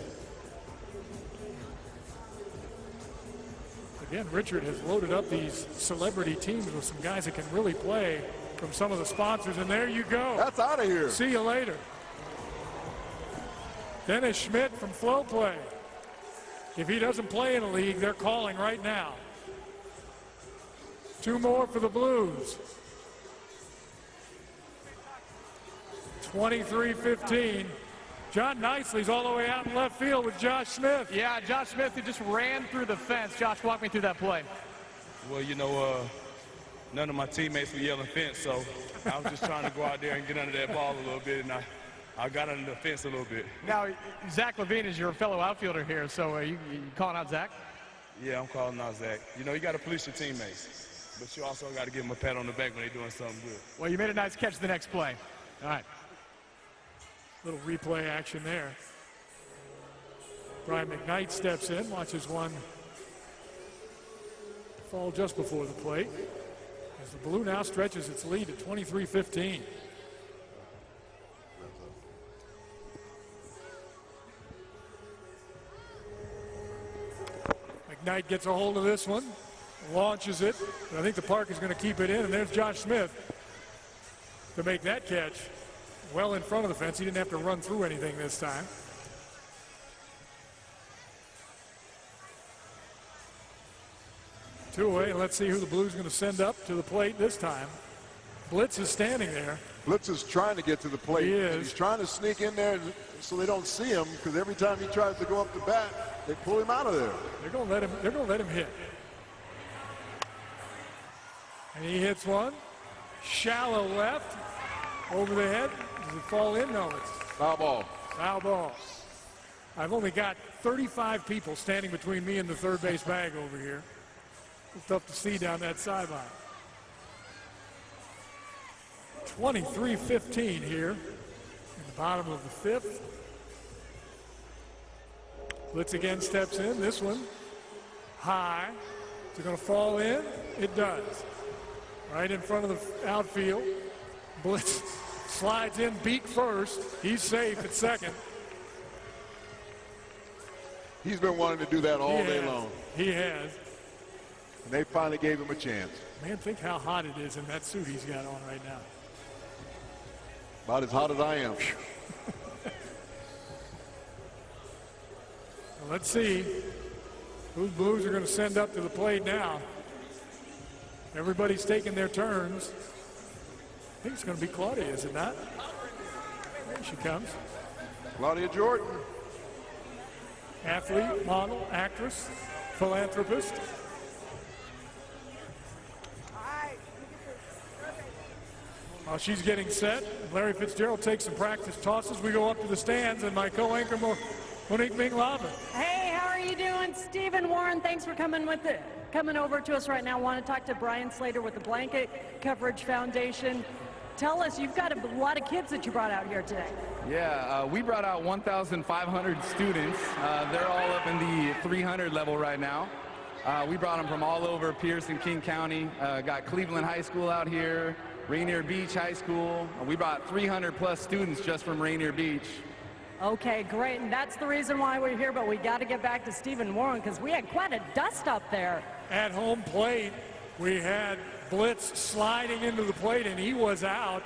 Again, Richard has loaded up these celebrity teams with some guys that can really play from some of the sponsors, and there you go. That's out of here. See you later. Dennis Schmidt from Flow Play. If he doesn't play in a league, they're calling right now. 2 more for the Blues. 23-15. John Nicely's all the way out in left field with Josh Smith. Yeah, Josh Smith, who just ran through the fence. Josh, walk me through that play. Well, you know, none of my teammates were yelling fence, so I was just trying to go out there and get under that ball a little bit, and I got under the fence a little bit. Now, Zach Levine is your fellow outfielder here, so you calling out Zach? Yeah, I'm calling out Zach. You know, you got to police your teammates, but you also got to give them a pat on the back when they're doing something good. Well, you made a nice catch the next play. All right. Little replay action there. Brian McKnight steps in, watches one fall just before the plate, as the Blue now stretches its lead at 23-15. McKnight gets a hold of this one, launches it, but I think the park is going to keep it in, and there's Josh Smith to make that catch. Well in front of the fence. He didn't have to run through anything this time. Two away, and let's see who the Blues are going to send up to the plate this time. Blitz is standing there. Blitz is trying to get to the plate. He is. And he's trying to sneak in there so they don't see him, because every time he tries to go up the bat, they pull him out of there. They're going to let him hit. And he hits one. Shallow left. Over the head. Does it fall in? No, it's foul ball. Foul ball. I've only got 35 people standing between me and the third base bag over here. It's tough to see down that sideline. 23-15 here in the bottom of the fifth. Blitz again steps in. This one high. Is it going to fall in? It does. Right in front of the outfield. Blitz slides in, beat first. He's safe at second. He's been wanting to do that all day long. He has. And they finally gave him a chance. Man, think how hot it is in that suit he's got on right now. About as hot as I am. Well, let's see who the Blues are going to send up to the plate now. Everybody's taking their turns. I think it's going to be Claudia, is it not? There she comes. Claudia Jordan. Athlete, model, actress, philanthropist. While she's getting set, Larry Fitzgerald takes some practice tosses. We go up to the stands, and my co-anchor, Monique Ming-Lava. Hey, how are you doing? Stephen Warren, thanks for coming over to us right now. Want to talk to Brian Slater with the Blanket Coverage Foundation. Tell us, you've got a lot of kids that you brought out here today. Yeah, we brought out 1,500 students. They're all up in the 300 level right now. We brought them from all over Pierce and King County. Got Cleveland High School out here, Rainier Beach High School. We brought 300 plus students just from Rainier Beach. Okay, great, and that's the reason why we're here, but we got to get back to Stephen Warren because we had quite a dust up there. At home plate, we had Blitz sliding into the plate, and he was out,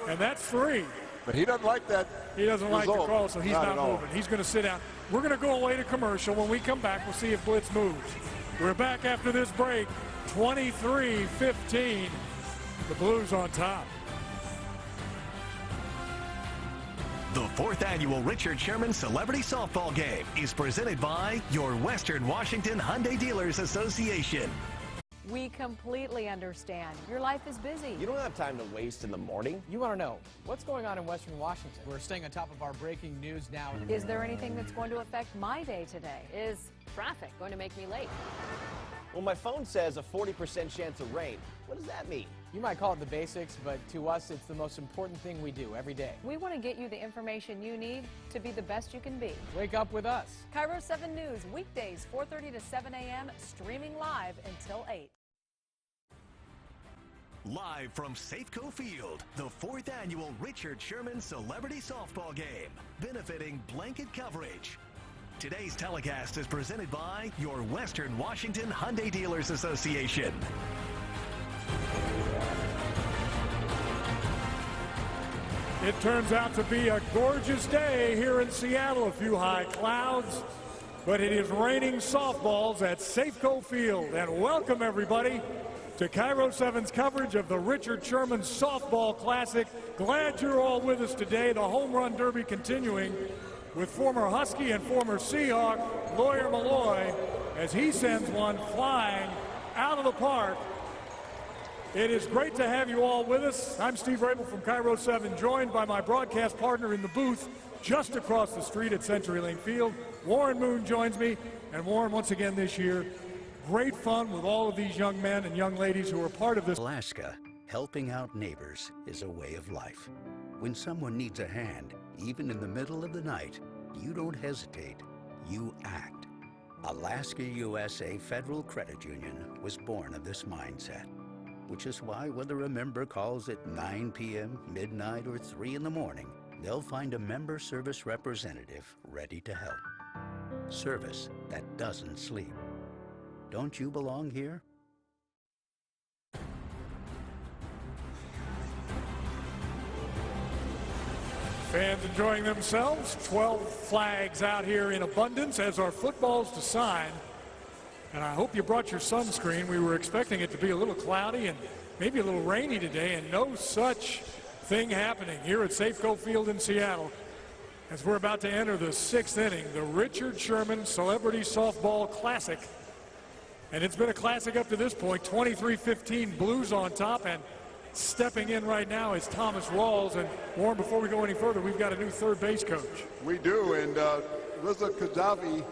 and that's 3. But he doesn't like that. He doesn't like the call, so he's not moving. all. He's going to sit down. We're going to go away to commercial. When we come back, we'll see if Blitz moves. We're back after this break, 23-15. The Blues on top. The 4th annual Richard Sherman Celebrity Softball Game is presented by your Western Washington Hyundai Dealers Association. We completely understand. Your life is busy. You don't have time to waste in the morning. You want to know what's going on in Western Washington. We're staying on top of our breaking news now. Is there anything that's going to affect my day today? Is traffic going to make me late? Well, my phone says a 40% chance of rain. What does that mean? You might call it the basics, but to us, it's the most important thing we do every day. We want to get you the information you need to be the best you can be. Wake up with us. Cairo 7 News, weekdays, 4:30 to 7 a.m., streaming live until 8. Live from Safeco Field, the 4th annual Richard Sherman Celebrity Softball Game, benefiting Blanket Coverage. Today's telecast is presented by your Western Washington Hyundai Dealers Association. It turns out to be a gorgeous day here in Seattle. A few high clouds, but it is raining softballs at Safeco Field. And welcome, everybody, to Cairo 7's coverage of the Richard Sherman Softball Classic. Glad you're all with us today. The Home Run Derby continuing with former Husky and former Seahawk, Lawyer Malloy, as he sends one flying out of the park. It is great to have you all with us. I'm Steve Rabel from Cairo 7, joined by my broadcast partner in the booth just across the street at CenturyLink Field. Warren Moon joins me. And Warren, once again this year, great fun with all of these young men and young ladies who are part of this. Alaska, helping out neighbors is a way of life. When someone needs a hand, even in the middle of the night, you don't hesitate, you act. Alaska USA Federal Credit Union was born of this mindset, which is why whether a member calls at 9 p.m., midnight, or 3 in the morning, they'll find a member service representative ready to help. Service that doesn't sleep. Don't you belong here? Fans enjoying themselves. 12 flags out here in abundance as our footballs to sign. And I hope you brought your sunscreen. We were expecting it to be a little cloudy and maybe a little rainy today, and no such thing happening here at Safeco Field in Seattle as we're about to enter the 6th inning, the Richard Sherman Celebrity Softball Classic. And it's been a classic up to this point. 23-15 Blues on top, and stepping in right now is Thomas Rawls. And Warren, before we go any further, we've got a new third base coach. We do, and Riza Kajavi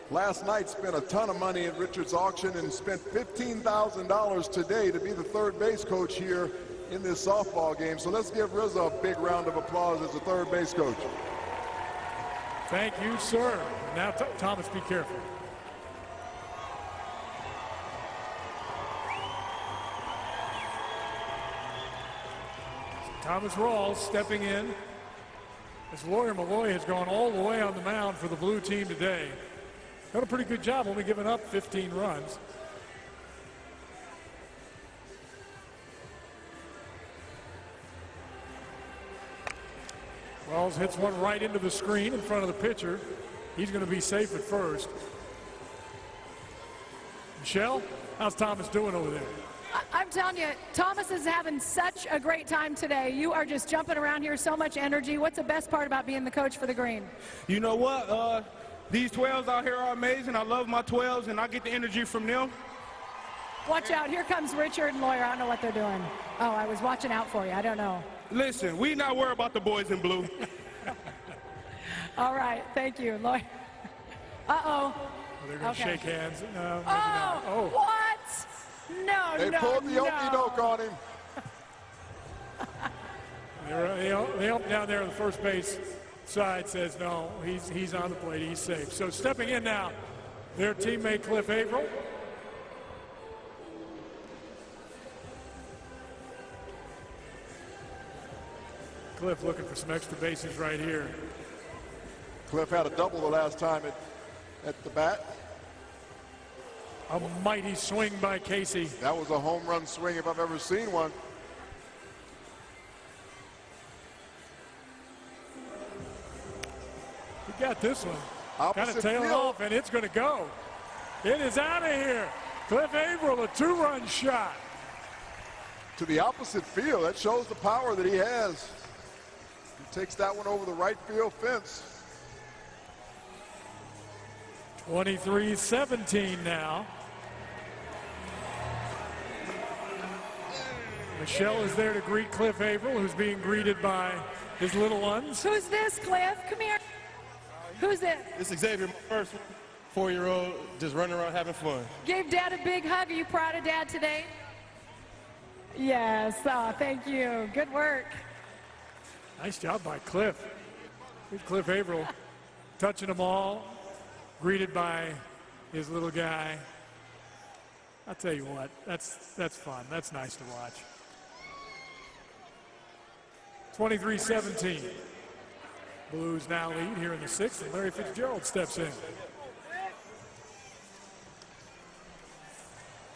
last night spent a ton of money at Richard's auction and spent $15,000 today to be the third base coach here in this softball game. So let's give Riza a big round of applause as the third base coach. Thank you, sir. Now, Thomas, be careful. Thomas Rawls stepping in as Lawyer Malloy has gone all the way on the mound for the blue team today. Done a pretty good job, only giving up 15 runs. Rawls hits one right into the screen in front of the pitcher. He's going to be safe at first. Michelle, how's Thomas doing over there? I'm telling you, Thomas is having such a great time today. You are just jumping around here, so much energy. What's the best part about being the coach for the Green? You know what? These 12s out here are amazing. I love my 12s, and I get the energy from them. Watch out. Here comes Richard and Lawyer. I don't know what they're doing. Oh, I was watching out for you. I don't know. Listen, we not worried about the boys in blue. All right. Thank you, Lawyer. Uh-oh. They're going to shake hands. No, maybe oh, not. Oh, what? No, they pulled the okey-doke on him. The ump down there on the first base side says no, he's on the plate, he's safe. So stepping in now, their teammate Cliff Averill. Cliff looking for some extra bases right here. Cliff had a double the last time at the bat. A mighty swing by Casey. That was a home run swing if I've ever seen one. He got this one. Opposite kind of tailing field. off, and it's going to go. It is out of here. Cliff Averill, a 2-run shot. To the opposite field. That shows the power that he has. He takes that one over the right field fence. 23-17 now. Michelle is there to greet Cliff Averill, who's being greeted by his little ones. Who's this, Cliff? Come here. Who's it? This is Xavier, my first 4-year-old, just running around having fun. Gave Dad a big hug. Are you proud of Dad today? Yes. Oh, thank you. Good work. Nice job by Cliff. Good Cliff Averill touching them all, greeted by his little guy. I'll tell you what, that's fun. That's nice to watch. 23-17. Blues now lead here in the 6th, and Larry Fitzgerald steps in.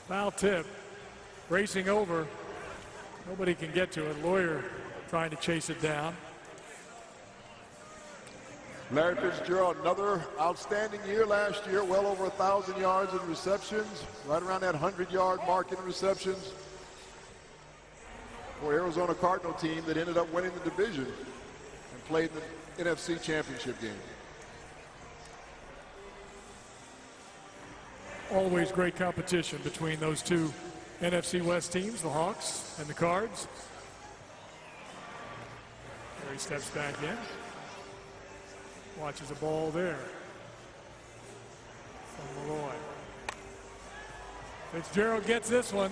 Foul tip, racing over. Nobody can get to it. Lawyer trying to chase it down. Larry Fitzgerald, another outstanding year last year, well over 1,000 yards in receptions, right around that 100-yard mark in receptions for Arizona Cardinal team that ended up winning the division and played the NFC Championship game. Always great competition between those two NFC West teams, the Hawks and the Cards. He steps back in. Watches the ball there from Malloy. Fitzgerald gets this one.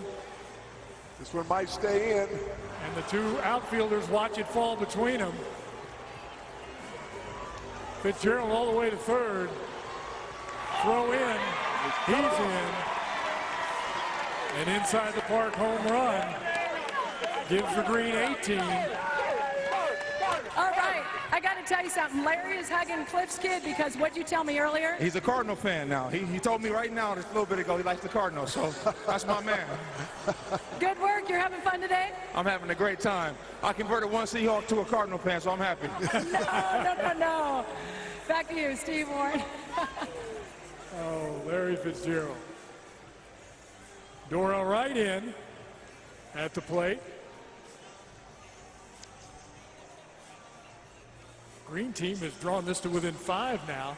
This one might stay in. And the two outfielders watch it fall between them. Fitzgerald all the way to third. Throw in. He's in. An inside the park home run. Gives the Green 18. All right, I got to tell you something. Larry is hugging Cliff's kid because what'd you tell me earlier? He's a Cardinal fan now. He told me right now, just a little bit ago, he likes the Cardinals, so that's my man. Good work. You're having fun today? I'm having a great time. I converted one Seahawk to a Cardinal fan, so I'm happy. No. Back to you, Steve Warren. Oh, Larry Fitzgerald. Dorrell right in at the plate. Green team has drawn this to within 5 now.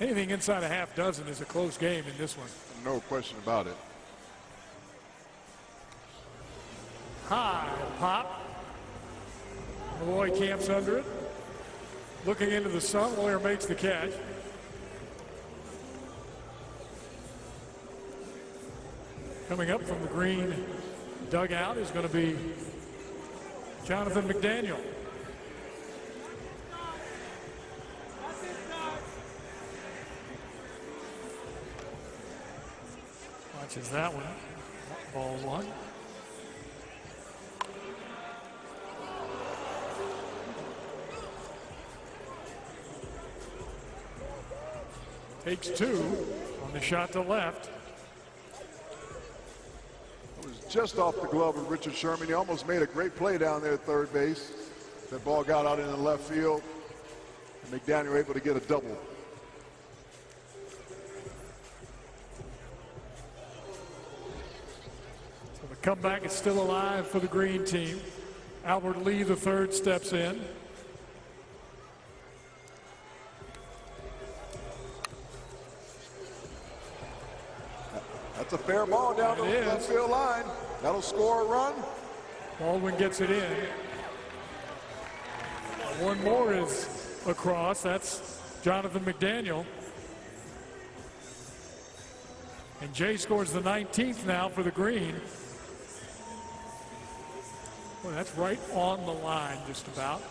Anything inside a half dozen is a close game in this one. No question about it. High pop. Malloy camps under it. Looking into the sun, Lawyer makes the catch. Coming up from the Green dugout is going to be Jonathan McDaniel. Watches that one. Ball one. Takes 2 on the shot to left. It was just off the glove of Richard Sherman. He almost made a great play down there at third base. That ball got out in the left field. And McDaniel able to get a double. So the comeback is still alive for the Green team. Albert Lee, the third, steps in. That's a fair ball down the left field line. That'll score a run. Baldwin gets it in. One more is across. That's Jonathan McDaniel. And Jay scores the 19th now for the Green. Well, that's right on the line just about.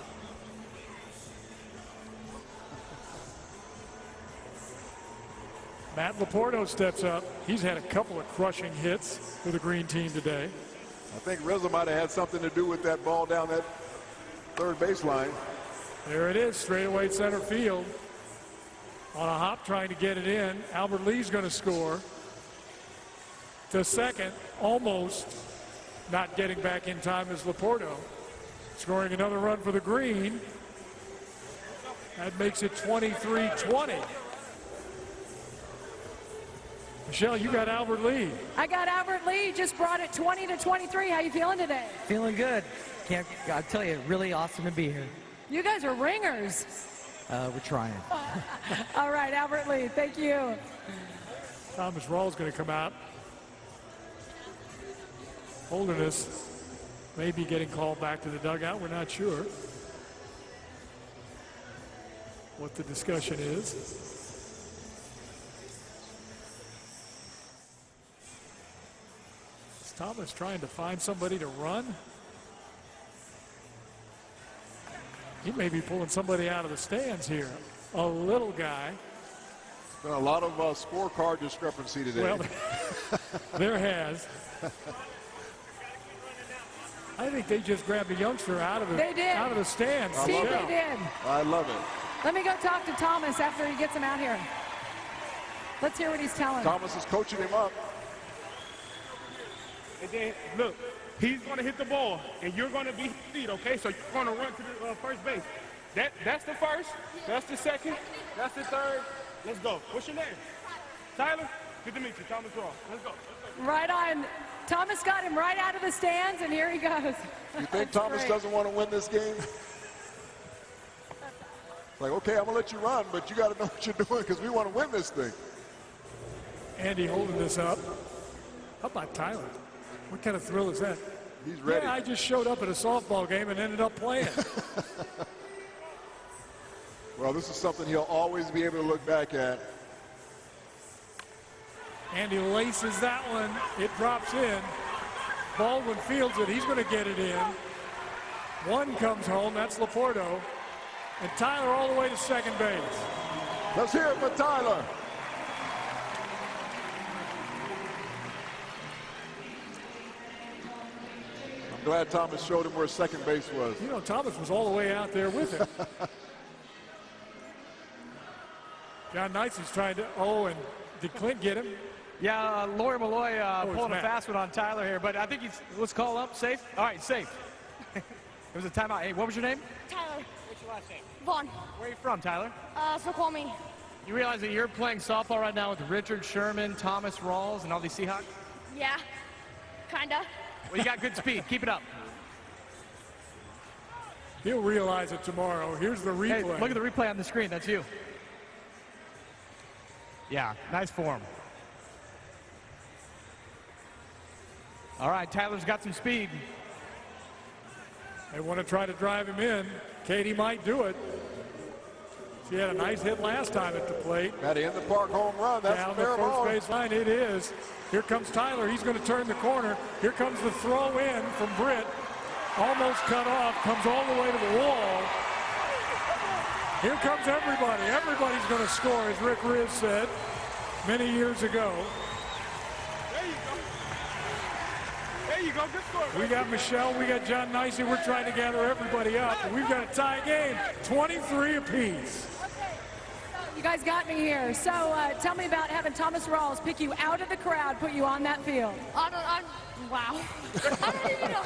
Matt Laporto steps up. He's had a couple of crushing hits for the Green team today. I think Rizzo might have had something to do with that ball down that third baseline. There it is, straightaway center field. On a hop trying to get it in. Albert Lee's going to score. To second, almost not getting back in time is Laporto. Scoring another run for the Green. That makes it 23-20. Michelle, you got Albert Lee. I got Albert Lee, just brought it 20-23. How you feeling today? Feeling good. I'll tell you, really awesome to be here. You guys are ringers. We're trying. All right, Albert Lee, thank you. Thomas Rawls going to come out. Holderness may be getting called back to the dugout. We're not sure what the discussion is. Thomas trying to find somebody to run. He may be pulling somebody out of the stands here. A little guy. There's been a lot of scorecard discrepancy today. Well, there has. I think they just grabbed a youngster out of the stands. Steve, they did. I love it. Let me go talk to Thomas after he gets him out here. Let's hear what he's telling. Thomas is coaching him up. And then, look, he's going to hit the ball, and you're going to be his feet, okay? So you're going to run to the first base. That's the first. That's the second. That's the third. Let's go. What's your name? Tyler? Good to meet you. Thomas Ross. Let's go. Right on. Thomas got him right out of the stands, and here he goes. You think Thomas doesn't want to win this game? Like, okay, I'm going to let you run, but you got to know what you're doing because we want to win this thing. Andy holding this up. How about Tyler? What kind of thrill is that? He's ready. Yeah, I just showed up at a softball game and ended up playing. Well, this is something he'll always be able to look back at. Andy laces that one. It drops in. Baldwin fields it. He's going to get it in. One comes home. That's Laporto. And Tyler all the way to second base. Let's hear it for Tyler. I'm glad Thomas showed him where second base was. You know, Thomas was all the way out there with him. John Nicey's trying to, and did Clint get him? Yeah, Lawyer Malloy pulling a fast one on Tyler here, but I think he's, let's call up, safe? All right, safe. It was a timeout. Hey, what was your name? Tyler. What's your last name? Vaughn. Where are you from, Tyler? Snoqualmie. You realize that you're playing softball right now with Richard Sherman, Thomas Rawls, and all these Seahawks? Yeah, kinda. Well, you got good speed. Keep it up. He'll realize it tomorrow. Here's the replay. Hey, look at the replay on the screen. That's you. Yeah, nice form. All right, Tyler's got some speed. They want to try to drive him in. Katie might do it. She had a nice hit last time at the plate. At the end of the park home run. That's down the fair the ball. first base line. It is. Here comes Tyler. He's going to turn the corner. Here comes the throw in from Britt. Almost cut off. Comes all the way to the wall. Here comes everybody. Everybody's going to score, as Rick Riz said many years ago. There you go. Good score. We got Michelle. We got John Nicey. We're trying to gather everybody up. We've got a tie game. 23 apiece. You guys got me here. So tell me about having Thomas Rawls pick you out of the crowd, put you on that field. Wow. I don't even know.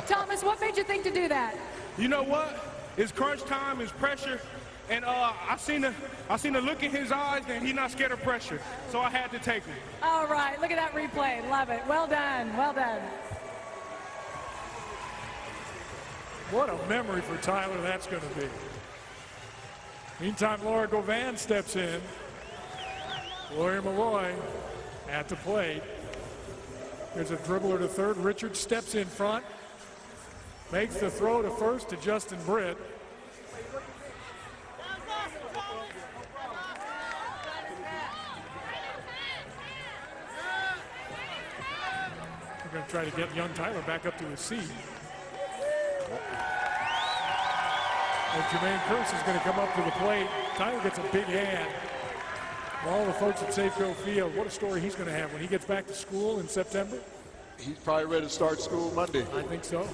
Thomas, what made you think to do that? You know what? It's crunch time. It's pressure. And I seen the look in his eyes, and he's not scared of pressure. So I had to take him. All right, look at that replay. Love it. Well done. Well done. What a memory for Tyler that's going to be. Meantime, Laura Govan steps in. Lawyer Malloy at the plate. There's a dribbler to third. Richard steps in front. Makes the throw to first to Justin Britt. We're going to try to get young Tyler back up to his seat. And Jermaine Curse is going to come up to the plate. Tyler gets a big hand. All the folks at Safeco Field, what a story he's going to have when he gets back to school in September. He's probably ready to start school Monday. I think so.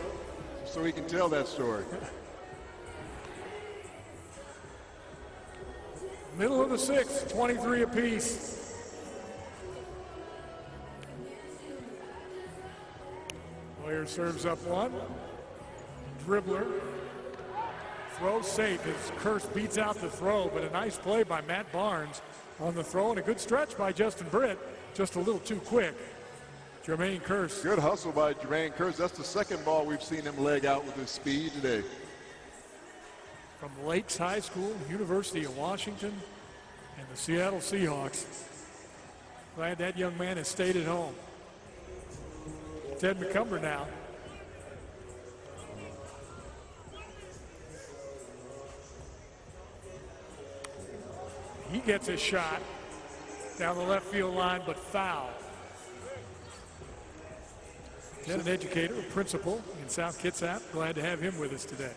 So he can tell that story. Middle of the sixth, 23 apiece. Lawyer serves up one. Dribbler. Throw safe as Curse beats out the throw, but a nice play by Matt Barnes on the throw and a good stretch by Justin Britt. Just a little too quick. Jermaine Curse. Good hustle by Jermaine Curse. That's the second ball we've seen him leg out with his speed today. From Lakes High School, University of Washington, and the Seattle Seahawks. Glad that young man has stayed at home. Ted McCumber now. He gets a shot down the left field line, but foul. Ted, an educator, a principal in South Kitsap. Glad to have him with us today.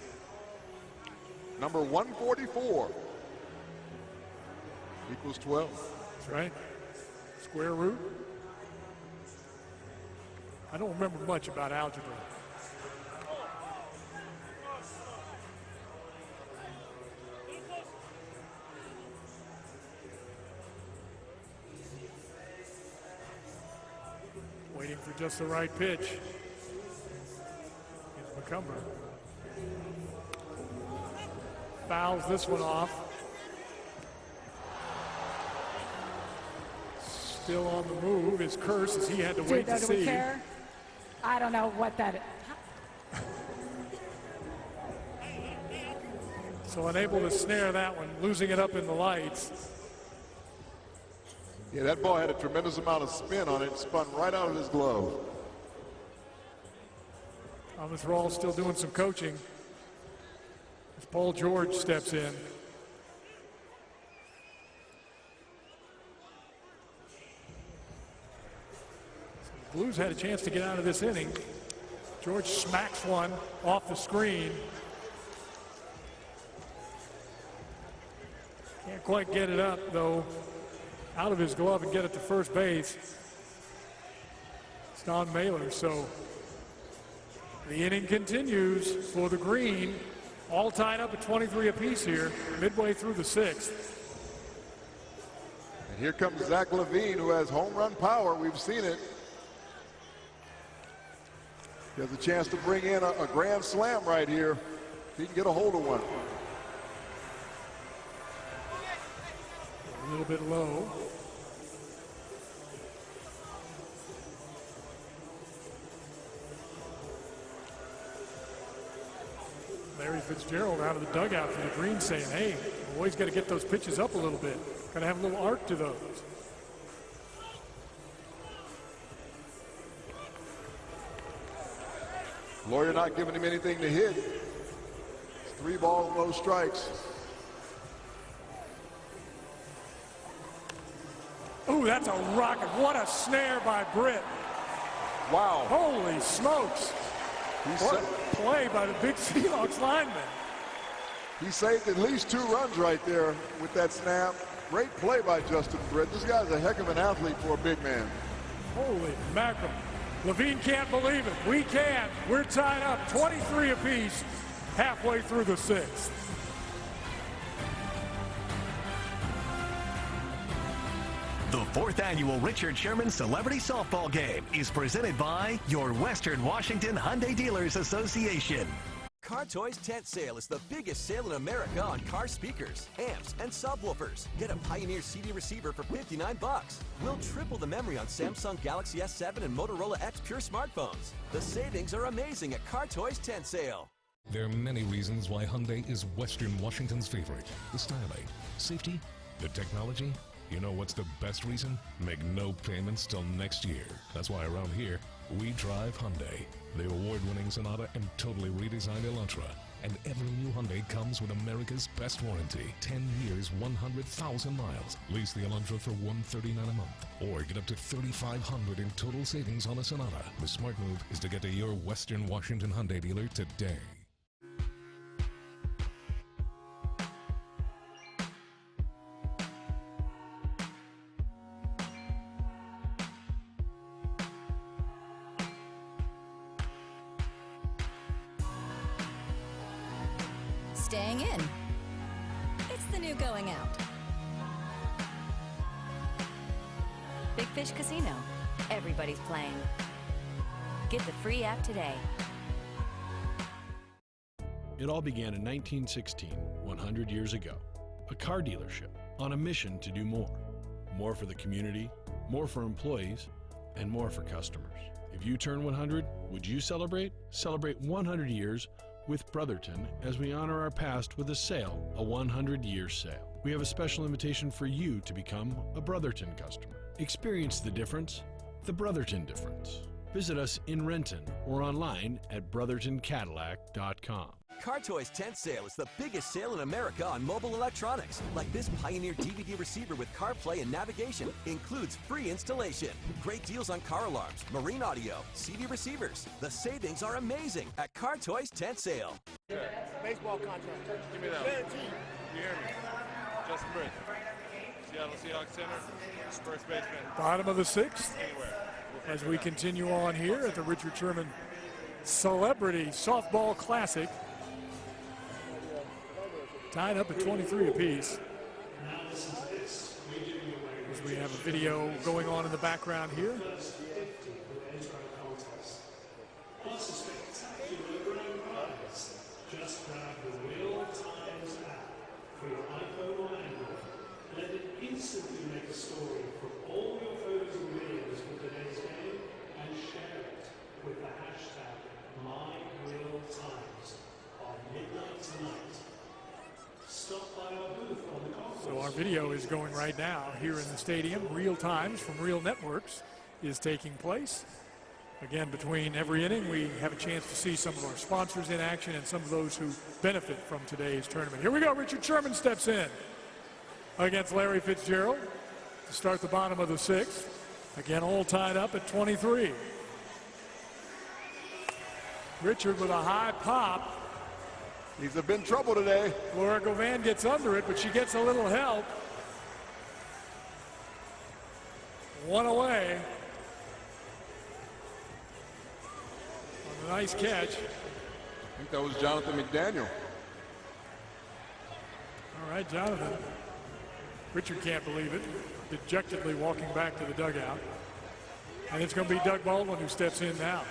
Number 144 equals 12. That's right. Square root. I don't remember much about algebra. Waiting for just the right pitch. Here's McCumber. fouls this one off. Still on the move is Curse, as he had to wait to do see. we care? I don't know what that is. So unable to snare that one, losing it up in the lights. Yeah, that ball had a tremendous amount of spin on it, spun right out of his glove. Thomas Rawls still doing some coaching as Paul George steps in. So the Blues had a chance to get out of this inning. George smacks one off the screen. Can't quite get it up, though, out of his glove and get it to first base. It's Don Mailer, so the inning continues for the Green. All tied up at 23 apiece here, midway through the sixth. And here comes Zach Levine, who has home run power. We've seen it. He has a chance to bring in a grand slam right here if he can get a hold of one. A little bit low. Larry Fitzgerald out of the dugout for the Green saying, hey, boys got to get those pitches up a little bit. Got to have a little arc to those. Lawyer not giving him anything to hit. It's 3 balls, no strikes. Ooh, that's a rocket. What a snare by Britt. Wow. Holy smokes. What a play by the big Seahawks lineman. He saved at least 2 runs right there with that snap. Great play by Justin Britt. This guy's a heck of an athlete for a big man. Holy mackerel. Levine can't believe it. We can. We're tied up 23 apiece halfway through the sixth. The 4th annual Richard Sherman Celebrity Softball Game is presented by your Western Washington Hyundai Dealers Association. Car Toys Tent Sale is the biggest sale in America on car speakers, amps, and subwoofers. Get a Pioneer CD receiver for $59. We'll triple the memory on Samsung Galaxy S7 and Motorola X Pure smartphones. The savings are amazing at Car Toys Tent Sale. There are many reasons why Hyundai is Western Washington's favorite. The styling, safety, the technology. You know what's the best reason? Make no payments till next year. That's why around here, we drive Hyundai. The award-winning Sonata and totally redesigned Elantra. And every new Hyundai comes with America's best warranty. 10 years, 100,000 miles. Lease the Elantra for $139 a month. Or get up to $3,500 in total savings on a Sonata. The smart move is to get to your Western Washington Hyundai dealer today. Staying in. It's the new going out. Big Fish Casino. Everybody's playing. Get the free app today. It all began in 1916, 100 years ago. A car dealership on a mission to do more. More for the community, more for employees, and more for customers. If you turn 100, would you celebrate? Celebrate 100 years with Brotherton as we honor our past with a sale, a 100-year sale. We have a special invitation for you to become a Brotherton customer. Experience the difference, the Brotherton difference. Visit us in Renton or online at brothertoncadillac.com. Car Toys Tent Sale is the biggest sale in America on mobile electronics, like this Pioneer DVD receiver with CarPlay and navigation. Includes free installation. Great deals on car alarms, marine audio, CD receivers. The savings are amazing at Car Toys Tent Sale. Baseball contract. Give me that. Guaranteed. You hear me? Justin Britt. Seattle Seahawks center. First baseman. Bottom of the sixth. Anywhere. As we continue on here at the Richard Sherman Celebrity Softball Classic. Tied up at 23 apiece. As we have a video going on in the background here. So our video is going right now here in the stadium. Real times from Real Networks is taking place. Again, between every inning, we have a chance to see some of our sponsors in action and some of those who benefit from today's tournament. Here we go. Richard Sherman steps in against Larry Fitzgerald to start the bottom of the sixth. Again, all tied up at 23. Richard with a high pop. He's been in trouble today. Laura Govan gets under it, but she gets a little help. One away. On a nice catch. I think that was Jonathan McDaniel. All right, Jonathan. Richard can't believe it. Dejectedly walking back to the dugout. And it's going to be Doug Baldwin who steps in now.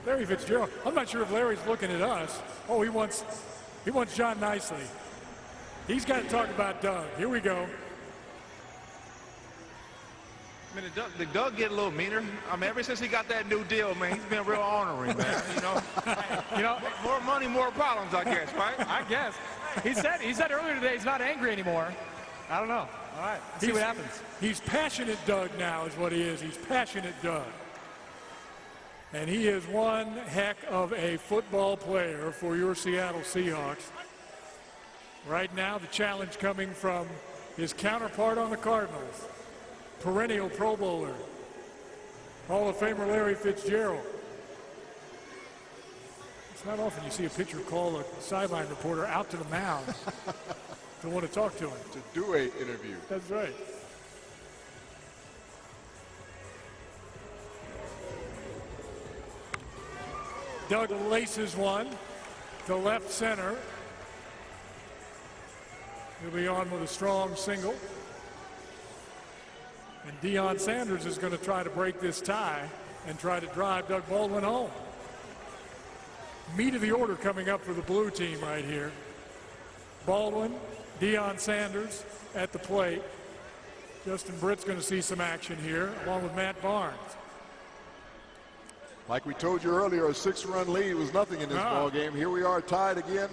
Larry Fitzgerald. I'm not sure if Larry's looking at us. Oh, he wants John Nicely. He's got to talk about Doug. Here we go. I mean, did Doug get a little meaner? I mean, ever since he got that new deal, man, he's been real ornery, man. You know, more money, more problems, I guess, right? I guess. He said earlier today he's not angry anymore. I don't know. All right, see what happens. He's passionate Doug now is what he is. He's passionate Doug. And he is one heck of a football player for your Seattle Seahawks. Right now, the challenge coming from his counterpart on the Cardinals, perennial Pro Bowler, Hall of Famer Larry Fitzgerald. It's not often you see a pitcher call a sideline reporter out to the mound to want to talk to him. To do an interview. That's right. Doug laces one to left center. He'll be on with a strong single. And Deion Sanders is going to try to break this tie and try to drive Doug Baldwin home. Meat of the order coming up for the blue team right here. Baldwin, Deion Sanders at the plate. Justin Britt's going to see some action here, along with Matt Barnes. Like we told you earlier, a 6-run lead was nothing in this ball game. Here we are tied again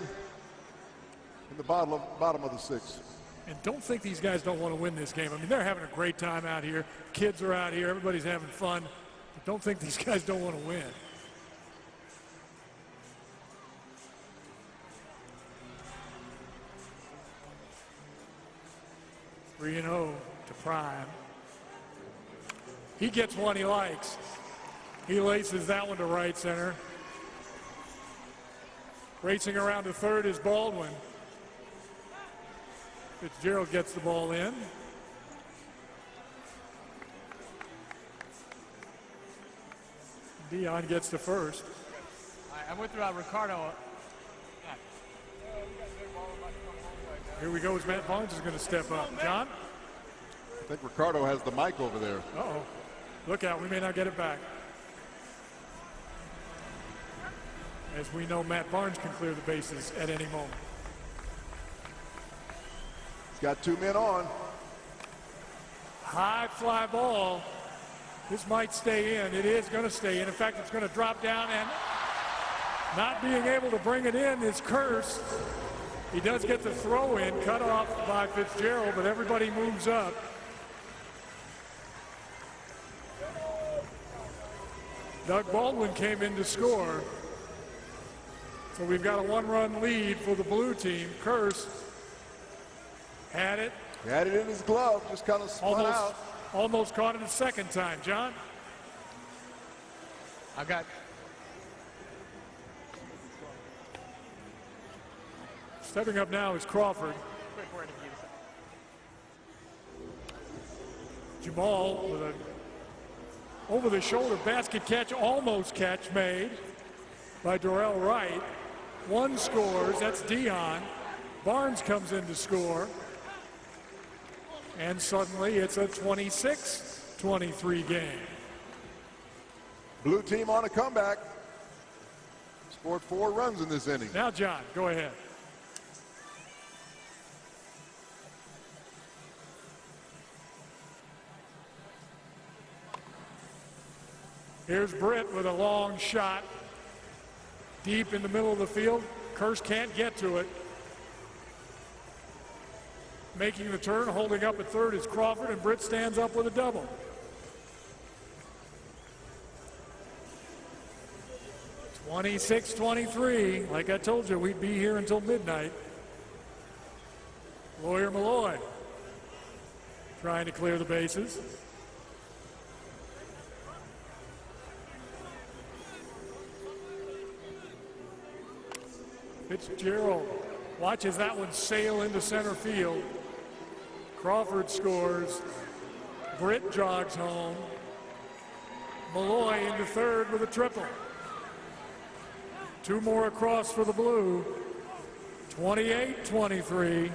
in the bottom of the sixth. And don't think these guys don't want to win this game. I mean, they're having a great time out here. Kids are out here. Everybody's having fun. But don't think these guys don't want to win. Three and 0 to Prime. He gets one he likes. He laces that one to right center. Racing around to third is Baldwin. Fitzgerald gets the ball in. Deion gets to first. I'm with Ricardo. Here we go as Matt Barnes is going to step up. John? I think Ricardo has the mic over there. Uh-oh. Look out, we may not get it back. As we know, Matt Barnes can clear the bases at any moment. He's got 2 men on. High fly ball. This might stay in. It is going to stay in. In fact, it's going to drop down, and not being able to bring it in is Curse. He does get the throw in, cut off by Fitzgerald, but everybody moves up. Doug Baldwin came in to score. So we've got a 1-run lead for the blue team. Curse had it. He had it in his glove, just kind of spun out. Almost caught it a second time. John? I've got. Stepping up now is Crawford. Jamal with a over-the-shoulder basket catch, almost catch made by Dorrell Wright. One scores, that's Deion. Barnes comes in to score. And suddenly it's a 26-23 game. Blue team on a comeback. Scored 4 runs in this inning. Now, John, go ahead. Here's Britt with a long shot. Deep in the middle of the field. Kirsch can't get to it. Making the turn, holding up at third is Crawford, and Britt stands up with a double. 26-23. Like I told you, we'd be here until midnight. Lawyer Malloy trying to clear the bases. Fitzgerald watches that one sail into center field. Crawford scores. Britt jogs home. Malloy into third with a triple. Two more across for the Blue. 28-23.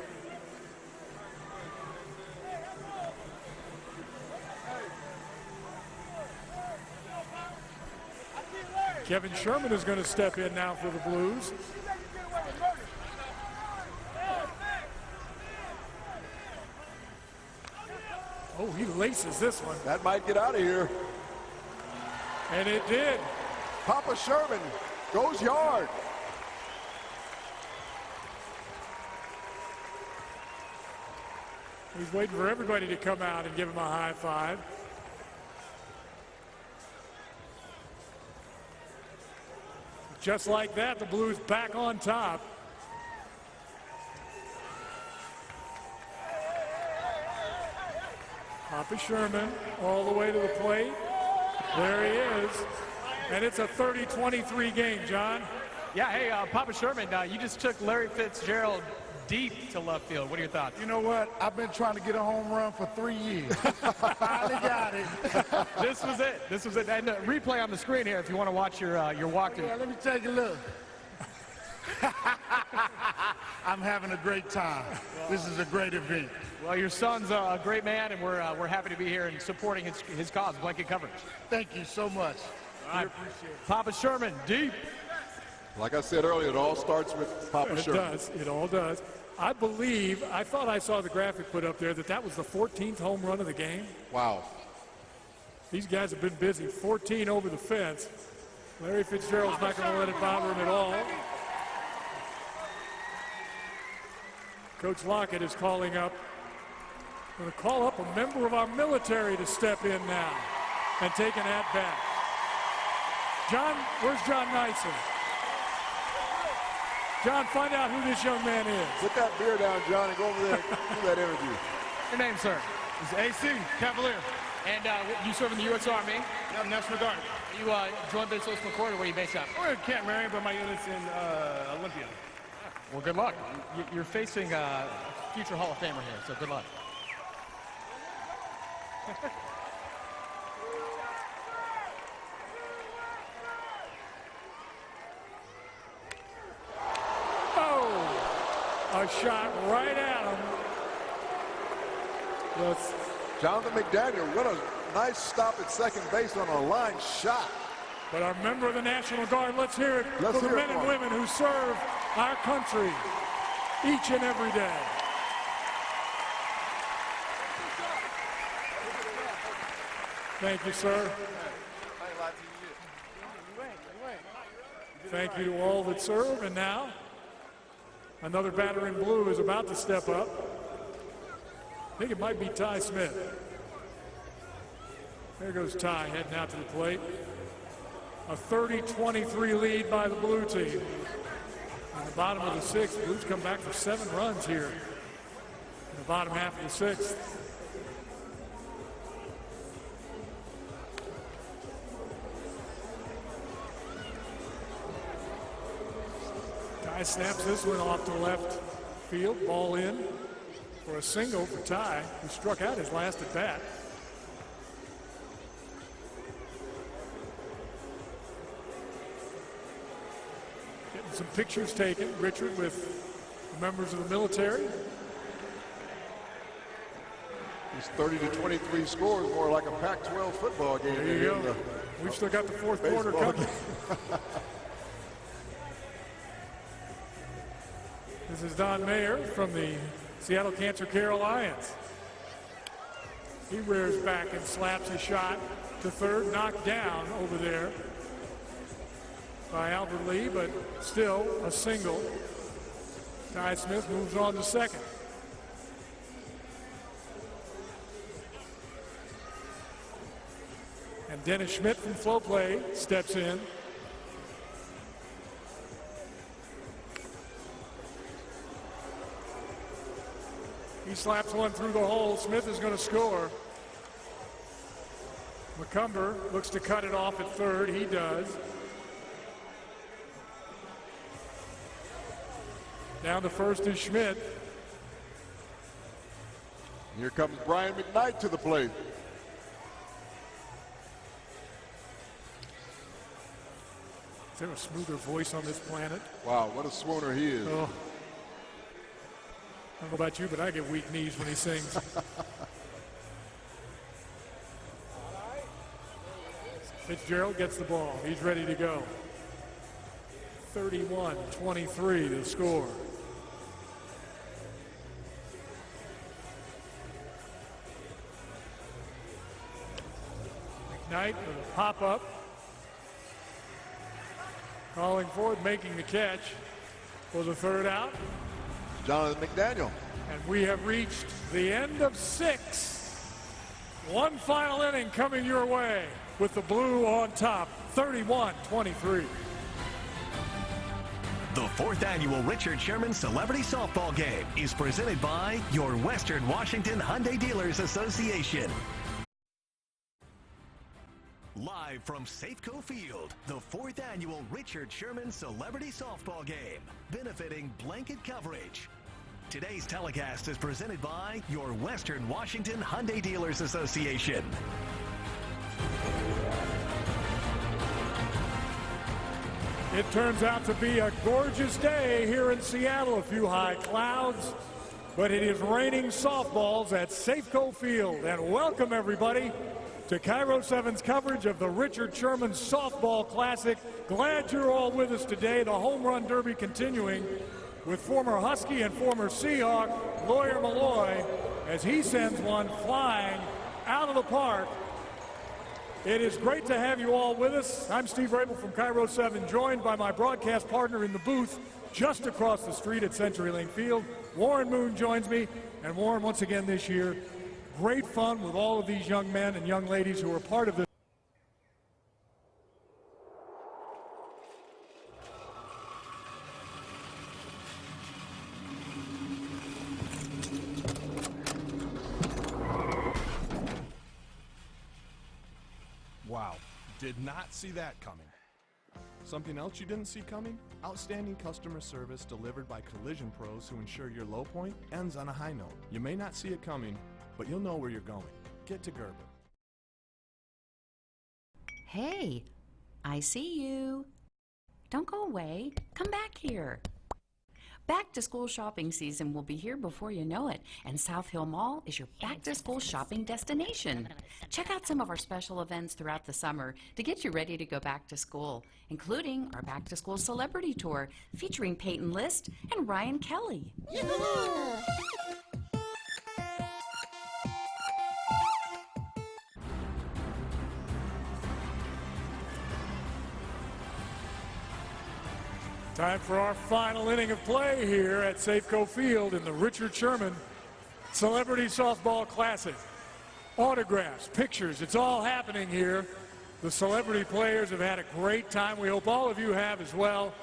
Kevin Sherman is going to step in now for the Blues. Oh, he laces this one. That might get out of here. And it did. Papa Sherman goes yard. He's waiting for everybody to come out and give him a high five. Just like that, the Blues back on top. Papa Sherman all the way to the plate. There he is. And it's a 30-23 game, John. Yeah, hey, Papa Sherman, you just took Larry Fitzgerald deep to left field. What are your thoughts? You know what? I've been trying to get a home run for 3 years. Finally got it. This was it. This was it. And replay on the screen here if you want to watch your walk-through. Yeah, let me take a look. I'm having a great time. This is a great event. Well, your son's a great man, and we're happy to be here and supporting his cause, blanket coverage. Thank you so much. I appreciate it. Papa Sherman, deep. Like I said earlier, it all starts with Papa Sherman. It does. It all does. I believe, I thought I saw the graphic put up there that was the 14th home run of the game. Wow. These guys have been busy. 14 over the fence. Larry Fitzgerald's not going to let it bother him at all. Coach Lockett is calling up. Going to call up a member of our military to step in now and take an at-bat. John, where's John Neitzel? John, find out who this young man is. Put that beer down, John, and go over there and do that interview. Your name, sir? It's AC, Cavalier. And you serve in the U.S. Army? Yeah, National Guard. You joined Base Louis McCord, or where are you based out? We're in Camp Marion, but my unit's in Olympia. Well, good luck. You're facing a future Hall of Famer here, so good luck. A shot right at him. That's Jonathan McDaniel. What a nice stop at second base on a line shot. But our member of the National Guard, let's hear it for the men and women who serve our country each and every day. Thank you, sir. Thank you to all that serve. And now, another batter in blue is about to step up. I think it might be Ty Smith. There goes Ty heading out to the plate. A 30-23 lead by the blue team. In the bottom of the sixth, Blues come back for 7 runs here in the bottom half of the sixth. Ty snaps this one off to left field. Ball in for a single for Ty, who struck out his last at bat. Getting some pictures taken, Richard, with members of the military. These 30-23 scores, more like a Pac-12 football game. There you go. We've still got the fourth quarter coming. This is Don Mayer from the Seattle Cancer Care Alliance. He rears back and slaps a shot to third, knocked down over there by Albert Lee, but still a single. Ty Smith moves on to second. And Dennis Schmidt from Flow Play steps in. He slaps one through the hole. Smith is going to score. McCumber looks to cut it off at third. He does. Down to first is Schmidt. Here comes Brian McKnight to the plate. Is there a smoother voice on this planet? Wow, what a swooner he is. Oh. I don't know about you, but I get weak knees when he sings. Fitzgerald gets the ball. He's ready to go. 31-23 the score. McKnight with a pop-up. Calling forward, making the catch for the third out. Jonathan McDaniel. And we have reached the end of 6. One final inning coming your way with the Blue on top, 31-23. The 4th annual Richard Sherman Celebrity Softball Game is presented by your Western Washington Hyundai Dealers Association. Live from Safeco Field, the 4th annual Richard Sherman Celebrity Softball Game, benefiting Blanket Coverage. Today's telecast is presented by your Western Washington Hyundai Dealers Association. It turns out to be a gorgeous day here in Seattle. A few high clouds, but it is raining softballs at Safeco Field. And welcome, everybody, to Cairo 7's coverage of the Richard Sherman Softball Classic. Glad you're all with us today. The Home Run Derby continuing with former Husky and former Seahawk Lawyer Malloy as he sends one flying out of the park. It is great to have you all with us. I'm Steve Rabel from Cairo 7, joined by my broadcast partner in the booth just across the street at CenturyLink Field. Warren Moon joins me. And Warren, once again this year, great fun with all of these young men and young ladies who are part of this. Wow, did not see that coming. Something else you didn't see coming? Outstanding customer service delivered by Collision Pros who ensure your low point ends on a high note. You may not see it coming, but you'll know where you're going. Get to Gerber. Hey, I see you. Don't go away. Come back here. Back to school shopping season will be here before you know it, and South Hill Mall is your back to school shopping destination. Check out some of our special events throughout the summer to get you ready to go back to school, including our back to school celebrity tour featuring Peyton List and Ryan Kelly. Yeah. Time for our final inning of play here at Safeco Field in the Richard Sherman Celebrity Softball Classic. Autographs, pictures, it's all happening here. The celebrity players have had a great time. We hope all of you have as well.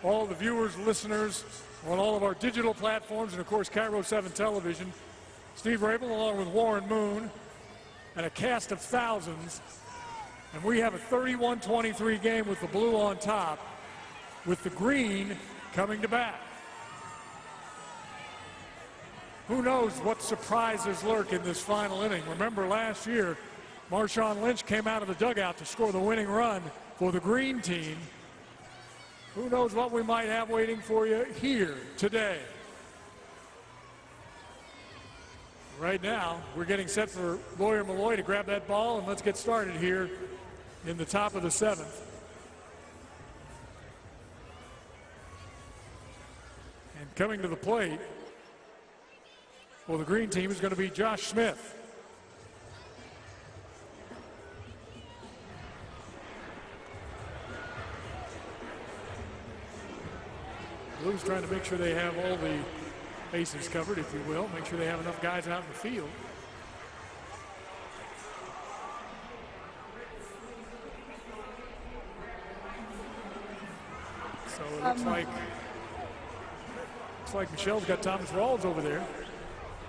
All the viewers, listeners on all of our digital platforms and, of course, Cairo 7 Television. Steve Rabel along with Warren Moon and a cast of thousands. And we have a 31-23 game with the Blue on top, with the green coming to bat. Who knows what surprises lurk in this final inning. Remember last year, Marshawn Lynch came out of the dugout to score the winning run for the green team. Who knows what we might have waiting for you here today. Right now, we're getting set for Lawyer Malloy to grab that ball, and let's get started here in the top of the 7th. And coming to the plate for the green team is going to be Josh Smith. Blues trying to make sure they have all the bases covered, if you will. Make sure they have enough guys out in the field. So it looks like Michelle's got Thomas Rawls over there.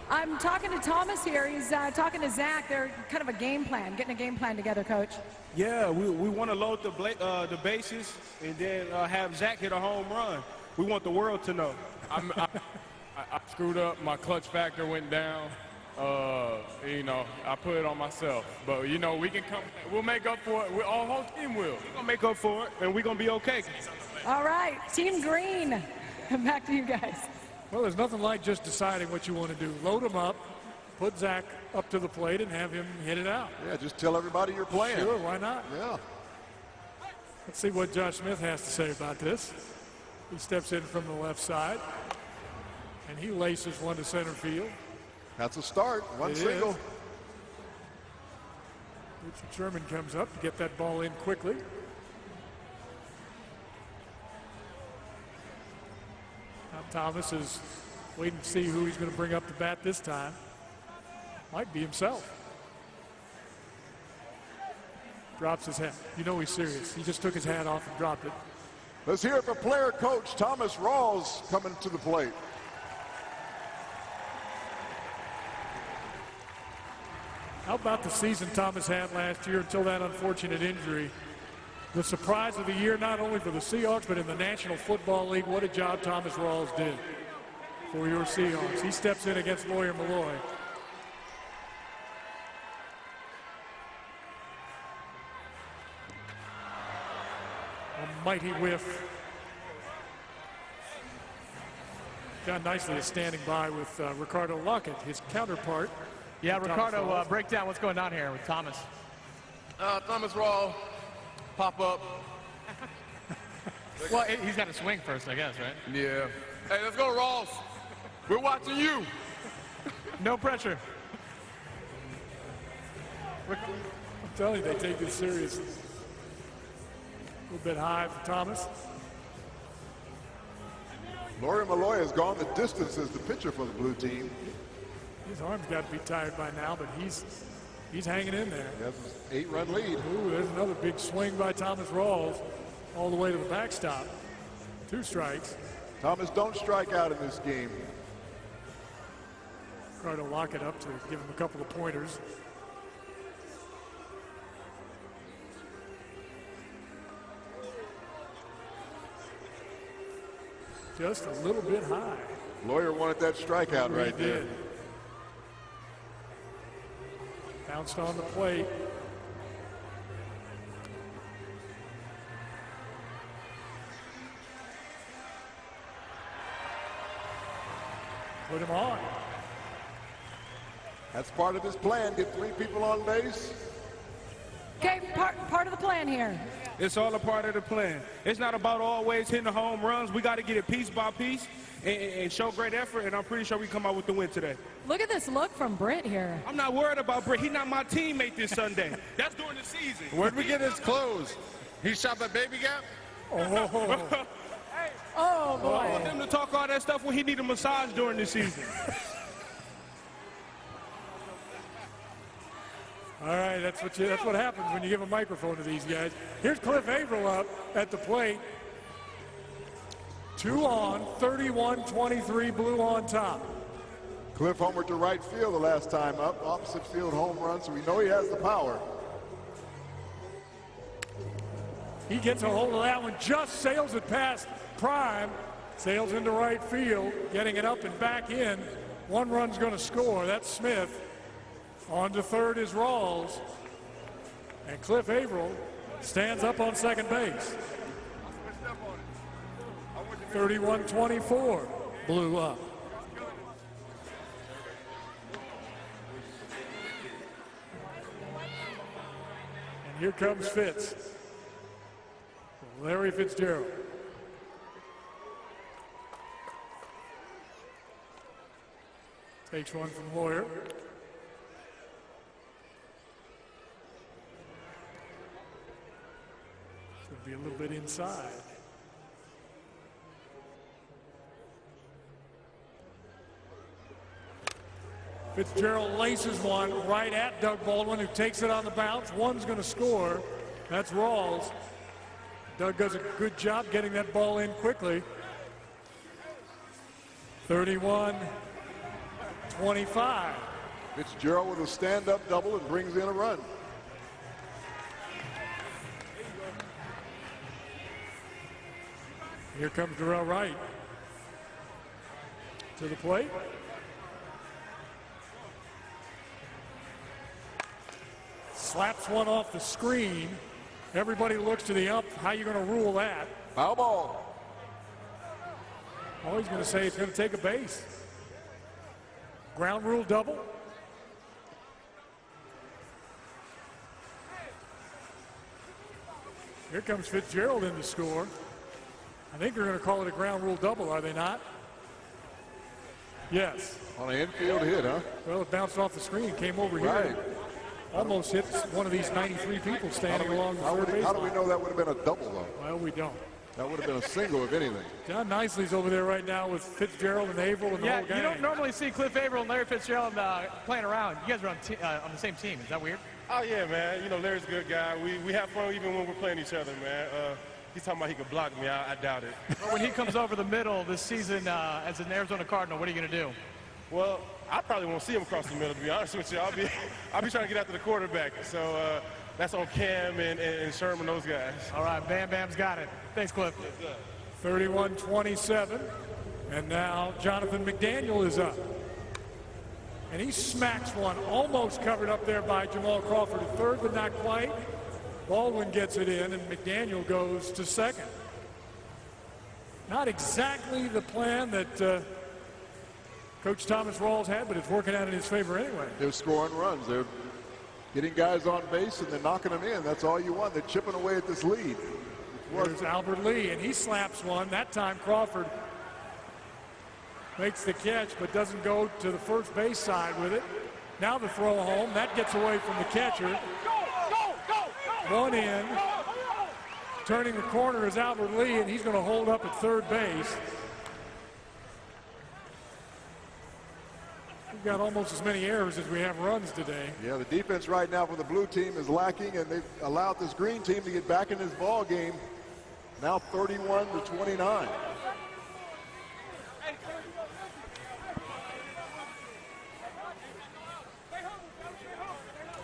I'm talking to Thomas here. He's talking to Zach. They're kind of a game plan, getting a game plan together, Coach. Yeah, we want to load the bases and then have Zach hit a home run. We want the world to know. I screwed up. My clutch factor went down. You know, I put it on myself. But, you know, we can come. We'll make up for it. Our whole team will. We're going to make up for it, and we're going to be okay. All right, Team Green. Back to you guys. Well, there's nothing like just deciding what you want to do. Load him up, put Zach up to the plate, and have him hit it out. Yeah, just tell everybody you're playing. Sure, why not? Yeah. Let's see what Josh Smith has to say about this. He steps in from the left side, and he laces one to center field. That's a start. One single. Is. Richard Sherman comes up to get that ball in quickly. Now Thomas is waiting to see who he's going to bring up to bat this time. Might be himself. Drops his hat. You know he's serious. He just took his hat off and dropped it. Let's hear it for player coach Thomas Rawls coming to the plate. How about the season Thomas had last year until that unfortunate injury? The surprise of the year, not only for the Seahawks, but in the National Football League. What a job Thomas Rawls did for your Seahawks. He steps in against Lawyer Malloy. A mighty whiff. John Nicely is standing by with Ricardo Lockett, his counterpart. Yeah, Ricardo, break down what's going on here with Thomas. Thomas Rawls, pop up. Well, he's got to swing first, I guess, right? Yeah. Hey, let's go, Rawls. We're watching you. No pressure. I'm telling you, they take this seriously. A little bit high for Thomas. Lawyer Malloy has gone the distance as the pitcher for the blue team. His arm's got to be tired by now, but he's hanging in there. He has an 8-run lead. Ooh, there's another big swing by Thomas Rawls all the way to the backstop. 2 strikes. Thomas, don't strike out in this game. Ricardo Lockett up to give him a couple of pointers. Just a little bit high. Lawyer wanted that strikeout right there. Did. Bounced on the plate. Put him on. That's part of his plan, get 3 people on base. Okay, part of the plan here. It's all a part of the plan. It's not about always hitting the home runs. We got to get it piece by piece and show great effort, and I'm pretty sure we come out with the win today. Look at this look from Britt here. I'm not worried about Britt. He's not my teammate this Sunday. That's during the season. Where'd we get his clothes? He shot at Baby Gap? Oh. Oh, boy. I want him to talk all that stuff when he need a massage during the season. All right, that's what happens when you give a microphone to these guys. Here's Cliff Averill up at the plate. 2 on, 31-23, Blue on top. Cliff homered to right field the last time up, opposite field home run, so we know he has the power. He gets a hold of that one, just sails it past Prime, sails into right field, getting it up and back in. 1 run's going to score. That's Smith. On to third is Rawls. And Cliff Averill stands up on second base. 31-24, Blue up. And here comes Fitz. Larry Fitzgerald. Takes one from Lawyer. It's going to be a little bit inside. Fitzgerald laces one right at Doug Baldwin, who takes it on the bounce. One's going to score. That's Rawls. Doug does a good job getting that ball in quickly. 31-25. Fitzgerald with a stand-up double and brings in a run. Here comes Darrell Wright to the plate. Slaps one off the screen. Everybody looks to the ump. How are you going to rule that? Foul ball. Oh, he's going to say it's going to take a base. Ground rule double. Here comes Fitzgerald in to score. I think they're going to call it a ground rule double, are they not? Yes. On an infield hit, huh? Well, it bounced off the screen, came over here. Almost hits one of these 93 people standing along the third baseline. How do we know that would have been a double, though? Well, we don't. That would have been a single, if anything. John Nicely's over there right now with Fitzgerald and Averill and the whole gang. You don't normally see Cliff Averill and Larry Fitzgerald playing around. You guys are on the same team. Is that weird? Oh, yeah, man. You know, Larry's a good guy. We have fun even when we're playing each other, man. He's talking about he could block me. I doubt it. Well, when he comes over the middle this season as an Arizona Cardinal, what are you going to do? Well, I probably won't see him across the middle, to be honest with you. I'll be trying to get after the quarterback. So that's on Cam and Sherman, those guys. All right, Bam Bam's got it. Thanks, Cliff. 31-27. And now Jonathan McDaniel is up. And he smacks one almost covered up there by Jamal Crawford at third, but not quite. Baldwin gets it in, and McDaniel goes to second. Not exactly the plan that Coach Thomas Rawls had, but it's working out in his favor anyway. They're scoring runs. They're getting guys on base, and they're knocking them in. That's all you want. They're chipping away at this lead. There's Albert Lee, and he slaps one. That time Crawford makes the catch, but doesn't go to the first base side with it. Now the throw home. That gets away from the catcher. One in. Turning the corner is Albert Lee, and he's going to hold up at third base. We've got almost as many errors as we have runs today. Yeah, the defense right now for the blue team is lacking, and they've allowed this green team to get back in this ball game. Now 31-29.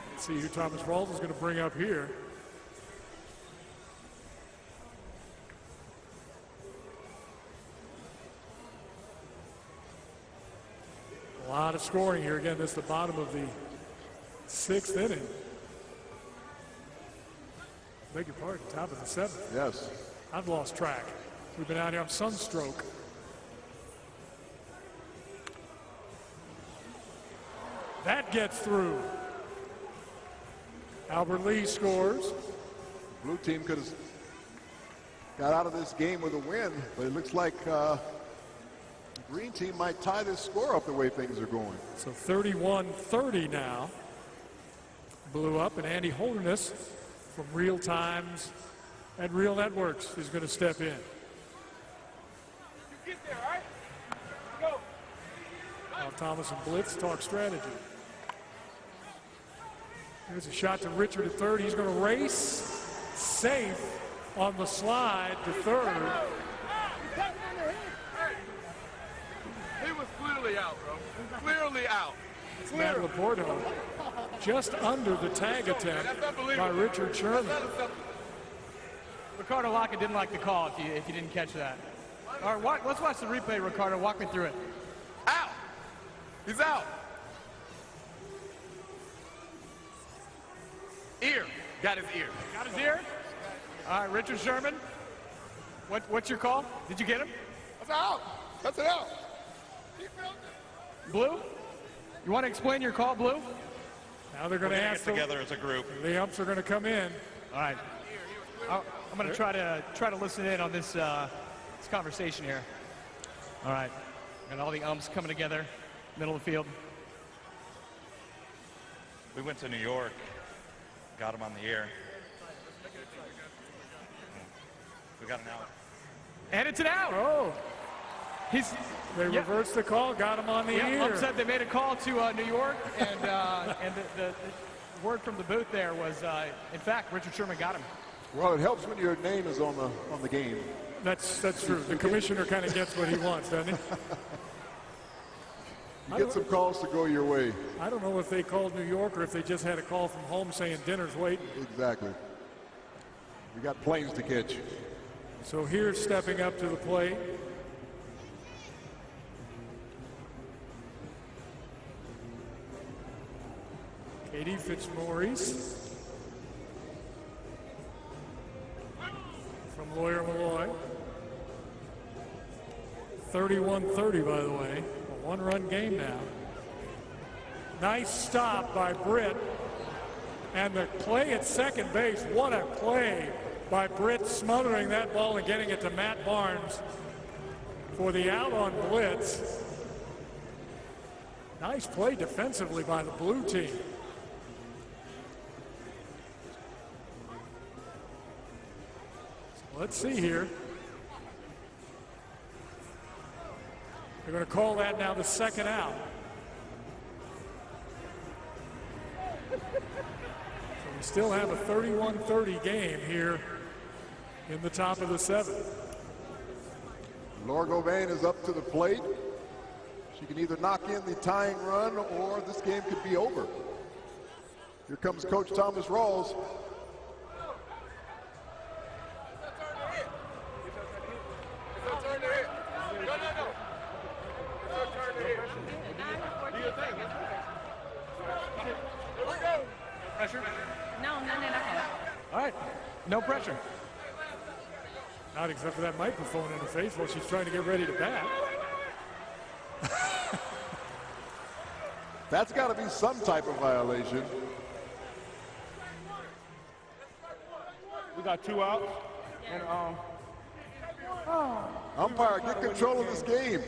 Let's see who Thomas Rawls is going to bring up here. A lot of scoring here. Again, this is the bottom of the sixth inning. Beg your pardon, top of the seventh. Yes. I've lost track. We've been out here on sunstroke. That gets through. Albert Lee scores. Blue team could have got out of this game with a win, but it looks like the green team might tie this score up the way things are going. So 31-30 now. Blew up, and Andy Holderness from Real Times and Real Networks is going to step in. Get there, all right? Go. Now Thomas and Blitz talk strategy. Here's a shot to Richard at third. He's going to race safe on the slide to third. He was clearly out, bro. Clearly out. It's Matt Laporto just under the tag attempt by Richard Sherman. Ricardo Lockett didn't like the call if you didn't catch that. All right, let's watch the replay, Ricardo. Walk me through it. Out. He's out. Ear. Got his ear. Got his ear? All right, Richard Sherman. What's your call? Did you get him? That's out. That's it out. Blue? You want to explain your call, Blue? Now they're going to ask together as a group. The umps are going to come in. All right. I'm going to try to listen in on this conversation here. All right. Got all the umps coming together, middle of the field. We went to New York, got him on the ear. We got an out. And it's an out. Oh. They reversed the call, got him on the ear. Ump said they made a call to New York, and the word from the booth there was, in fact, Richard Sherman got him. Well, it helps when your name is on the game. That's true. The commissioner kind of gets what he wants, doesn't he? You get some calls to go your way. I don't know if they called New York or if they just had a call from home saying dinner's waiting. Exactly. We got planes to catch. So here's stepping up to the plate. Katie Fitzmaurice from Lawyer Malloy. 31-30, by the way. A one-run game now. Nice stop by Britt. And the play at second base, what a play by Britt, smothering that ball and getting it to Matt Barnes for the out on blitz. Nice play defensively by the blue team. Let's see here. They're going to call that now the second out. So we still have a 31-30 game here in the top of the seventh. Laura Govan is up to the plate. She can either knock in the tying run or this game could be over. Here comes Coach Thomas Rawls. Pressure? No. All right, no pressure. Not except for that microphone in her face while she's trying to get ready to bat. That's got to be some type of violation. We got 2 outs. And umpire, get control of this game.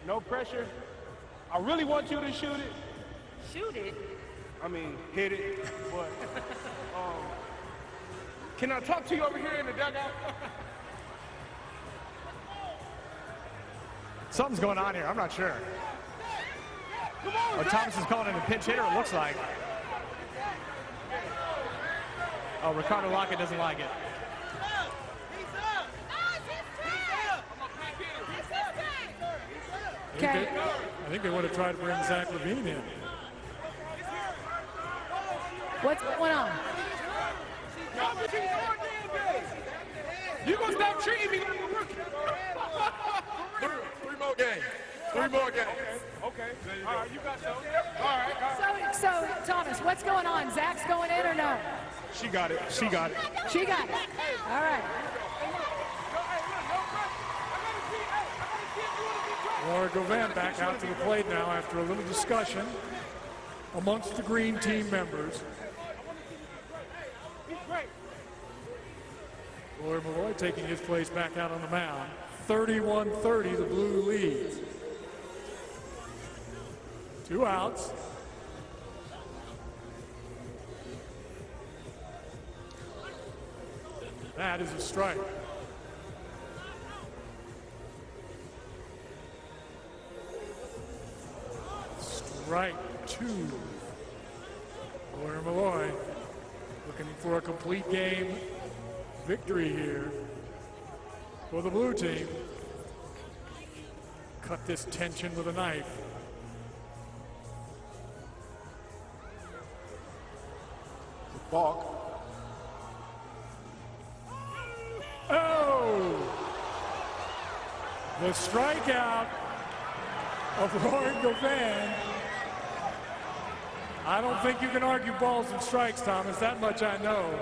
no pressure. I really want you to shoot it. Shoot it? I mean, hit it. But can I talk to you over here in the dugout? Something's going on here. I'm not sure. Oh, Thomas is calling in a pinch hitter, it looks like. Oh, Ricardo Lockett doesn't like it. Okay. I think they would have tried to bring Zach Levine in. What's going on? You gonna stop treating me like a rookie? Three more games. 3 more games. Okay. All right, you got those. All right. So, Thomas, what's going on? Zach's going in or no? She got it. She got it. She got it. All right. Laura Govan back out to the plate now after a little discussion amongst the green team members. Laura Malloy taking his place back out on the mound. 31-30, the blue leads. 2 outs. That is a strike. Strike 2. Laura Malloy looking for a complete game victory here for the blue team. Cut this tension with a knife. Balk. Oh! The strikeout of Lauren Govan. I don't think you can argue balls and strikes, Thomas. That much I know.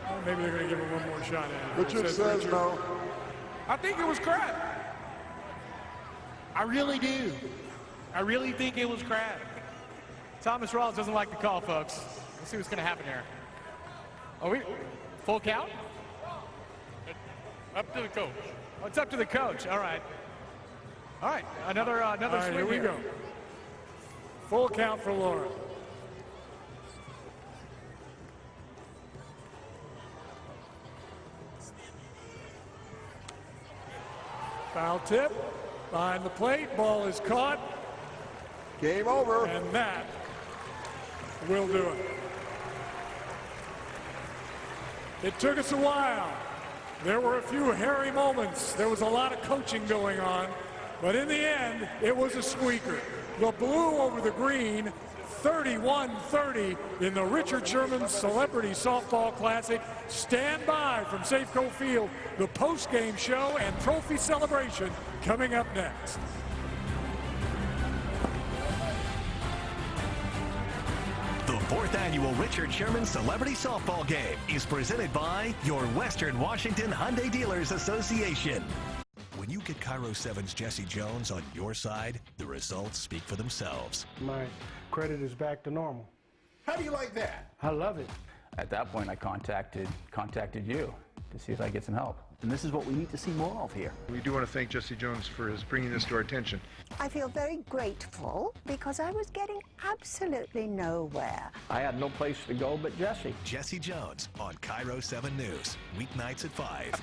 Well, maybe they're going to give him one more shot at it. Richard says no. I think it was crap. I really do. I really think it was crap. Thomas Rawls doesn't like the call, folks. Let's see what's going to happen here. Are we full count? Up to the coach. Oh, it's up to the coach. All right. All right. Another All right, swing here we go. Full count for Laura. Foul tip. Behind the plate. Ball is caught. Game over. And that will do it. It took us a while. There were a few hairy moments. There was a lot of coaching going on. But in the end, it was a squeaker. The blue over the green, 31-30 in the Richard Sherman Celebrity Softball Classic. Stand by from Safeco Field. The post-game show and trophy celebration coming up next. The 4th annual Richard Sherman Celebrity Softball Game is presented by your Western Washington Hyundai Dealers Association. When you get Cairo 7's Jesse Jones on your side, the results speak for themselves. My credit is back to normal. How do you like that? I love it. At that point, I contacted you to see if I could get some help. And this is what we need to see more of here. We do want to thank Jesse Jones for his bringing this to our attention. I feel very grateful because I was getting absolutely nowhere. I had no place to go but Jesse. Jesse Jones on Cairo 7 News, weeknights at 5.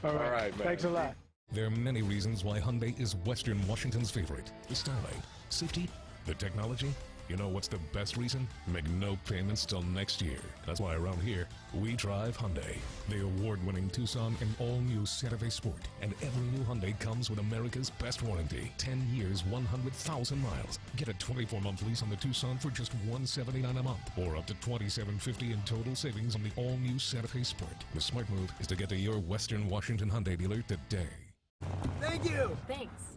All right, man. Thanks a lot. There are many reasons why Hyundai is Western Washington's favorite. The styling, safety, the technology. You know what's the best reason? Make no payments till next year. That's why around here, we drive Hyundai. The award-winning Tucson and all-new Santa Fe Sport. And every new Hyundai comes with America's best warranty. 10 years, 100,000 miles. Get a 24-month lease on the Tucson for just $179 a month. Or up to $2,750 in total savings on the all-new Santa Fe Sport. The smart move is to get to your Western Washington Hyundai dealer today. Thank you.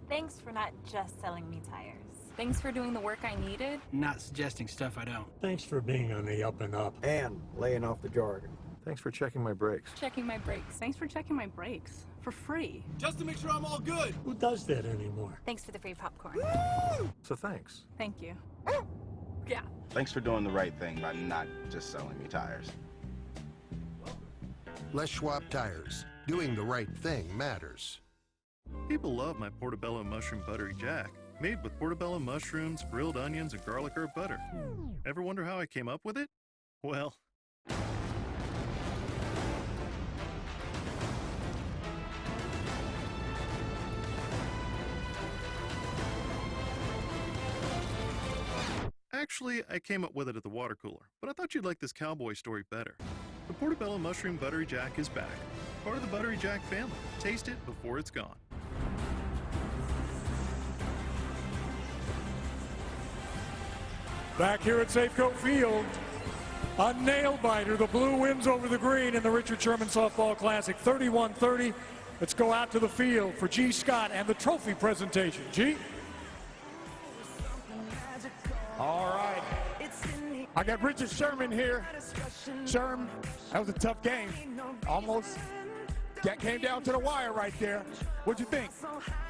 Thanks for not just selling me tires. Thanks for doing the work I needed. Not suggesting stuff I don't. Thanks for being on the up and up. And laying off the jargon. Thanks for checking my brakes. Checking my brakes. Thanks for checking my brakes. For free. Just to make sure I'm all good. Who does that anymore? Thanks for the free popcorn. So thanks. Thank you. Yeah. Thanks for doing the right thing by not just selling me tires. Les Schwab Tires. Doing the right thing matters. People love my portobello mushroom buttery jack, made with portobello mushrooms, grilled onions, and garlic herb butter. Ever wonder how I came up with it? Well, actually, I came up with it at the water cooler, but I thought you'd like this cowboy story better. The portobello mushroom buttery jack is back. Part of the buttery jack family. Taste it before it's gone. Back here at Safeco Field, a nail-biter. The blue wins over the green in the Richard Sherman Softball Classic, 31-30. Let's go out to the field for G. Scott and the trophy presentation. G? All right. I got Richard Sherman here. Sherm, that was a tough game. Almost came down to the wire right there. What'd you think?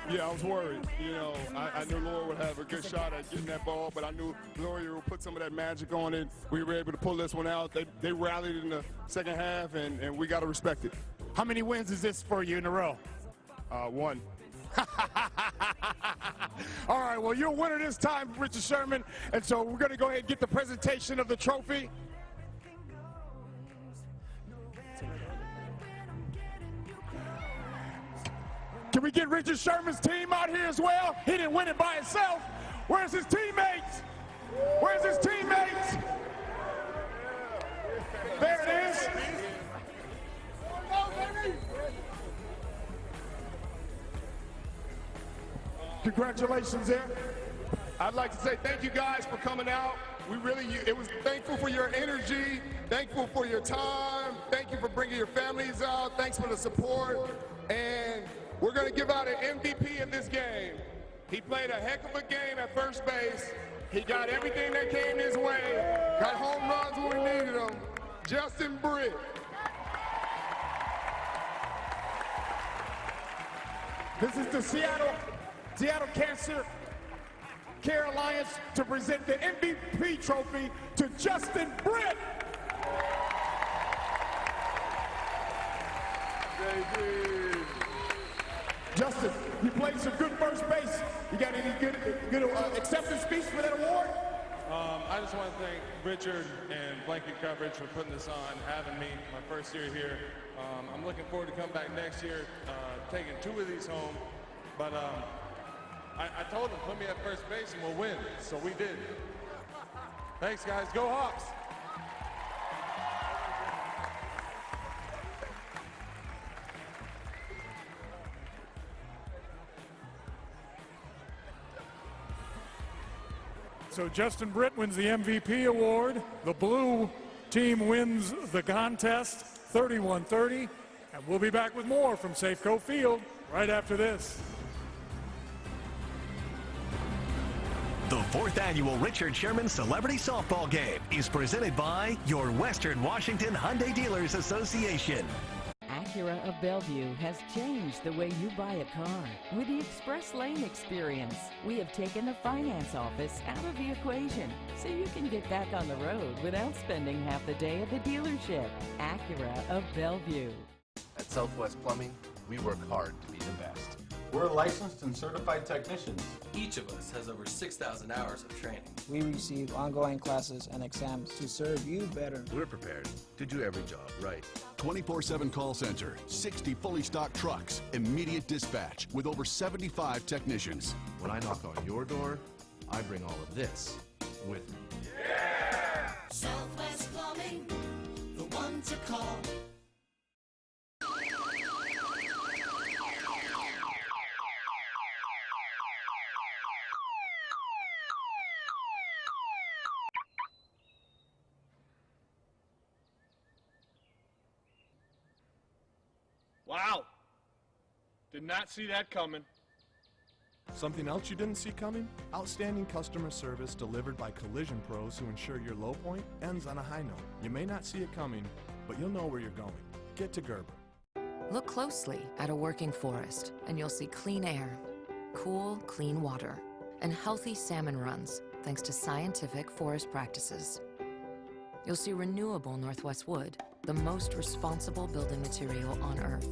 Yeah, I was worried. You know, I knew Laura would have a good shot at getting that ball, but I knew Laura would put some of that magic on it. We were able to pull this one out. They rallied in the second half, and we got to respect it. How many wins is this for you in a row? One. All right, well, you're a winner this time, Richard Sherman, and so we're going to go ahead and get the presentation of the trophy. Can we get Richard Sherman's team out here as well? He didn't win it by himself. Where's his teammates? Where's his teammates? There it is. Congratulations there. I'd like to say thank you guys for coming out. It was thankful for your energy, thankful for your time, thank you for bringing your families out, thanks for the support, and we're going to give out an MVP of this game. He played a heck of a game at first base. He got everything that came his way, got home runs when we needed them. Justin Britt. This is the Seattle Cancer Care Alliance to present the MVP trophy to Justin Britt. Justin, you played some good first base. You got any good acceptance speech for that award? I just want to thank Richard and Blanket Coverage for putting this on, having me my first year here. I'm looking forward to come back next year, taking 2 of these home. But I told him, put me at first base and we'll win. So we did. Thanks, guys. Go Hawks. So Justin Britt wins the MVP award. The blue team wins the contest 31-30. And we'll be back with more from Safeco Field right after this. The 4th annual Richard Sherman Celebrity Softball Game is presented by your Western Washington Hyundai Dealers Association. Acura of Bellevue has changed the way you buy a car. With the Express Lane experience, we have taken the finance office out of the equation so you can get back on the road without spending half the day at the dealership. Acura of Bellevue. At Southwest Plumbing, we work hard to be the best. We're licensed and certified technicians. Each of us has over 6,000 hours of training. We receive ongoing classes and exams to serve you better. We're prepared to do every job right. 24/7 call center, 60 fully stocked trucks, immediate dispatch with over 75 technicians. When I knock on your door, I bring all of this with me. Yeah! Southwest Plumbing, the one to call. Wow. Did not see that coming. Something else you didn't see coming? Outstanding customer service delivered by collision pros who ensure your low point ends on a high note. You may not see it coming, but you'll know where you're going. Get to Gerber. Look closely at a working forest, and you'll see clean air, cool, clean water, and healthy salmon runs thanks to scientific forest practices. You'll see renewable Northwest wood, the most responsible building material on Earth.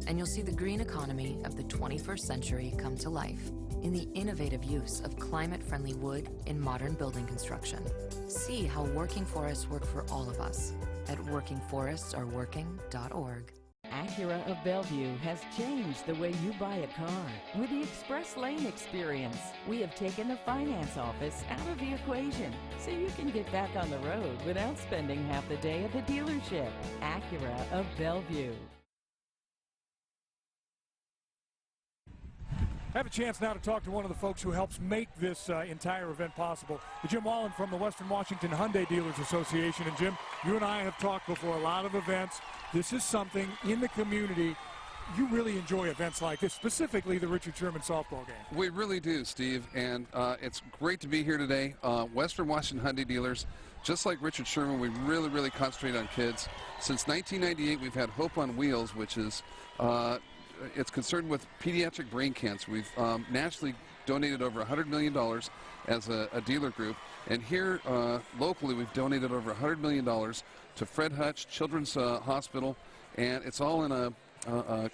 And you'll see the green economy of the 21st century come to life in the innovative use of climate-friendly wood in modern building construction. See how working forests work for all of us at workingforests.org. Acura of Bellevue has changed the way you buy a car. With the Express Lane experience, we have taken the finance office out of the equation so you can get back on the road without spending half the day at the dealership. Acura of Bellevue. I have a chance now to talk to one of the folks who helps make this entire event possible, Jim Wallen from the Western Washington Hyundai Dealers Association. And Jim, you and I have talked before a lot of events. This is something in the community. You really enjoy events like this, specifically the Richard Sherman softball game. We really do, Steve, and it's great to be here today. Western Washington Hyundai Dealers, just like Richard Sherman, we really concentrate on kids. Since 1998, we've had Hope on Wheels, which is it's concerned with pediatric brain cancer. We've nationally donated over $100 million as a dealer group. And here locally, we've donated over $100 million to Fred Hutch Children's Hospital. And it's all in a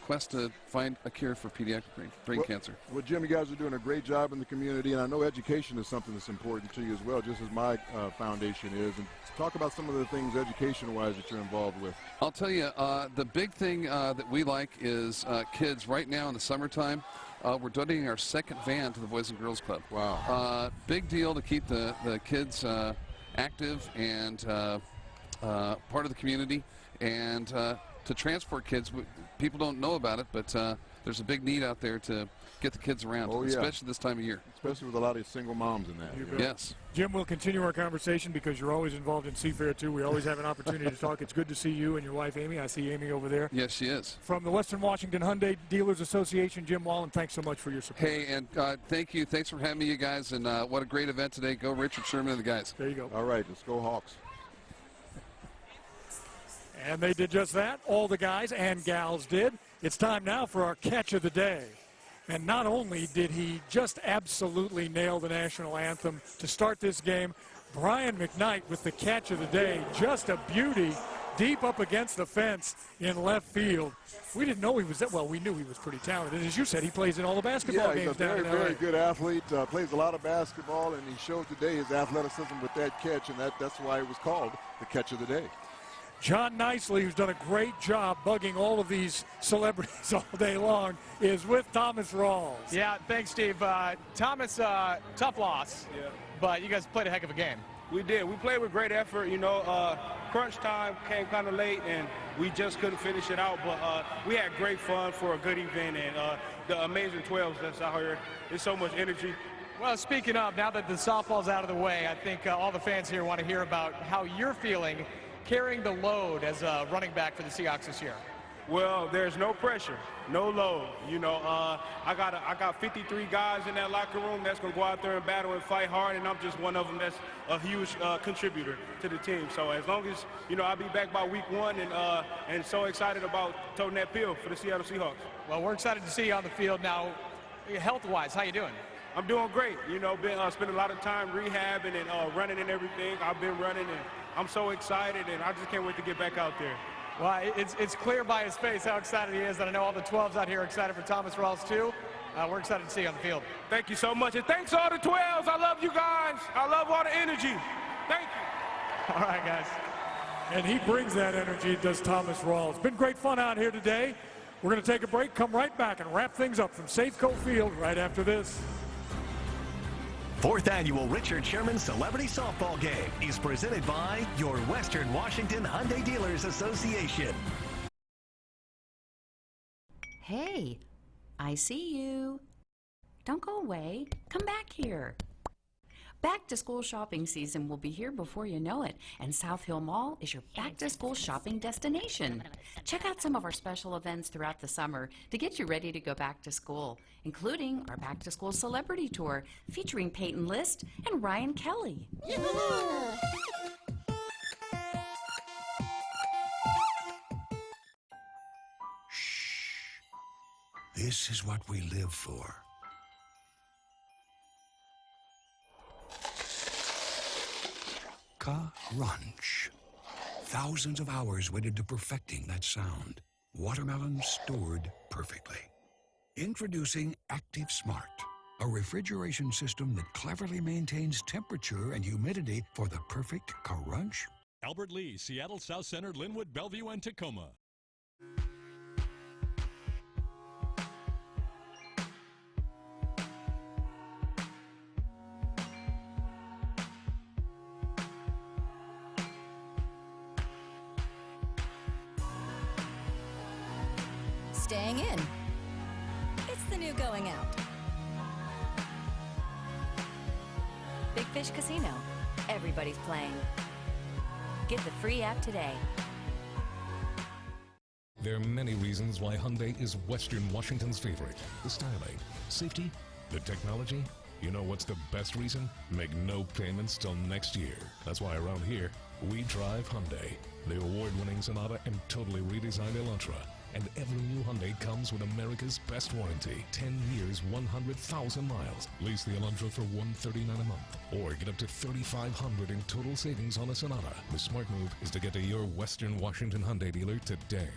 quest to find a cure for pediatric brain cancer. Well, Jim, you guys are doing a great job in the community. And I know education is something that's important to you as well, just as my foundation is. And talk about some of the things education-wise that you're involved with. I'll tell you, the big thing that we like is kids. Right now in the summertime, we're donating our second van to the Boys and Girls Club. Wow. Big deal to keep the kids active and part of the community, and to transport kids. People don't know about it, but there's a big need out there to get the kids around, especially this time of year. Especially with a lot of single moms in that. Yes. Jim, we'll continue our conversation because you're always involved in Seafair, too. We always have an opportunity to talk. It's good to see you and your wife, Amy. I see Amy over there. Yes, she is. From the Western Washington Hyundai Dealers Association, Jim Wallen, thanks so much for your support. Hey, and thank you. Thanks for having me, you guys, and what a great event today. Go Richard Sherman and the guys. There you go. All right, let's go Hawks. And they did just that. All the guys and gals did. It's time now for our catch of the day. And not only did he just absolutely nail the national anthem to start this game, Brian McKnight with the catch of the day. Just a beauty, deep up against the fence in left field. We didn't know he was that well. We knew he was pretty talented. And as you said, he plays in all the basketball games down in LA. He's a very good athlete, plays a lot of basketball, and he showed today his athleticism with that catch, and that's why it was called the catch of the day. John Nicely, who's done a great job bugging all of these celebrities all day long, is with Thomas Rawls. Yeah, thanks, Steve. Thomas, tough loss, but you guys played a heck of a game. We did. We played with great effort. You know, crunch time came kind of late, and we just couldn't finish it out. But we had great fun for a good event, and the amazing 12s that's out here. There's so much energy. Well, speaking of, now that the softball's out of the way, I think all the fans here want to hear about how you're feeling carrying the load as a running back for the Seahawks this year. Well, there's no pressure, no load. You know, I got 53 guys in that locker room that's going to go out there and battle and fight hard, and I'm just one of them that's a huge contributor to the team. So as long as, you know, I'll be back by week 1 and so excited about toting that pill for the Seattle Seahawks. Well, we're excited to see you on the field now. Health-wise, how you doing? I'm doing great. You know, spending a lot of time rehabbing and running and everything. I've been running, and I'm so excited, and I just can't wait to get back out there. Well, it's clear by his face how excited he is, and I know all the 12s out here are excited for Thomas Rawls, too. We're excited to see you on the field. Thank you so much, and thanks to all the 12s. I love you guys. I love all the energy. Thank you. All right, guys. And he brings that energy, does Thomas Rawls. Been great fun out here today. We're going to take a break, come right back, and wrap things up from Safeco Field right after this. 4th Annual Richard Sherman Celebrity Softball Game is presented by your Western Washington Hyundai Dealers Association. Hey, I see you. Don't go away. Come back here. Back-to-school shopping season will be here before you know it, and South Hill Mall is your back-to-school shopping destination. Check out some of our special events throughout the summer to get you ready to go back to school, including our back-to-school celebrity tour featuring Peyton List and Ryan Kelly. This is what we live for. Crunch. Thousands of hours went into perfecting that sound. Watermelon stored perfectly. Introducing Active Smart, a refrigeration system that cleverly maintains temperature and humidity for the perfect crunch. Albert Lee, Seattle South Center, Linwood, Bellevue, and Tacoma. Staying in. It's the new going out. Big Fish Casino. Everybody's playing. Get the free app today. There are many reasons why Hyundai is Western Washington's favorite. The styling, safety, the technology. You know what's the best reason? Make no payments till next year. That's why around here, we drive Hyundai. The award-winning Sonata and totally redesigned Elantra. And every new Hyundai comes with America's best warranty. 10 years, 100,000 miles. Lease the Elantra for $139 a month. Or get up to $3,500 in total savings on a Sonata. The smart move is to get to your Western Washington Hyundai dealer today.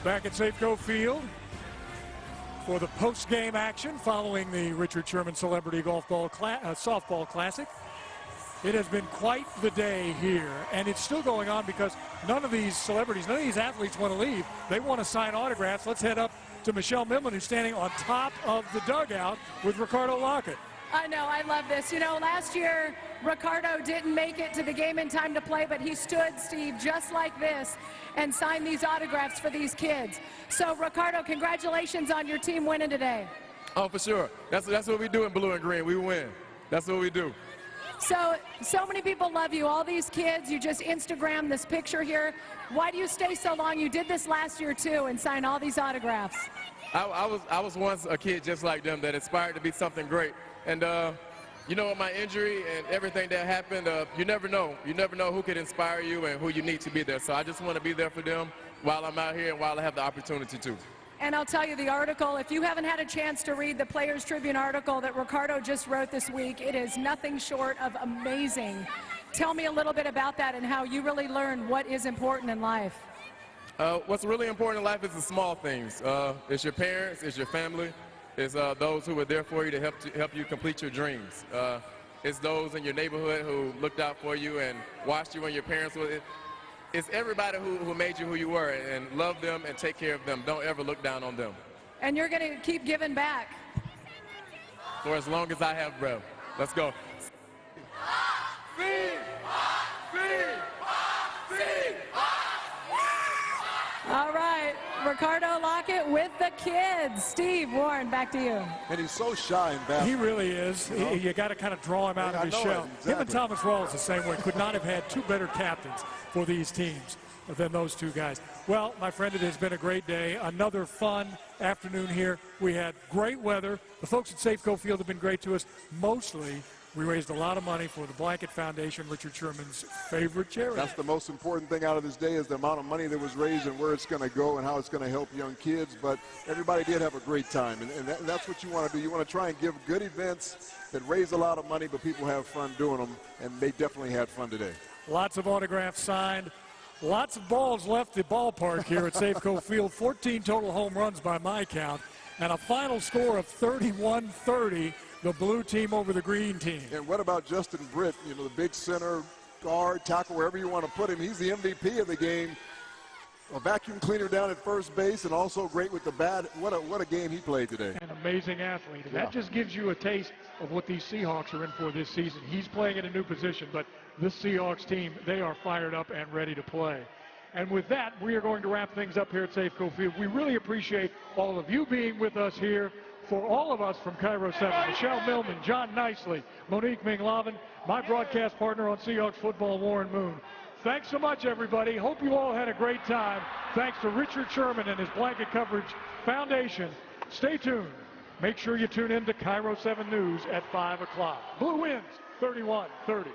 Back at Safeco Field for the post-game action following the Richard Sherman Celebrity Softball Classic. It has been quite the day here, and it's still going on because none of these celebrities, none of these athletes want to leave. They want to sign autographs. Let's head up to Michelle Midland, who's standing on top of the dugout with Ricardo Lockett. I know, I love this. You know, last year, Ricardo didn't make it to the game in time to play, but he stood, Steve, just like this and signed these autographs for these kids. So, Ricardo, congratulations on your team winning today. Oh, for sure. That's what we do in blue and green. We win. That's what we do. So many people love you. All these kids, you just Instagram this picture here. Why do you stay so long? You did this last year, too, and signed all these autographs. I was once a kid just like them that aspired to be something great. And, you know, with my injury and everything that happened, you never know. You never know who could inspire you and who you need to be there. So I just want to be there for them while I'm out here and while I have the opportunity to. And I'll tell you, the article, if you haven't had a chance to read the Players Tribune article that Ricardo just wrote this week, it is nothing short of amazing. Tell me a little bit about that and how you really learned what is important in life. What's really important in life is the small things. It's your parents, it's your family, It's those who were there for you to help you complete your dreams. It's those in your neighborhood who looked out for you and watched you when your parents were. It's everybody who made you who you were, and love them and take care of them. Don't ever look down on them. And you're going to keep giving back. For as long as I have breath. Let's go. All right, Ricardo Lockett with the kids. Steve Warren, back to you. And he's so shy in basketball. He really is. You got to kind of draw him out of his shell. Exactly. Him and Thomas Rawls the same way. Could not have had two better captains for these teams than those two guys. Well, my friend, it has been a great day. Another fun afternoon here. We had great weather. The folks at Safeco Field have been great to us. Mostly, we raised a lot of money for the Blanket Foundation, Richard Sherman's favorite charity. That's the most important thing out of this day is the amount of money that was raised and where it's going to go and how it's going to help young kids. But everybody did have a great time, and that's what you want to do. You want to try and give good events that raise a lot of money, but people have fun doing them, and they definitely had fun today. Lots of autographs signed. Lots of balls left the ballpark here at Safeco Field. 14 total home runs by my count, and a final score of 31-30. The blue team over the green team. And what about Justin Britt? You know, the big center, guard, tackle, wherever you want to put him. He's the MVP of the game. A vacuum cleaner down at first base, and also great with the bat. What a game he played today. An amazing athlete. And that just gives you a taste of what these Seahawks are in for this season. He's playing in a new position, but this Seahawks team, they are fired up and ready to play. And with that, we are going to wrap things up here at Safeco Field. We really appreciate all of you being with us here. For all of us from Cairo 7, Michelle Millman, John Nicely, Monique Ming-Lavin, my broadcast partner on Seahawks football, Warren Moon. Thanks so much, everybody. Hope you all had a great time. Thanks to Richard Sherman and his Blanket Coverage Foundation. Stay tuned. Make sure you tune in to Cairo 7 News at 5 o'clock. Blue wins 31-30.